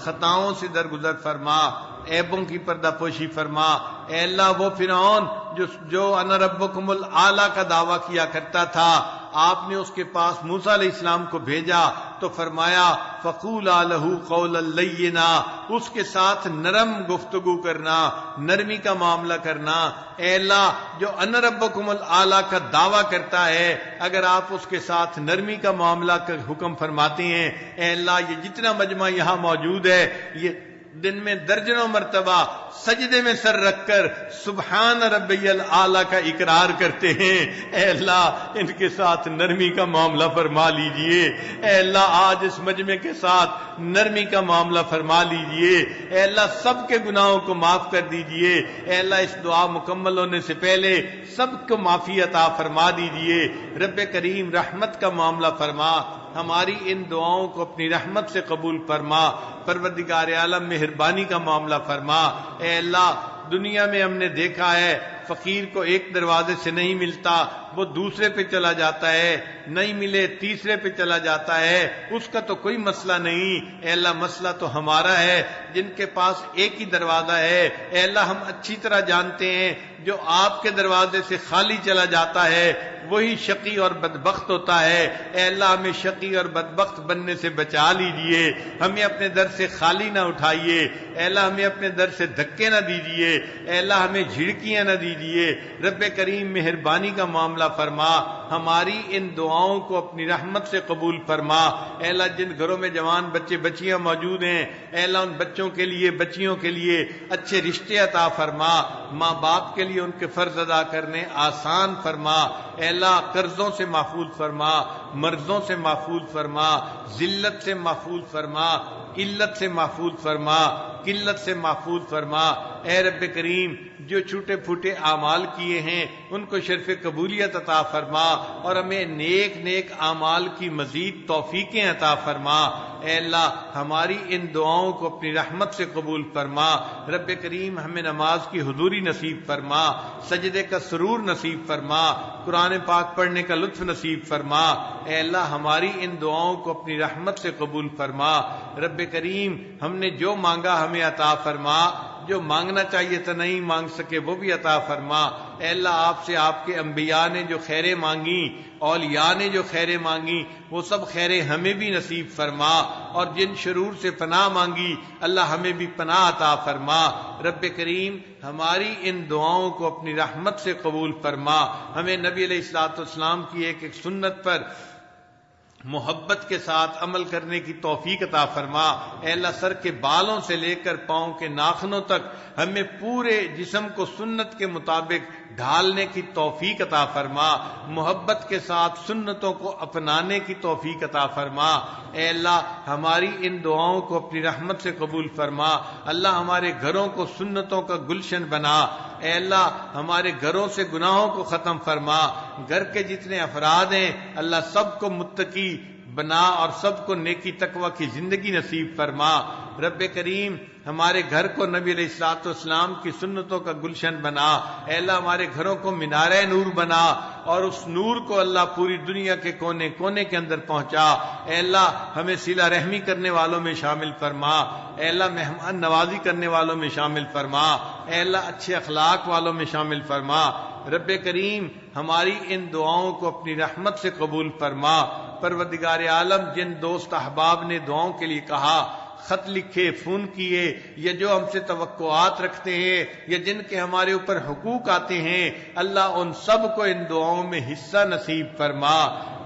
خطاؤں سے درگزر فرما، عیبوں کی پردہ پوشی فرما۔ اے اللہ وہ فرعون جو انا ربکم الاعلی کا دعویٰ کیا کرتا تھا، آپ نے اس کے پاس موسیٰ علیہ السلام کو بھیجا تو فرمایا فقولا لہ قولا لینا، اس کے ساتھ نرم گفتگو کرنا، نرمی کا معاملہ کرنا۔ اے اللہ جو انا ربکم الاعلی کا دعویٰ کرتا ہے، اگر آپ اس کے ساتھ نرمی کا معاملہ کا حکم فرماتے ہیں، اے اللہ یہ جتنا مجمع یہاں موجود ہے، یہ دن میں درجنوں مرتبہ سجدے میں سر رکھ کر سبحان ربی الاعلی کا اقرار کرتے ہیں، اے اللہ ان کے ساتھ نرمی کا معاملہ فرما لیجئے۔ اے اللہ آج اس مجمع کے ساتھ نرمی کا معاملہ فرما لیجئے۔ اے اللہ سب کے گناہوں کو معاف کر دیجئے۔ اے اللہ اس دعا مکمل ہونے سے پہلے سب کو معافی عطا فرما دیجئے۔ رب کریم رحمت کا معاملہ فرما، ہماری ان دعاؤں کو اپنی رحمت سے قبول فرما۔ پروردگار عالم مہربانی کا معاملہ فرما۔ اے اللہ دنیا میں ہم نے دیکھا ہے فقیر کو ایک دروازے سے نہیں ملتا، وہ دوسرے پہ چلا جاتا ہے، نہیں ملے تیسرے پہ چلا جاتا ہے، اس کا تو کوئی مسئلہ نہیں۔ اے اللہ مسئلہ تو ہمارا ہے جن کے پاس ایک ہی دروازہ ہے۔ اے اللہ ہم اچھی طرح جانتے ہیں جو آپ کے دروازے سے خالی چلا جاتا ہے وہی شقی اور بدبخت ہوتا ہے۔ اے اللہ ہمیں شقی اور بدبخت بننے سے بچا لیجئے، ہمیں اپنے در سے خالی نہ اٹھائیے۔ اے اللہ ہمیں اپنے در سے دھکے نہ دیجئے، اے اللہ ہمیں جھڑکیاں نہ دیجئے۔ رب کریم مہربانی کا معاملہ فرما، ہماری ان دعاؤں کو اپنی رحمت سے قبول فرما۔ اے اللہ جن گھروں میں جوان بچے بچیاں موجود ہیں، اے اللہ ان بچوں کے لیے بچیوں کے لیے اچھے رشتے عطا فرما، ماں باپ کے لیے ان کے فرض ادا کرنے آسان فرما۔ اے اللہ قرضوں سے محفوظ فرما، مرضوں سے محفوظ فرما، ذلت سے محفوظ فرما، علت سے محفوظ فرما، قلت سے محفوظ فرما۔ اے رب کریم جو چھوٹے پھوٹے اعمال کیے ہیں ان کو شرف قبولیت عطا فرما، اور ہمیں نیک نیک اعمال کی مزید توفیقیں عطا فرما۔ اے اللہ ہماری ان دعاؤں کو اپنی رحمت سے قبول فرما۔ رب کریم ہمیں نماز کی حضوری نصیب فرما، سجدے کا سرور نصیب فرما، قرآن پاک پڑھنے کا لطف نصیب فرما۔ اے اللہ ہماری ان دعاؤں کو اپنی رحمت سے قبول فرما۔ رب کریم ہم نے جو مانگا ہمیں عطا فرما، جو مانگنا چاہیے تھا نہیں مانگ سکے وہ بھی عطا فرما۔ اے اللہ آپ سے آپ کے انبیاء نے جو خیریں مانگی، اولیاء نے جو خیریں مانگی، وہ سب خیریں ہمیں بھی نصیب فرما، اور جن شرور سے پناہ مانگی اللہ ہمیں بھی پناہ عطا فرما۔ رب کریم ہماری ان دعاؤں کو اپنی رحمت سے قبول فرما۔ ہمیں نبی علیہ الصلوۃ والسلام کی ایک سنت پر محبت کے ساتھ عمل کرنے کی توفیق عطا فرما۔ اے اللہ سر کے بالوں سے لے کر پاؤں کے ناخنوں تک ہمیں پورے جسم کو سنت کے مطابق ڈھالنے کی توفیق عطا فرما، محبت کے ساتھ سنتوں کو اپنانے کی توفیق عطا فرما۔ اے اللہ ہماری ان دعاؤں کو اپنی رحمت سے قبول فرما۔ اللہ ہمارے گھروں کو سنتوں کا گلشن بنا۔ اے اللہ ہمارے گھروں سے گناہوں کو ختم فرما۔ گھر کے جتنے افراد ہیں اللہ سب کو متقی بنا اور سب کو نیکی تقوی کی زندگی نصیب فرما۔ رب کریم ہمارے گھر کو نبی علیہ الصلوۃ والسلام کی سنتوں کا گلشن بنا۔ اے اللہ ہمارے گھروں کو مینارہ نور بنا اور اس نور کو اللہ پوری دنیا کے کونے کونے کے اندر پہنچا۔ اے اللہ ہمیں صلہ رحمی کرنے والوں میں شامل فرما۔ اے اللہ مہمان نوازی کرنے والوں میں شامل فرما۔ اے اللہ اچھے اخلاق والوں میں شامل فرما۔ رب کریم ہماری ان دعاؤں کو اپنی رحمت سے قبول فرما۔ پروردگار عالم جن دوست احباب نے دعاؤں کے لیے کہا، خط لکھے، فون کیے، یا جو ہم سے توقعات رکھتے ہیں یا جن کے ہمارے اوپر حقوق آتے ہیں، اللہ ان سب کو ان دعاؤں میں حصہ نصیب فرما۔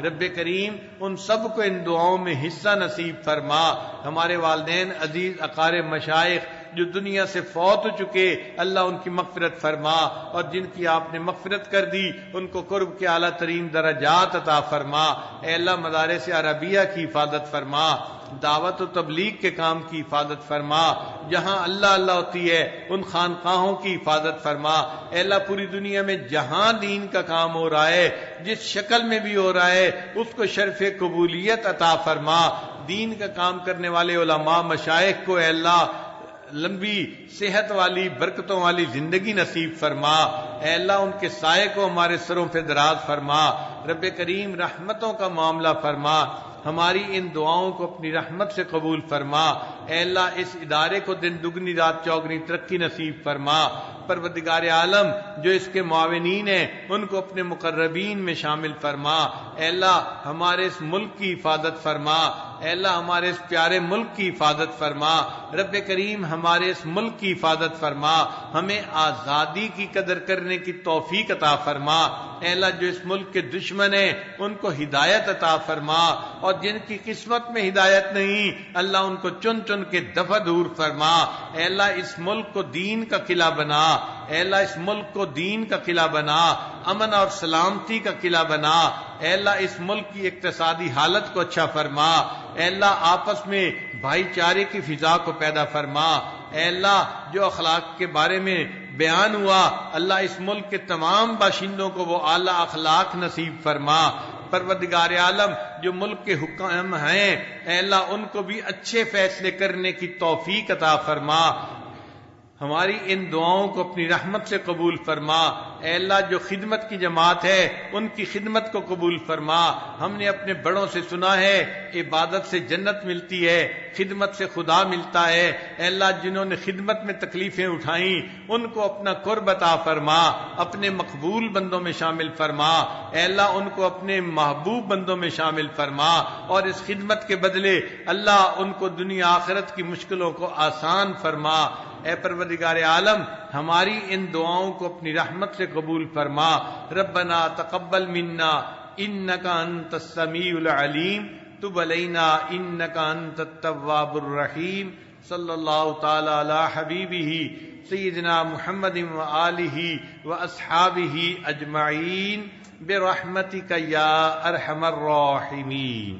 رب کریم ان سب کو ان دعاؤں میں حصہ نصیب فرما۔ ہمارے والدین عزیز، اقارب، مشائخ جو دنیا سے فوت ہو چکے، اللہ ان کی مغفرت فرما، اور جن کی آپ نے مغفرت کر دی ان کو قرب کے اعلیٰ ترین درجات عطا فرما۔ اے اللہ مدارس عربیہ کی حفاظت فرما، دعوت و تبلیغ کے کام کی حفاظت فرما، جہاں اللہ اللہ ہوتی ہے ان خانقاہوں کی حفاظت فرما۔ اے اللہ پوری دنیا میں جہاں دین کا کام ہو رہا ہے، جس شکل میں بھی ہو رہا ہے، اس کو شرف قبولیت عطا فرما۔ دین کا کام کرنے والے علماء مشائخ کو اے اللہ لمبی صحت والی برکتوں والی زندگی نصیب فرما۔ اے اللہ ان کے سائے کو ہمارے سروں پہ دراز فرما۔ رب کریم رحمتوں کا معاملہ فرما، ہماری ان دعاؤں کو اپنی رحمت سے قبول فرما۔ اے اللہ اس ادارے کو دن دگنی رات چوگنی ترقی نصیب فرما۔ پروردگار عالم جو اس کے معاونین ہیں ان کو اپنے مقربین میں شامل فرما۔ اے اللہ ہمارے اس ملک کی حفاظت فرما۔ اے اللہ ہمارے اس پیارے ملک کی حفاظت فرما۔ رب کریم ہمارے اس ملک کی حفاظت فرما، ہمیں آزادی کی قدر کرنے کی توفیق عطا فرما۔ اے اللہ جو اس ملک کے دشمن ہیں ان کو ہدایت عطا فرما، اور جن کی قسمت میں ہدایت نہیں اللہ ان کو چن چن کے دفع دور فرما۔ اے اللہ اس ملک کو دین کا قلعہ بنا۔ اے اللہ اس ملک کو دین کا قلعہ بنا، امن اور سلامتی کا قلعہ بنا۔ اے اللہ اس ملک کی اقتصادی حالت کو اچھا فرما۔ اے اللہ آپس میں بھائی چارے کی فضا کو پیدا فرما۔ اے اللہ جو اخلاق کے بارے میں بیان ہوا اللہ اس ملک کے تمام باشندوں کو وہ اعلیٰ اخلاق نصیب فرما۔ پروردگار عالم جو ملک کے حکام ہیں اے اللہ ان کو بھی اچھے فیصلے کرنے کی توفیق عطا فرما۔ ہماری ان دعاؤں کو اپنی رحمت سے قبول فرما۔ اے اللہ جو خدمت کی جماعت ہے ان کی خدمت کو قبول فرما۔ ہم نے اپنے بڑوں سے سنا ہے عبادت سے جنت ملتی ہے، خدمت سے خدا ملتا ہے۔ اے اللہ جنہوں نے خدمت میں تکلیفیں اٹھائیں ان کو اپنا قرب عطا فرما، اپنے مقبول بندوں میں شامل فرما۔ اے اللہ ان کو اپنے محبوب بندوں میں شامل فرما، اور اس خدمت کے بدلے اللہ ان کو دنیا آخرت کی مشکلوں کو آسان فرما۔ اے پروردگار عالم ہماری ان دعاؤں کو اپنی رحمت سے قبول فرما۔ ربنا تقبل منا انک انت السمیع العلیم تب علینا انک انت التواب الرحیم۔ صلی اللہ تعالی علی حبیبہ سیدنا محمد وآلہ واصحابہ اجمعین برحمتک یا ارحم الراحمین۔